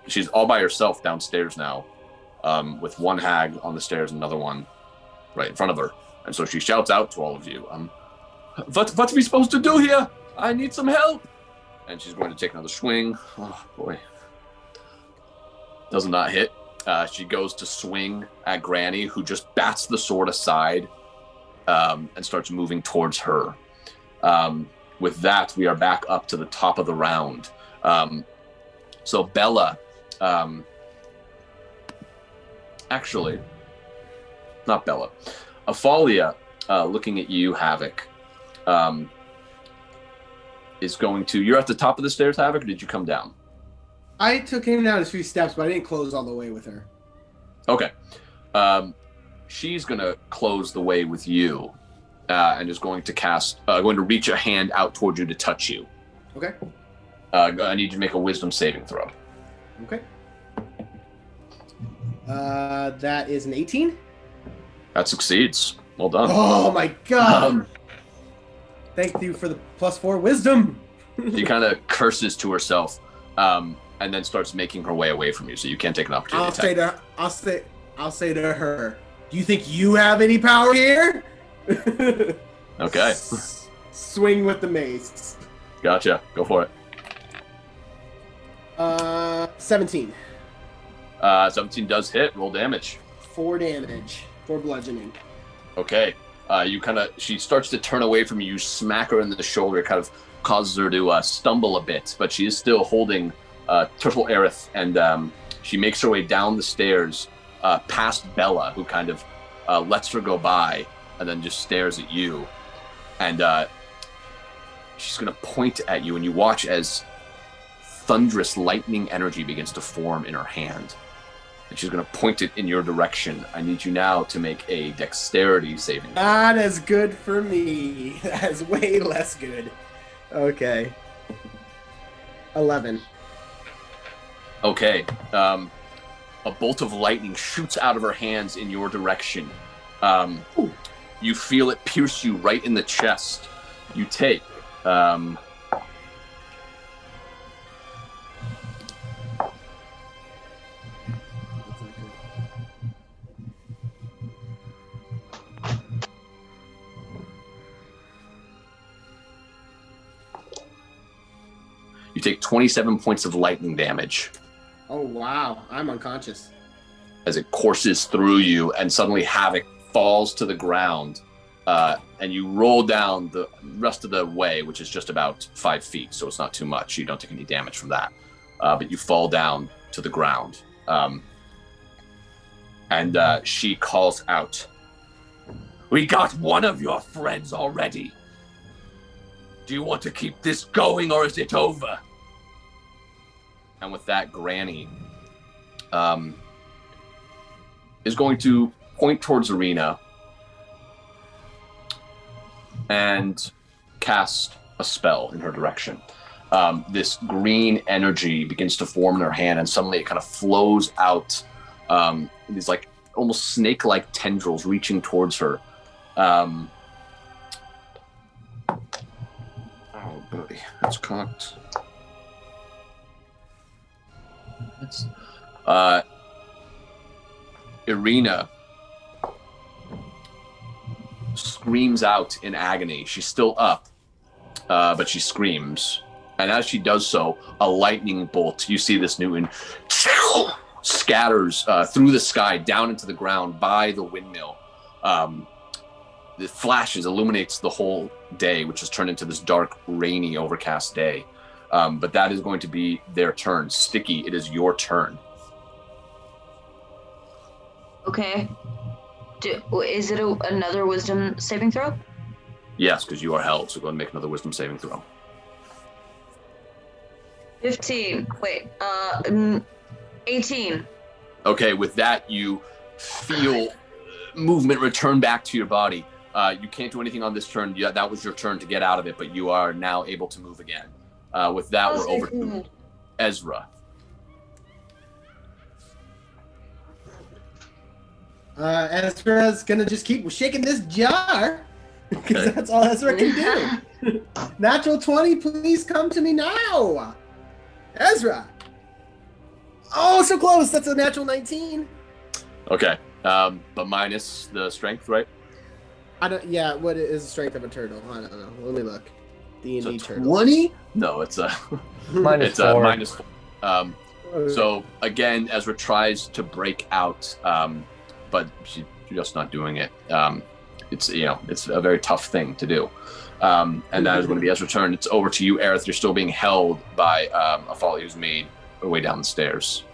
she's all by herself downstairs now, with one hag on the stairs, another one right in front of her. And so she shouts out to all of you, what are we supposed to do here? I need some help. And she's going to take another swing. Oh, boy. Does not hit. She goes to swing at Granny, who just bats the sword aside and starts moving towards her. With that, we are back up to the top of the round. So Bella, actually, not Bella. Afalia, looking at you, Havok, is going to... You're at the top of the stairs, Havok, or did you come down? I took him down a few steps, but I didn't close all the way with her. Okay. She's going to close the way with you and is going to reach a hand out towards you to touch you. Okay. I need you to make a wisdom saving throw. Okay. That is an 18. That succeeds. Well done. Oh my god! Thank you for the +4 wisdom. She kind of curses to herself, and then starts making her way away from you, so you can't take an opportunity attack. I'll say to her, do you think you have any power here? Okay. Swing with the mace. Gotcha. Go for it. 17. 17 does hit. Roll damage. 4 damage. 4 bludgeoning. Okay. She starts to turn away from you. You smack her in the shoulder. It kind of causes her to stumble a bit, but she is still holding Turtle Aerith, and she makes her way down the stairs past Bella, who kind of lets her go by and then just stares at you. And she's going to point at you, and you watch as thunderous lightning energy begins to form in her hand. And she's going to point it in your direction. I need you now to make a dexterity saving throw. Not as good for me. That is way less good. Okay. 11. Okay. a bolt of lightning shoots out of her hands in your direction. You feel it pierce you right in the chest. You take... You take 27 points of lightning damage. Oh, wow. I'm unconscious. As it courses through you, and suddenly Havoc falls to the ground, and you roll down the rest of the way, which is just about 5 feet, so it's not too much. You don't take any damage from that. But you fall down to the ground. And she calls out, "We got one of your friends already. Do you want to keep this going, or is it over?" And with that, Granny is going to point towards Arena and cast a spell in her direction. This green energy begins to form in her hand, and suddenly it kind of flows out. These like almost snake-like tendrils reaching towards her. Oh, buddy, that's cocked. Irina screams out in agony. She's still up, but she screams. And as she does so, a lightning bolt, you see this, Newton, scatters through the sky down into the ground by the windmill. It flashes, illuminates the whole day, which has turned into this dark, rainy, overcast day. But that is going to be their turn. Stiki, it is your turn. Okay. Is it another wisdom saving throw? Yes, because you are held, so go ahead and make another wisdom saving throw. 15. Wait, 18. Okay, with that, you feel movement return back to your body. You can't do anything on this turn. Yeah, that was your turn to get out of it, but you are now able to move again. With that, we're over to Ezra. Ezra's gonna just keep shaking this jar, because that's all Ezra can do. Natural 20, please come to me now. Ezra. Oh, so close. That's a natural 19. Okay, but minus the strength, right? I don't. Yeah, what is the strength of a turtle? I don't know. Let me look. D&D turtle. 20? No, it's a minus 4. Minus 4. So again, Ezra tries to break out, but she's just not doing it. It's it's a very tough thing to do. And that is going to be Ezra's turn. It's over to you, Aerith. You're still being held by a folly who's made her way down the stairs.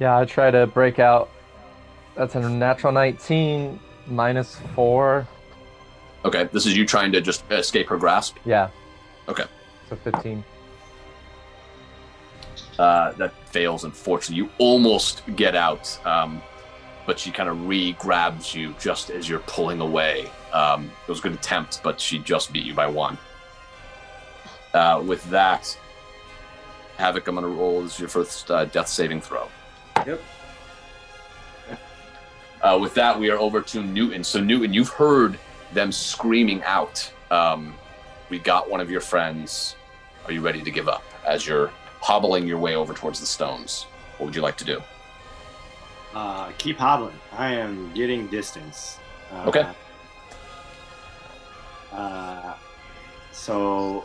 Yeah, I try to break out. That's a natural 19, minus 4. Okay, this is you trying to just escape her grasp? Yeah. Okay. So 15. That fails, unfortunately. You almost get out, but she kind of re-grabs you just as you're pulling away. It was a good attempt, but she just beat you by 1. With that, Havoc, I'm going to roll as your first death saving throw. Yep. With that, we are over to Newton. So Newton, you've heard them screaming out, "We got one of your friends. Are you ready to give up?" As you're hobbling your way over towards the stones. What would you like to do? Keep hobbling. I am getting distance. Okay. So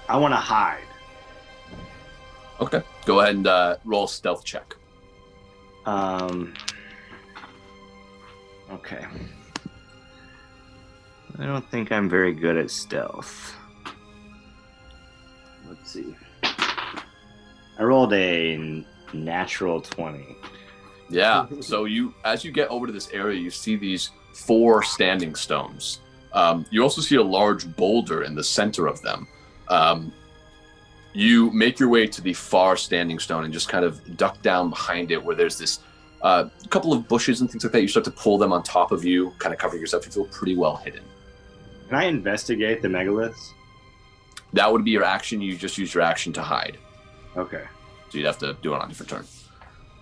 I want to hide. Okay. Go ahead and roll a stealth check. Okay. I don't think I'm very good at stealth. Let's see. I rolled a natural 20. Yeah. So as you get over to this area, you see these 4 standing stones. You also see a large boulder in the center of them. You make your way to the far standing stone and just kind of duck down behind it, where there's this couple of bushes and things like that. You start to pull them on top of you, kind of covering yourself. You feel pretty well hidden. Can I investigate the megaliths? That would be your action. You just use your action to hide. Okay. So you'd have to do it on a different turn.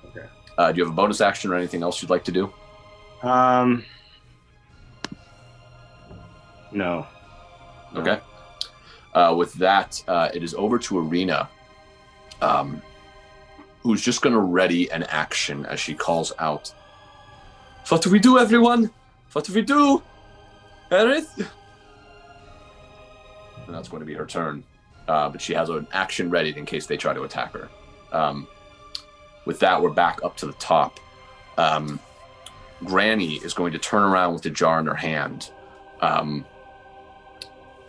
Okay. Do you have a bonus action or anything else you'd like to do? No. Okay. With that, it is over to Arena, who's just going to ready an action as she calls out, "What do we do, everyone? What do we do? Aerith?" And that's going to be her turn. But she has an action ready in case they try to attack her. With that, we're back up to the top. Granny is going to turn around with the jar in her hand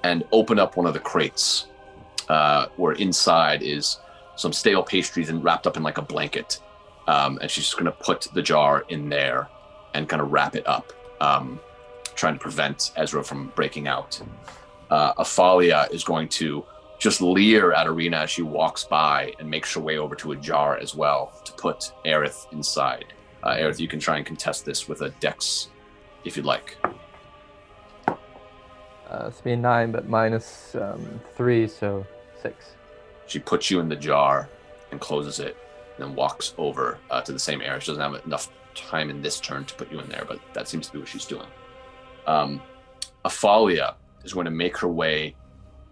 and open up one of the crates where inside is some stale pastries and wrapped up in like a blanket. And she's just going to put the jar in there and kind of wrap it up, trying to prevent Ezra from breaking out. Afalia is going to just leer at Arena as she walks by and makes her way over to a jar as well to put Aerith inside. Aerith, you can try and contest this with a dex if you'd like. It's be 9, but minus 3, so 6. She puts you in the jar and closes it, and then walks over to the same area. She doesn't have enough time in this turn to put you in there, but that seems to be what she's doing. Afalia is going to make her way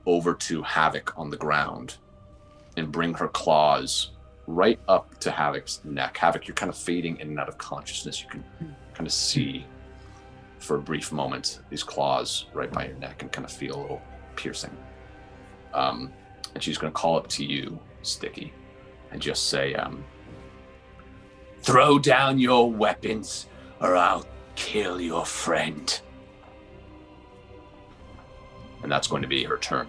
over to Havok on the ground and bring her claws right up to Havok's neck. Havok, you're kind of fading in and out of consciousness. You can kind of see for a brief moment these claws right by your neck and kind of feel a little piercing. And she's going to call up to you, Stiki, and just say, "Throw down your weapons or I'll kill your friend." And that's going to be her turn.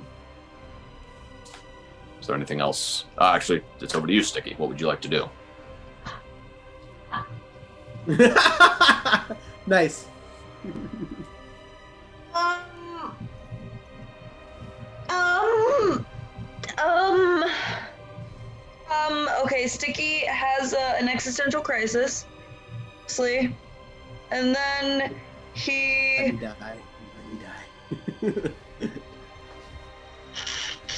Is there anything else? Actually, it's over to you, Stiki. What would you like to do? Nice. Okay, Stiki has an existential crisis, obviously, and then he die.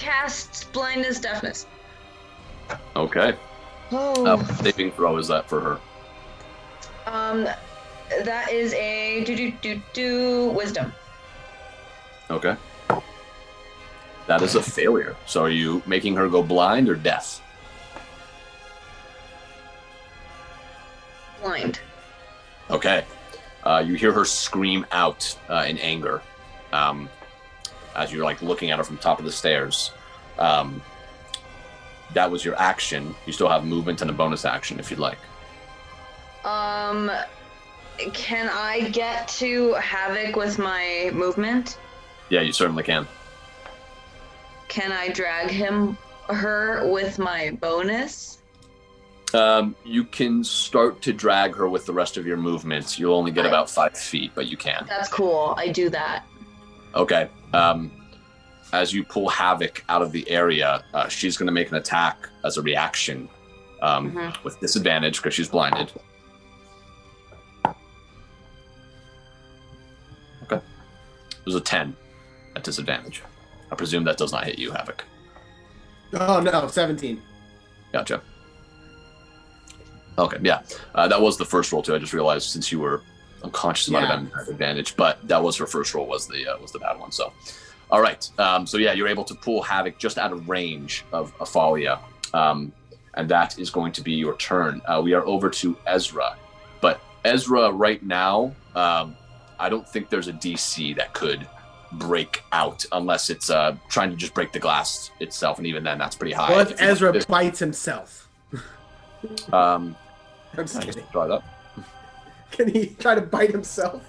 casts blindness, deafness. Okay. Oh. Saving throw is that for her? That is a wisdom. Okay. That is a failure. So are you making her go blind or deaf? Blind. Okay. You hear her scream out in anger as you're like looking at her from top of the stairs. That was your action. You still have movement and a bonus action if you'd like. Can I get to Havok with my movement? Yeah, you certainly can. Can I drag her with my bonus? You can start to drag her with the rest of your movements. You'll only get about 5 feet, but you can. That's cool. I do that. Okay. As you pull Havok out of the area, she's going to make an attack as a reaction with disadvantage because she's blinded. Okay. It was a 10 at disadvantage. I presume that does not hit you, Havok. Oh, no, 17. Gotcha. Okay, yeah. That was the first roll, too. I just realized since you were unconscious, it might have been advantage, but that was her first roll, was the bad one. So, all right. So, yeah, you're able to pull Havok just out of range of Afalia, and that is going to be your turn. We are over to Ezra. But Ezra, right now, I don't think there's a DC that could break out unless it's trying to just break the glass itself, and even then that's pretty high. Well, if Ezra bites himself. I'm just kidding. Try that. Can he try to bite himself?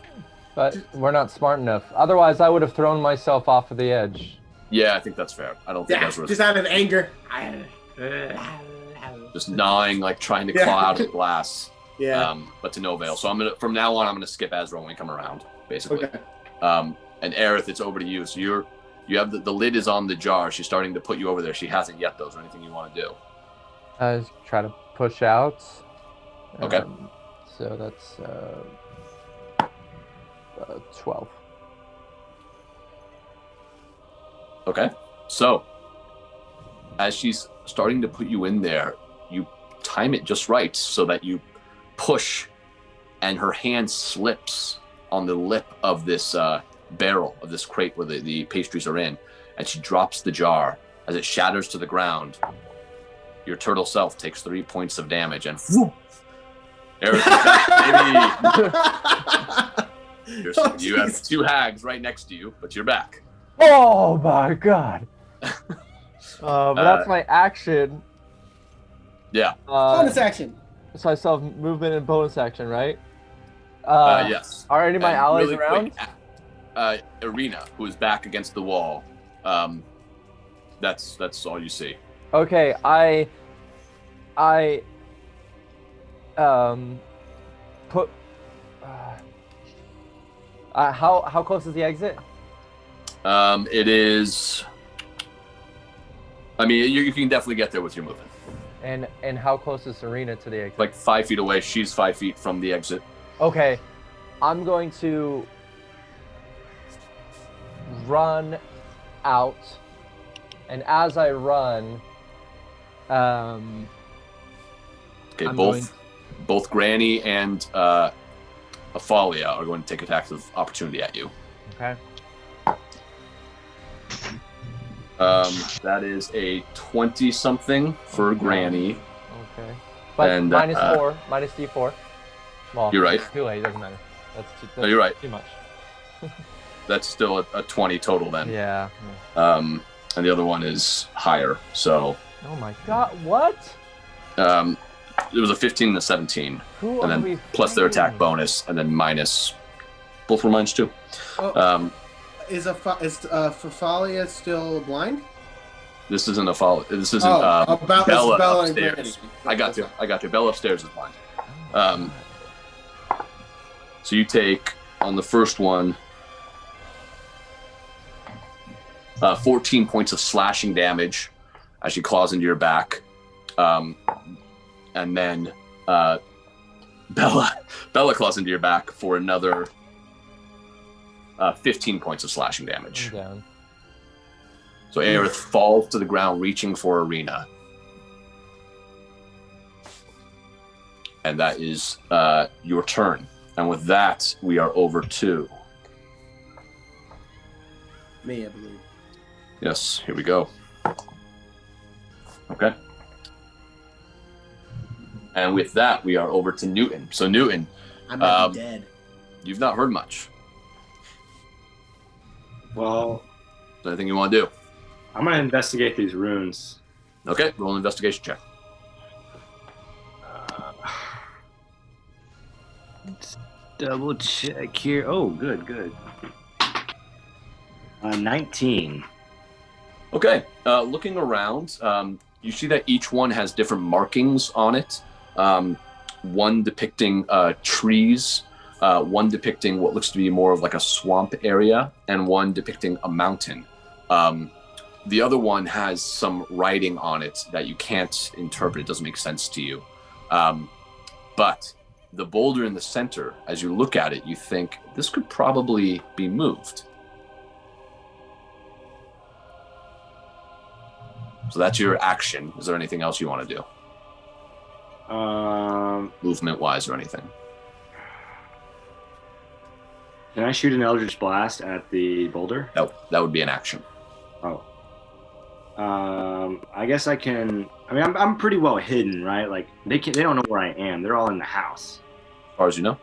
But we're not smart enough. Otherwise, I would have thrown myself off of the edge. Yeah, I think that's fair. I don't think Ezra's just out of anger. Just gnawing, like trying to claw out of the glass. Yeah. But to no avail. So from now on, I'm gonna skip Ezra when we come around, basically. Okay. And Aerith, it's over to you. So you have the lid is on the jar. She's starting to put you over there. She hasn't yet, though. Is there anything you want to do? Just try to push out. Okay. So that's 12. Okay. So as she's starting to put you in there, time it just right so that you push, and her hand slips on the lip of this barrel of this crate where the pastries are in, and she drops the jar. As it shatters to the ground, your turtle self takes 3 points of damage, and whoop, Aerith, you have 2 hags right next to you, but you're back. Oh my god. But that's my action. Yeah. Bonus action. So I still have movement and bonus action, right? Yes. Are any of my allies really around? Quick, Arena, who is back against the wall. That's all you see. Okay, I put. How close is the exit? It is. I mean, you can definitely get there with your movement. And how close is Serena to the exit? Like 5 feet away. She's 5 feet from the exit. Okay, I'm going to run out, and as I run, okay, both Granny and Afalia are going to take attacks of opportunity at you. Okay. That is a 20-something for Granny. Okay. But and, minus 4, minus D4. Well, you're right. Too late, doesn't matter. No, you're right. Too much. That's still a 20 total then. Yeah. And the other one is higher, so. Oh my god, what? It was a 15 and a 17. Who and are then we plus their playing? attack bonus, and then minus. Both were minus 2. Oh, is Fafalia still blind? This isn't Afalia. This isn't Bella upstairs. I got you. Bella upstairs is blind. So you take, on the first one, 14 points of slashing damage as she claws into your back. And then Bella claws into your back for another 15 points of slashing damage. I'm down. So Aerith falls to the ground, reaching for Arena. And that is your turn. And with that, we are over to... Me, I believe. Yes, here we go. Okay. And with that, we are over to Newton. So Newton, I might be dead. You've not heard much. Well, is there anything you want to do? I'm going to investigate these runes. Okay, roll an investigation check. Let's double check here. Oh, good. 19. Okay, looking around, you see that each one has different markings on it. One depicting trees, one depicting what looks to be more of like a swamp area, and one depicting a mountain. The other one has some writing on it that you can't interpret. It doesn't make sense to you. But the boulder in the center, as you look at it, you think this could probably be moved. So that's your action. Is there anything else you want to do? Movement-wise or anything? Can I shoot an Eldritch Blast at the boulder? No, that would be an action. Oh. I guess I can. I mean, I'm pretty well hidden, right? Like they don't know where I am. They're all in the house. As far as you know.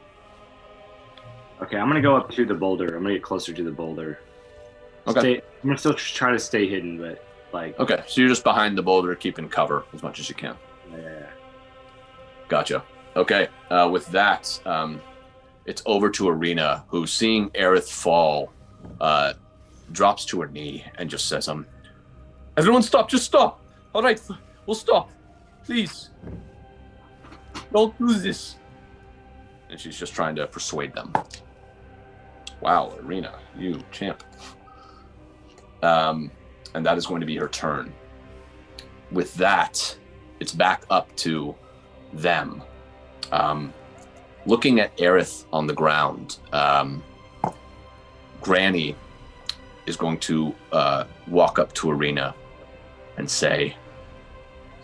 Okay, I'm gonna go up to the boulder. I'm gonna get closer to the boulder. Okay. I'm gonna still try to stay hidden, but like. Okay, so you're just behind the boulder, keeping cover as much as you can. Yeah. Gotcha. Okay, with that, it's over to Arena, who, seeing Aerith fall, drops to her knee and just says, "Everyone stop, just stop. All right, we'll stop. Please. Don't do this." And she's just trying to persuade them. Wow, Arena, you champ. And that is going to be her turn. With that, it's back up to them. Looking at Aerith on the ground, Granny is going to walk up to Arena and say,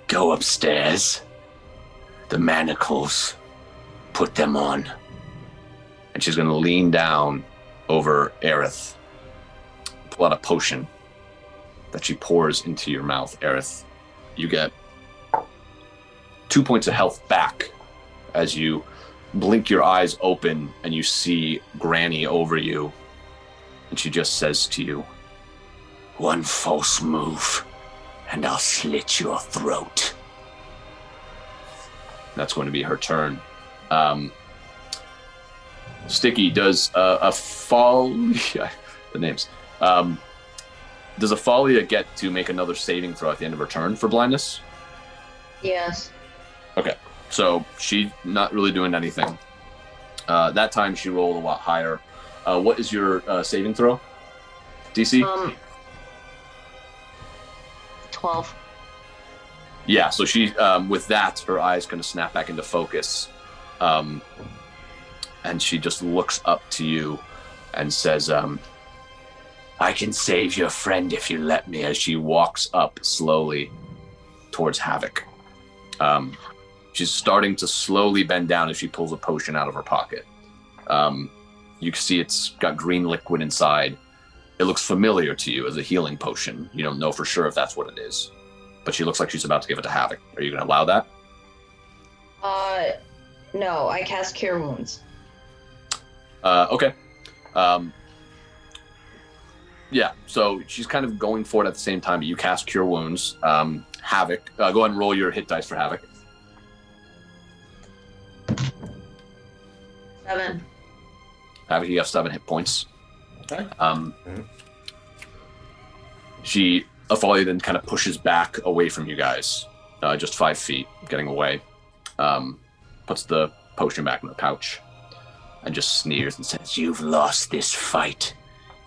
"Go upstairs The manacles. Put them on. And she's going to lean down over Aerith, pull out a potion that she pours into your mouth, Aerith. You get 2 points of health back as you blink your eyes open and you see Granny over you. And she just says to you, "One false move, and I'll slit your throat." That's going to be her turn. Stiki, does a Folly... the names. Does a Folly get to make another saving throw at the end of her turn for blindness? Yes. Okay, so she's not really doing anything. That time she rolled a lot higher. What is your saving throw? DC? 12. Yeah, so she, with that, her eyes kind of snap back into focus. And she just looks up to you and says, "I can save your friend if you let me," as she walks up slowly towards Havoc. She's starting to slowly bend down as she pulls a potion out of her pocket. You can see it's got green liquid inside. It looks familiar to you as a healing potion. You don't know for sure if that's what it is. But she looks like she's about to give it to Havoc. Are you going to allow that? No, I cast Cure Wounds. Okay. Yeah, so she's kind of going for it at the same time. You cast Cure Wounds. Havoc, go ahead and roll your hit dice for Havoc. 7. Havoc, you have 7 hit points. Okay. Afalia then kind of pushes back away from you guys, just 5 feet, getting away. Puts the potion back in the pouch and just sneers and says, "You've lost this fight.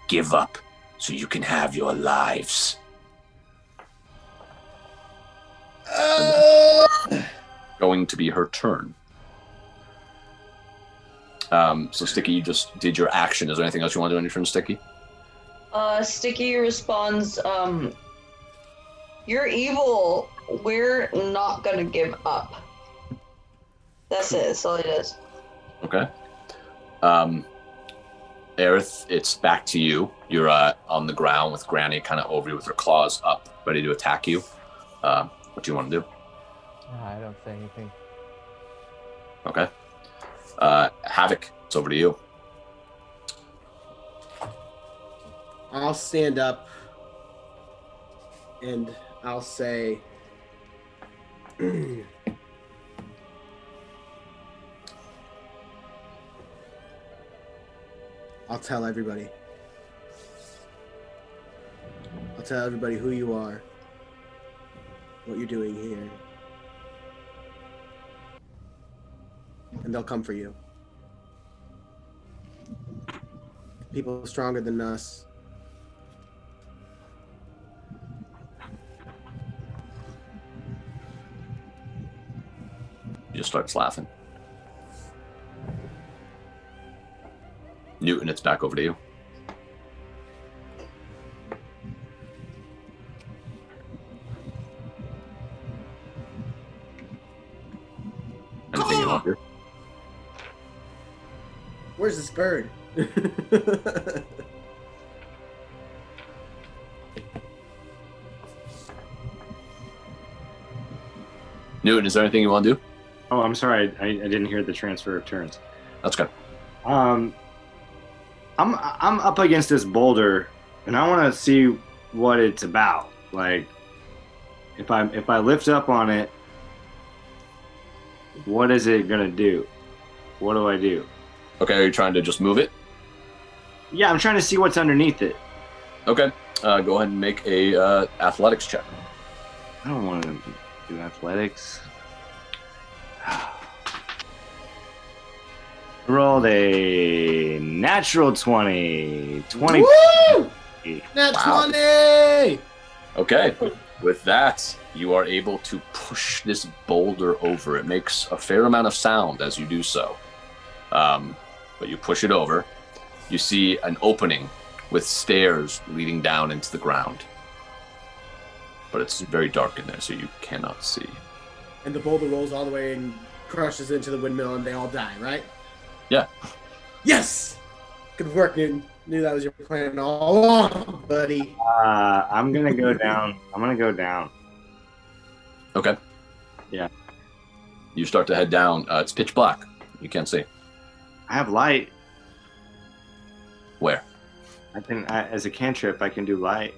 Give up so you can have your lives." Going to be her turn. So Stiki, you just did your action. Is there anything else you want to do on your turn, Stiki? Stiki responds, "You're evil. We're not gonna give up." That's it. That's all he does. Okay. Aerith, it's back to you. You're on the ground with Granny kind of over you with her claws up, ready to attack you. What do you want to do? I don't say anything. Okay. Havoc, it's over to you. I'll stand up and I'll say, I'll tell everybody. I'll tell everybody who you are, what you're doing here. And they'll come for you. People stronger than us. He just starts laughing. Newton, it's back over to you. Anything you want to do? Where's this bird? Newton, is there anything you want to do? Oh, I'm sorry. I didn't hear the transfer of turns. That's good. I'm up against this boulder, and I want to see what it's about. Like, if I lift up on it, what is it gonna do? What do I do? Okay, are you trying to just move it? Yeah, I'm trying to see what's underneath it. Okay, go ahead and make a athletics check. I don't want to do athletics. Rolled a natural 20. 20. Woo! Nat Wow. 20! Okay, with that, you are able to push this boulder over. It makes a fair amount of sound as you do so. But you push it over. You see an opening with stairs leading down into the ground. But it's very dark in there, so you cannot see. And the boulder rolls all the way crushes into the windmill and they all die, right? Yeah. Yes! Good work, Newton. Knew that was your plan all along, buddy. I'm gonna go down. I'm gonna go down. Okay. Yeah. You start to head down. It's pitch black. You can't see. I have light. Where? As a cantrip, I can do light.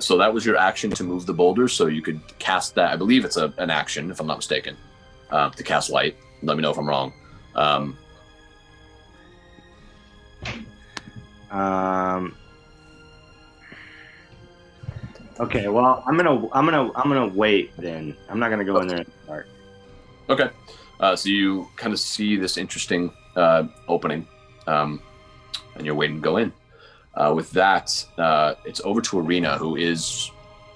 So that was your action to move the boulders, so you could cast that. I believe it's an action, if I'm not mistaken, to cast light. Let me know if I'm wrong. Okay, well, I'm gonna wait then. I'm not gonna go in there and start. Okay. So you kind of see this interesting opening, and you're waiting to go in. With that, it's over to Arena, who is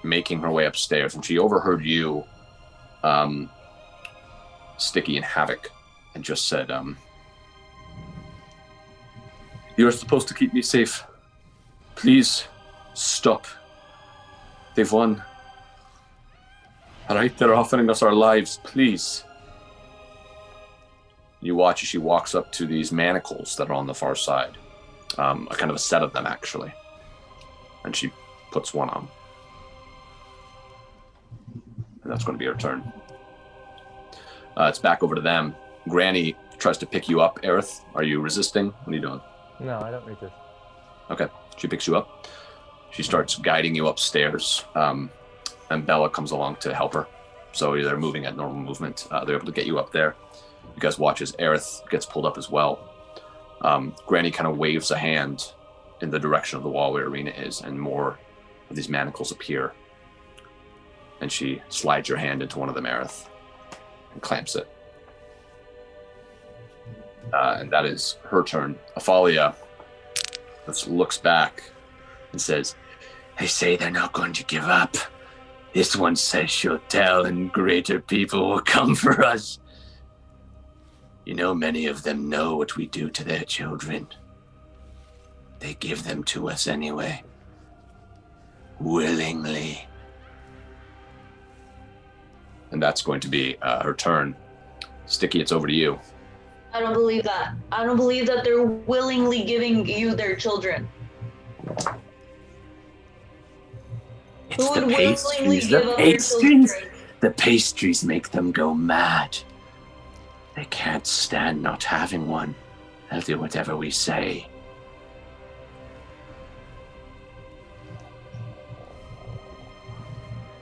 making her way upstairs, and she overheard you, Stiki and Havoc, and just said, "You're supposed to keep me safe. Please stop. They've won. All right, they're offering us our lives. Please." You watch as she walks up to these manacles that are on the far side. A kind of a set of them, actually. And she puts one on. And that's going to be her turn. It's back over to them. Granny tries to pick you up, Aerith. Are you resisting? What are you doing? No, I don't resist. Okay. She picks you up. She starts guiding you upstairs. And Bella comes along to help her. So they're moving at normal movement. They're able to get you up there. You guys watch as Aerith gets pulled up as well. Granny kind of waves a hand in the direction of the wall where Arena is, and more of these manacles appear. And she slides your hand into one of them, Aerith, and clamps it. And that is her turn. Afalia just looks back and says, "They say they're not going to give up. This one says she'll tell, and greater people will come for us. You know, many of them know what we do to their children. They give them to us anyway. Willingly." And that's going to be her turn. Stiki, it's over to you. I don't believe that. I don't believe that they're willingly giving you their children. It's Who the would willingly pastries. give The up their pastries. children? The pastries make them go mad. They can't stand not having one. They'll do whatever we say.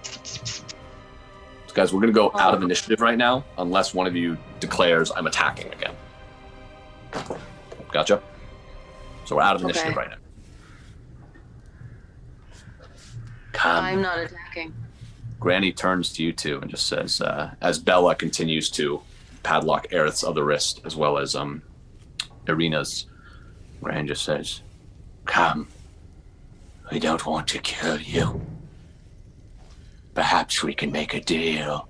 So guys, we're going to go out of initiative right now, unless one of you declares I'm attacking again. Gotcha? So we're out of initiative right now. I'm not attacking. Granny turns to you two and just says, as Bella continues to padlock Aerith's other wrist, as well as Irina's, Granny just says, "Come. We don't want to kill you. Perhaps we can make a deal.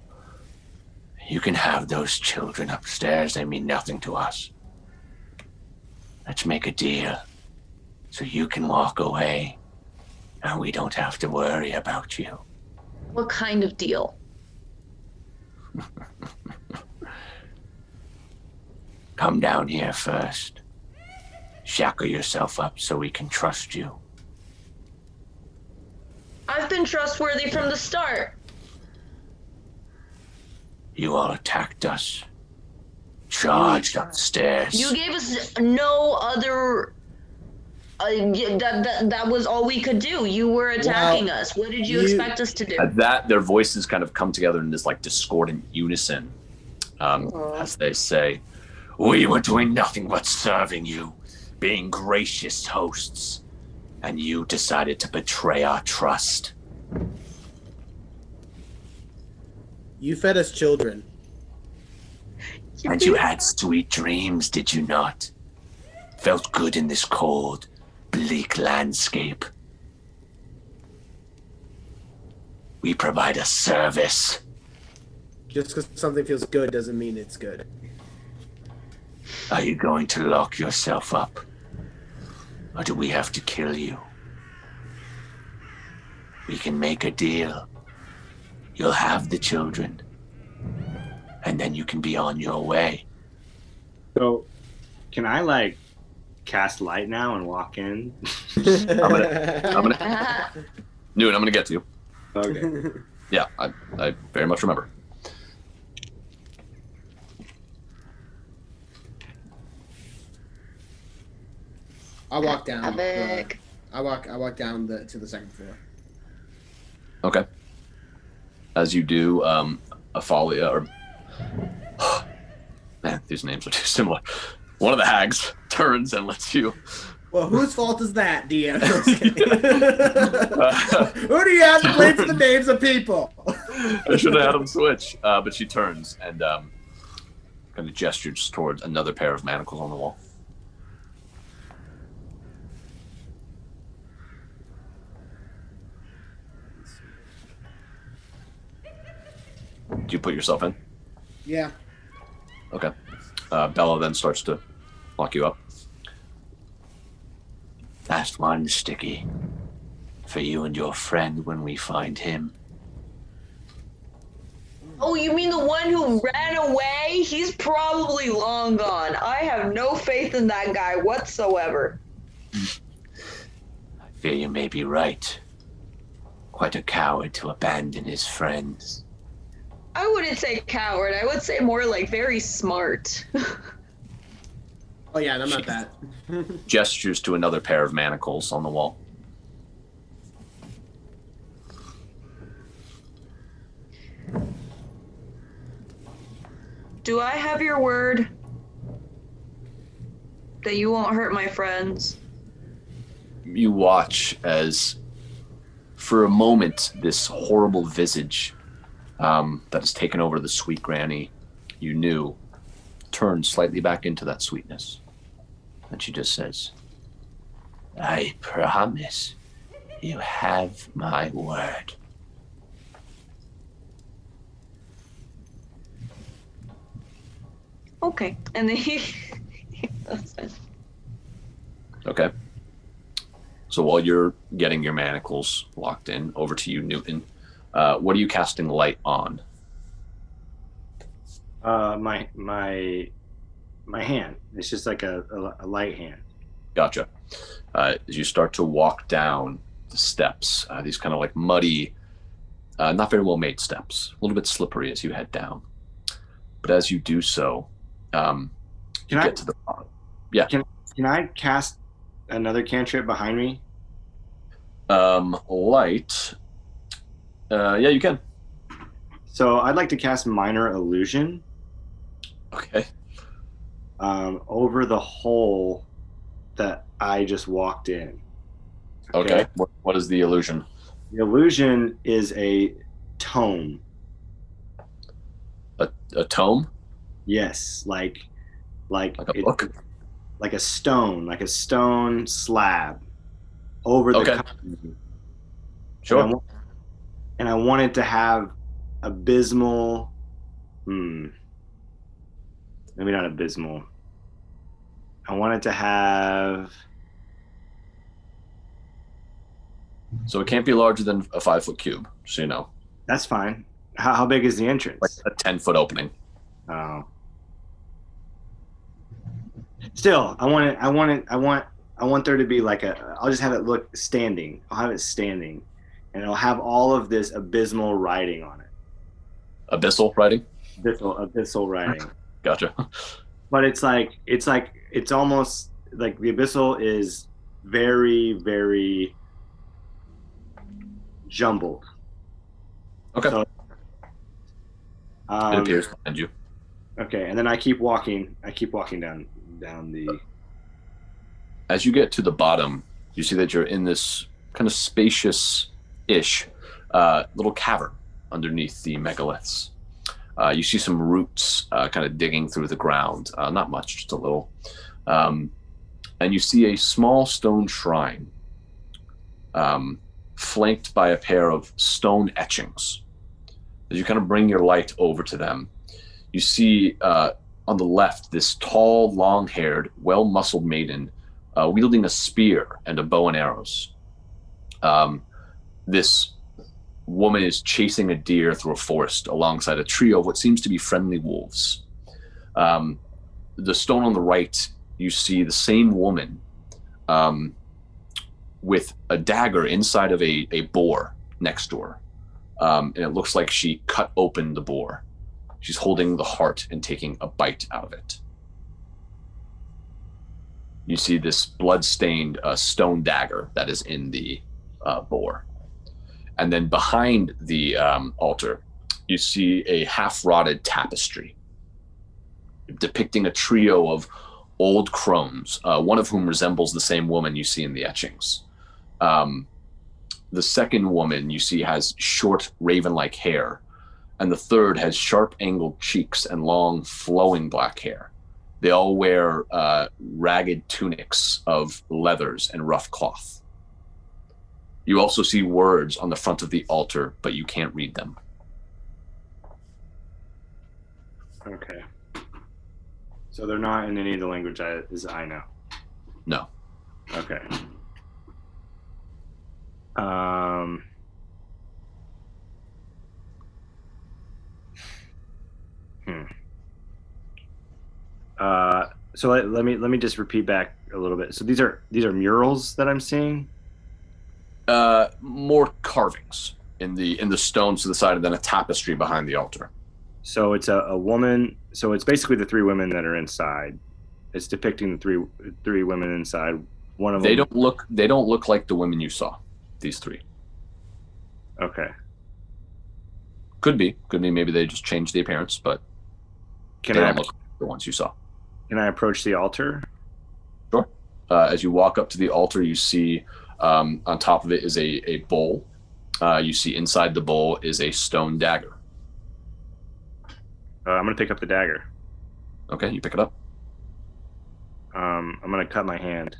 You can have those children upstairs. They mean nothing to us. Let's make a deal so you can walk away and we don't have to worry about you." What kind of deal? Come down here first. Shackle yourself up so we can trust you. I've been trustworthy from the start. You all attacked us. Charged upstairs. You gave us no other... that was all we could do. You were attacking us. What did you expect us to do? At that, their voices kind of come together in this like discordant unison, as they say, "We were doing nothing but serving you, being gracious hosts, and you decided to betray our trust." You fed us children. And you had sweet dreams, did you not? Felt good in this cold, bleak landscape. We provide a service. Just because something feels good doesn't mean it's good. Are you going to lock yourself up? Or do we have to kill you? We can make a deal. You'll have the children. and then you can be on your way. So, can I like cast light now and walk in? I'm gonna Newton, I'm gonna get to you. Okay. Yeah, I very much remember. I walk down. Havok. I walk down to the second floor. Okay. As you do, Afalia, or man, these names are too similar. One of the hags turns and lets you. Well, whose fault is that, Diaz? Who do you have to blame for the names of people? I should have had them switch, but she turns and kind of gestures towards another pair of manacles on the wall. Do you put yourself in? Yeah. Okay. Bella then starts to lock you up. Last one, Stiki. For you and your friend when we find him. Oh, you mean the one who ran away? He's probably long gone. I have no faith in that guy whatsoever. I fear you may be right. Quite a coward to abandon his friends. I wouldn't say coward. I would say more like very smart. Oh yeah, I'm not that. Gestures to another pair of manacles on the wall. Do I have your word that you won't hurt my friends? You watch as, for a moment, this horrible visage that has taken over the sweet granny you knew turns slightly back into that sweetness. And she just says, I promise you have my word. Okay. And then he okay. So while you're getting your manacles locked in, over to you, Newton. What are you casting light on? My hand. It's just like a light hand. Gotcha. As you start to walk down the steps, these kind of like muddy, not very well made steps, a little bit slippery as you head down. But as you do so, get to the bottom. Yeah. Can I cast another cantrip behind me? Light. Yeah, you can. So I'd like to cast Minor Illusion. Okay. Over the hole that I just walked in. Okay. What is the illusion? The illusion is a tome. A tome? Yes, like a book? like a stone slab over the cover. Sure. And I want it to have abysmal, maybe not abysmal. I want it to have. So it can't be larger than a 5-foot cube, so you know. That's fine. How big is the entrance? Like a 10-foot opening. Oh. Still, I want there to be like I'll just have it look standing. I'll have it standing. And it'll have all of this abysmal writing on it. Abyssal writing? Abyssal writing. Gotcha. But it's almost like the abyssal is very, very jumbled. Okay. So, it appears behind you. Okay, and then I keep walking down the. As you get to the bottom, you see that you're in this kind of spacious-ish little cavern underneath the megaliths. You see some roots kind of digging through the ground. Not much, just a little. And you see a small stone shrine flanked by a pair of stone etchings. As you kind of bring your light over to them, you see on the left this tall, long-haired, well-muscled maiden wielding a spear and a bow and arrows. This woman is chasing a deer through a forest alongside a trio of what seems to be friendly wolves. The stone on the right, you see the same woman with a dagger inside of a boar next door. And it looks like she cut open the boar. She's holding the heart and taking a bite out of it. You see this blood-stained stone dagger that is in the boar. And then behind the altar, you see a half-rotted tapestry depicting a trio of old crones, one of whom resembles the same woman you see in the etchings. The second woman you see has short raven-like hair, and the third has sharp angled cheeks and long flowing black hair. They all wear ragged tunics of leathers and rough cloth. You also see words on the front of the altar, but you can't read them. Okay. So they're not in any of the language I know? No. Okay. So let me just repeat back a little bit. So these are murals that I'm seeing? More carvings in the stones to the side, and then a tapestry behind the altar. So it's a woman. So it's basically the three women that are inside. It's depicting the three women inside. One of them. They don't look like the women you saw. These three. Okay. Could be. Maybe they just changed the appearance, but they don't look like the ones you saw. Can I approach the altar? Sure. As you walk up to the altar, you see on top of it is a bowl. You see inside the bowl is a stone dagger. I'm going to pick up the dagger. Okay, you pick it up. I'm going to cut my hand.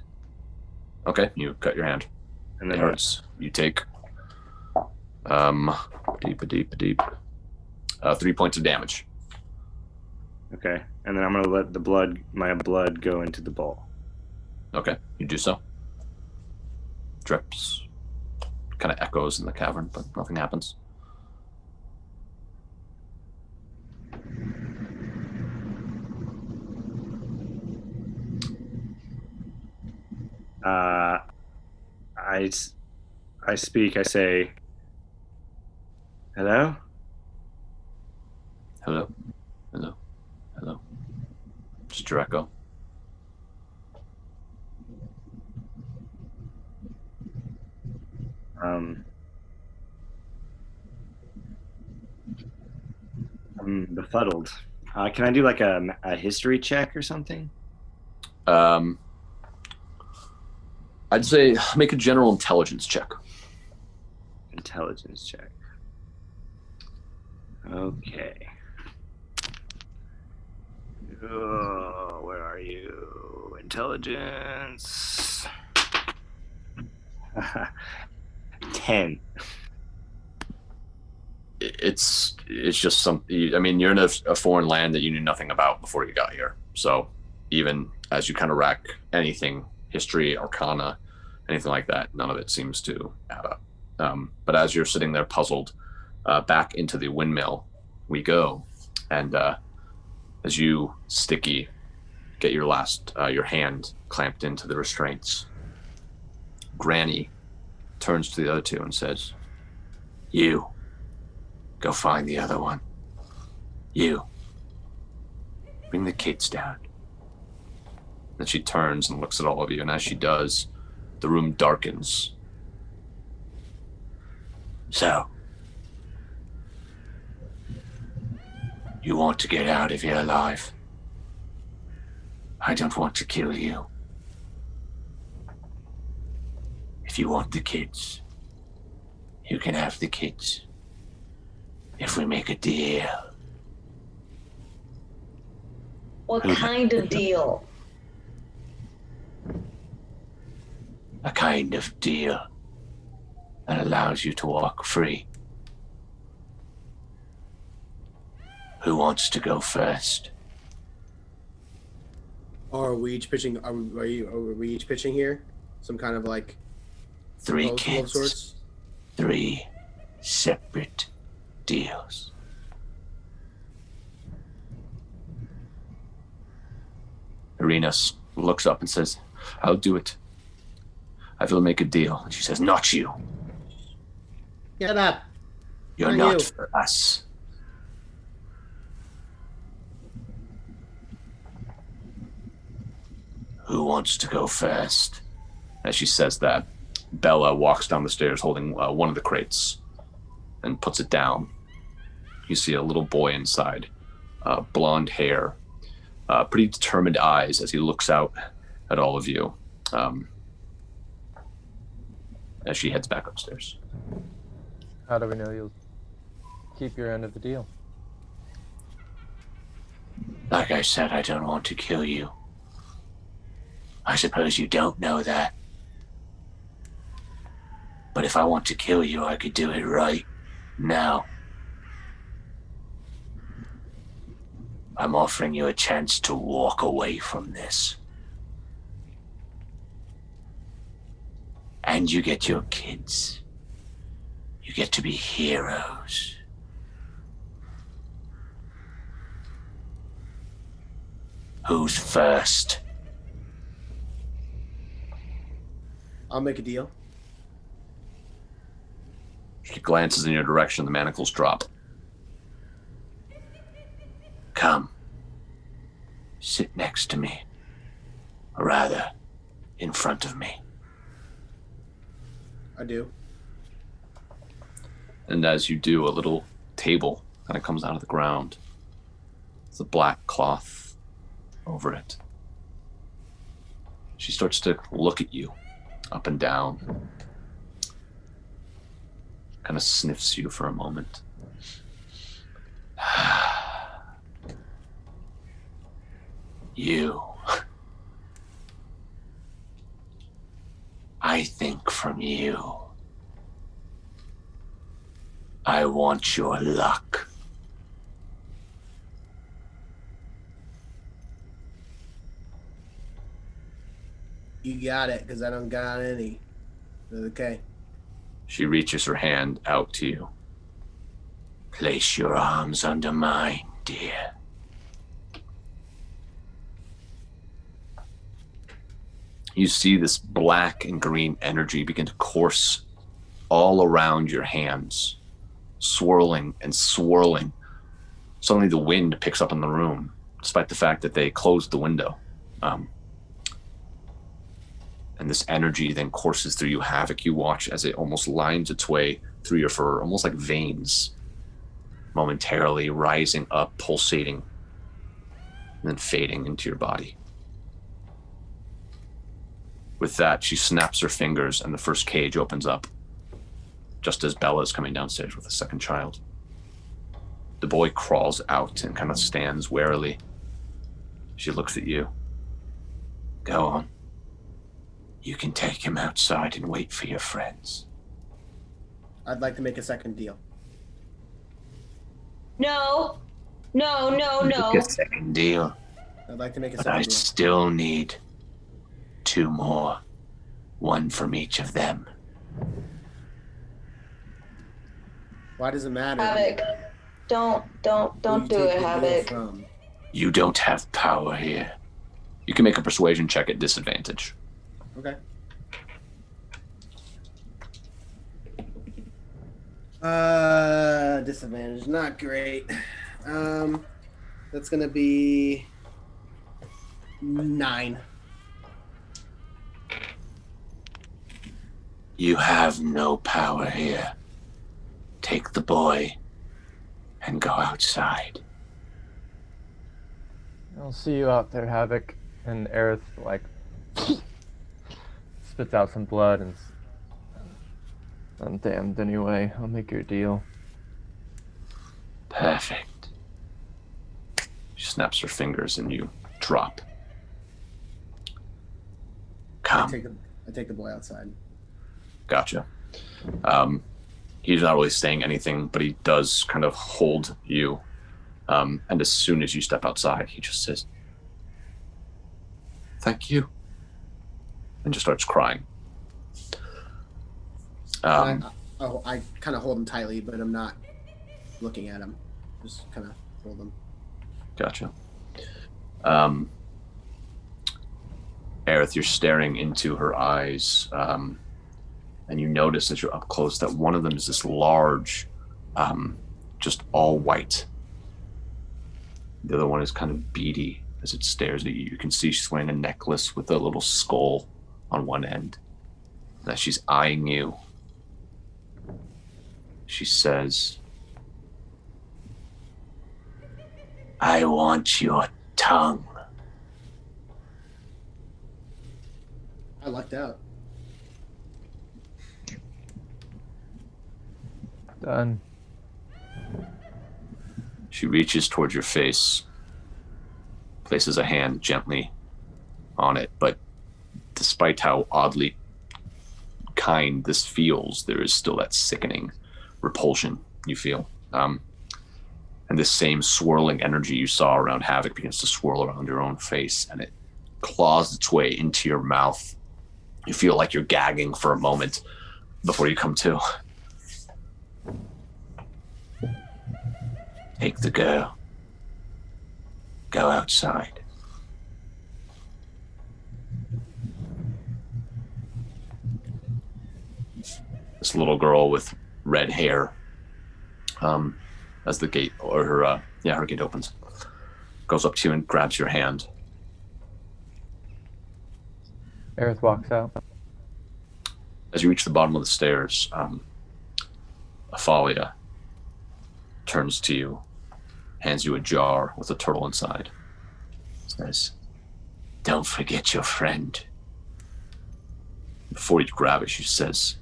Okay, you cut your hand. And then it hurts. You take deep. 3 points of damage. Okay, and then I'm going to let my blood go into the bowl. Okay, you do so. Drips. Kind of echoes in the cavern, but nothing happens. I speak. I say, hello? Hello? Just your echo. I'm befuddled. Can I do like a history check or something? I'd say make a general intelligence check. Intelligence check. Okay. Oh, where are you? Intelligence. 10. It's just something. I mean, you're in a foreign land that you knew nothing about before you got here. So even as you kind of rack anything, history, arcana, anything like that, none of it seems to add up. But as you're sitting there puzzled, back into the windmill we go, and as you, Stiki, get your hand clamped into the restraints, Granny turns to the other two and says, "You, go find the other one. You, bring the kids down." Then she turns and looks at all of you, and as she does, the room darkens. "So, you want to get out of here alive? I don't want to kill you. If you want the kids, you can have the kids. If we make a deal." What kind of deal? A kind of deal that allows you to walk free. Who wants to go first? Are we each pitching? Are we each pitching here? Some kind of like 3 proposal of kids, sorts? 3 separate deals. Irina looks up and says, I'll do it. I will make a deal. And she says, not you. Get up. You're not for us. Who wants to go first? As she says that, Bella walks down the stairs holding one of the crates and puts it down. You see a little boy inside, blonde hair, pretty determined eyes as he looks out at all of you as she heads back upstairs. How do we know you'll keep your end of the deal? Like I said, I don't want to kill you. I suppose you don't know that. But if I want to kill you, I could do it right now. I'm offering you a chance to walk away from this. And you get your kids. You get to be heroes. Who's first? I'll make a deal. She glances in your direction. The manacles drop. Come. Sit next to me. Or rather, in front of me. I do. And as you do, a little table kind of comes out of the ground. It's a black cloth over it. She starts to look at you up and down. Kind of sniffs you for a moment. You. I think from you. I want your luck. You got it, because I don't got any. Okay. She reaches her hand out to you. Place your arms under mine, dear. You see this black and green energy begin to course all around your hands, swirling and swirling. Suddenly the wind picks up in the room, despite the fact that they closed the window. And this energy then courses through you, Havok. You watch as it almost lines its way through your fur, almost like veins, momentarily rising up, pulsating, and then fading into your body. With that, she snaps her fingers and the first cage opens up, just as Bella is coming downstairs with a second child. The boy crawls out and kind of stands warily. She looks at you. Go on. You can take him outside and wait for your friends. I'd like to make a second deal. No. No, no, no. Make a second deal. I'd like to make a But second I deal. still need 2 more. 1 from each of them. Why does it matter? Havoc. Don't do it, Havoc. You don't have power here. You can make a persuasion check at disadvantage. Okay. Disadvantage, not great. That's gonna be 9. You have no power here. Take the boy and go outside. I'll see you out there, Havok. And Aerith, spits out some blood and I'm damned anyway. I'll make your deal. Perfect. She snaps her fingers and you drop. Come. I take the boy outside. Gotcha. He's not really saying anything, but he does kind of hold you. And as soon as you step outside, he just says, "Thank you," and just starts crying. Oh, I kind of hold them tightly, but I'm not looking at them. Just kind of hold them. Gotcha. Aerith, you're staring into her eyes, and you notice as you're up close that one of them is this large, just all white. The other one is kind of beady as it stares at you. You can see she's wearing a necklace with a little skull on one end. And as she's eyeing you, she says, "I want your tongue." I lucked out. Done. She reaches towards your face, places a hand gently on it, but despite how oddly kind this feels, there is still that sickening repulsion you feel. And this same swirling energy you saw around Havok begins to swirl around your own face, and it claws its way into your mouth. You feel like you're gagging for a moment before you come to. Take the girl. Go outside. This little girl with red hair, as the gate, or her gate opens, goes up to you and grabs your hand. Aerith walks out. As you reach the bottom of the stairs, Athalia turns to you, hands you a jar with a turtle inside. Says, "Don't forget your friend." Before you grab it, she says,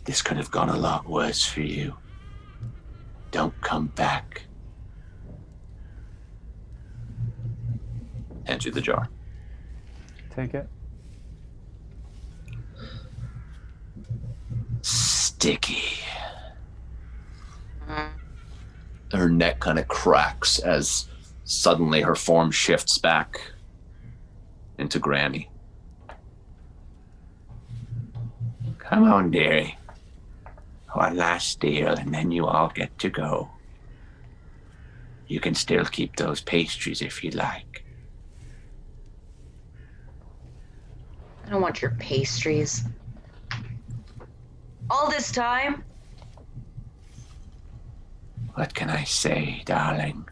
"This could have gone a lot worse for you. Don't come back." Hands you the jar. Take it. Stiki. Her neck kind of cracks as suddenly her form shifts back into Granny. Come on, dearie. One last deal, and then you all get to go. You can still keep those pastries if you like. I don't want your pastries. All this time? What can I say, darling?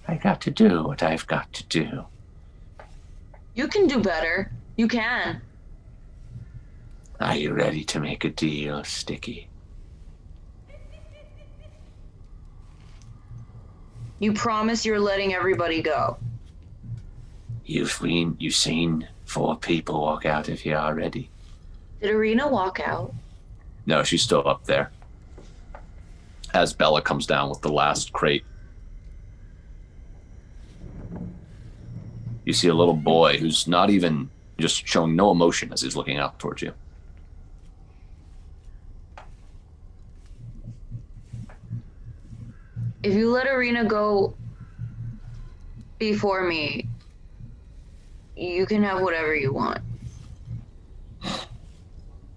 I got to do what I've got to do. You can do better. You can. Are you ready to make a deal, Stiki? You promise you're letting everybody go. You've seen 4 people walk out of here already. Did Arena walk out? No, she's still up there. As Bella comes down with the last crate, you see a little boy who's not even, just showing no emotion as he's looking out towards you. If you let Arena go before me, you can have whatever you want.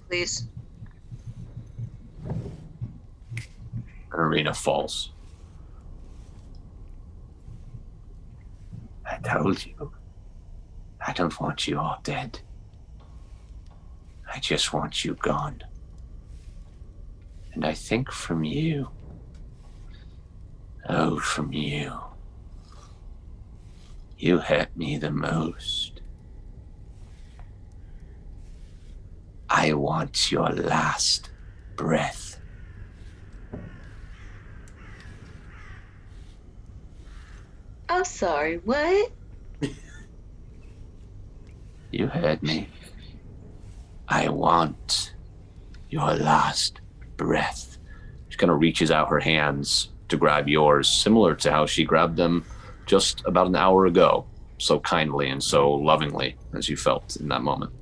Please. Arena falls. I told you. I don't want you all dead. I just want you gone. And I think from you, from you, you hurt me the most. I want your last breath. I'm sorry, what? You heard me. I want your last breath. She kind of reaches out her hands to grab yours, similar to how she grabbed them just about an hour ago, so kindly and so lovingly as you felt in that moment.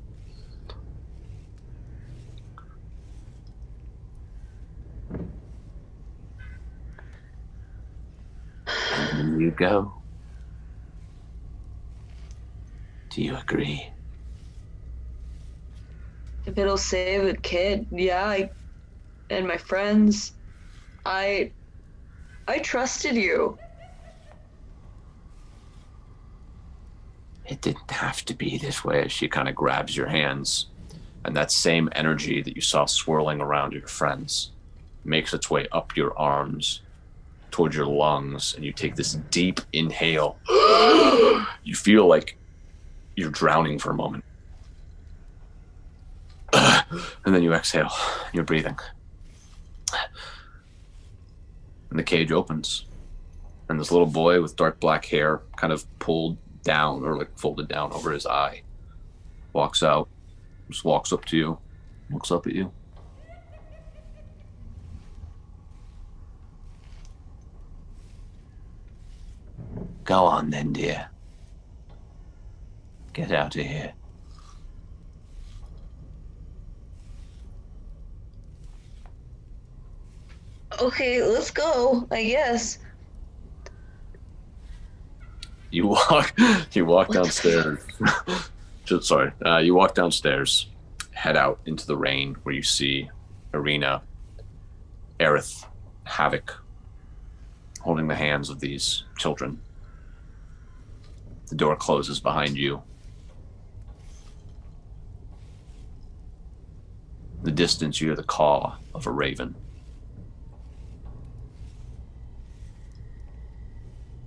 And then you go. Do you agree? If it'll save a kid, yeah, and my friends, I trusted you. It didn't have to be this way. She kind of grabs your hands, and that same energy that you saw swirling around your friends makes its way up your arms towards your lungs, and you take this deep inhale. You feel like you're drowning for a moment. And then you exhale. You're breathing. And the cage opens. And this little boy with dark black hair, kind of pulled down or like folded down over his eye, walks out, just walks up to you, looks up at you. Go on then, dear. Get out of here. Okay, let's go, I guess. You walk downstairs. Sorry. You walk downstairs, head out into the rain where you see Irina, Aerith, Havok, holding the hands of these children. The door closes behind you. In the distance, you hear the caw of a raven.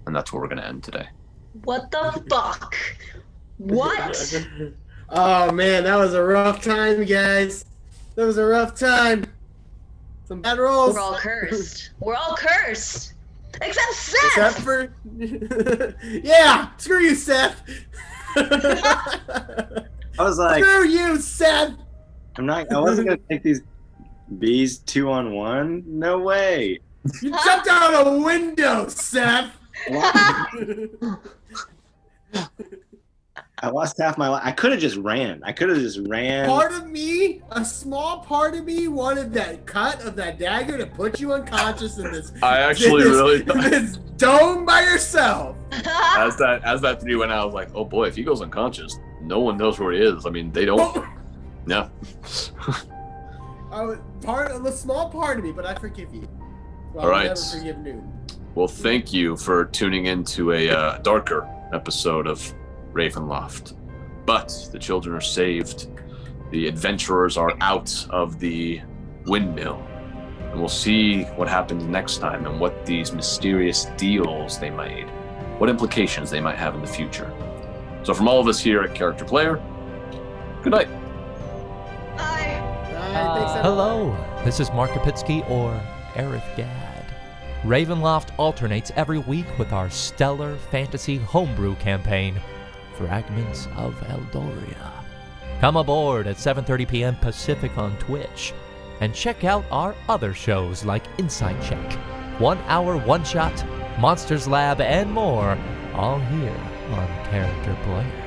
And that's where we're going to end today. What the fuck? What? Oh man, that was a rough time, guys. That was a rough time. Some bad rolls. We're all cursed. We're all cursed. Except Seth! Except for... yeah! Screw you, Seth! I was like... Screw you, Seth! I wasn't going to take these bees 2-on-1. No way. You jumped out a window, Seth! I lost half my life. I could have just ran. Part of me, a small part of me, wanted that cut of that dagger to put you unconscious in this. I actually really in this dome by yourself. As that 3 went out, I was like, oh boy, if he goes unconscious, no one knows where he is. I mean, they don't. No. A small part of me, but I forgive you. Well, All right. I'll never forgive Newton. Well, thank you for tuning into a darker episode of Ravenloft. But the children are saved. The adventurers are out of the Windmill. And we'll see what happens next time and what these mysterious deals they made, what implications they might have in the future. So from all of us here at Character Player, good night. Hello, this is Mark Kopitzke or Aerith Gaad. Ravenloft alternates every week with our stellar fantasy homebrew campaign, Fragments of Eldoria. Come aboard at 7:30 p.m. Pacific on Twitch, and check out our other shows like Inside Check, 1 Hour One Shot, Monsters Lab, and more, all here on Character Player.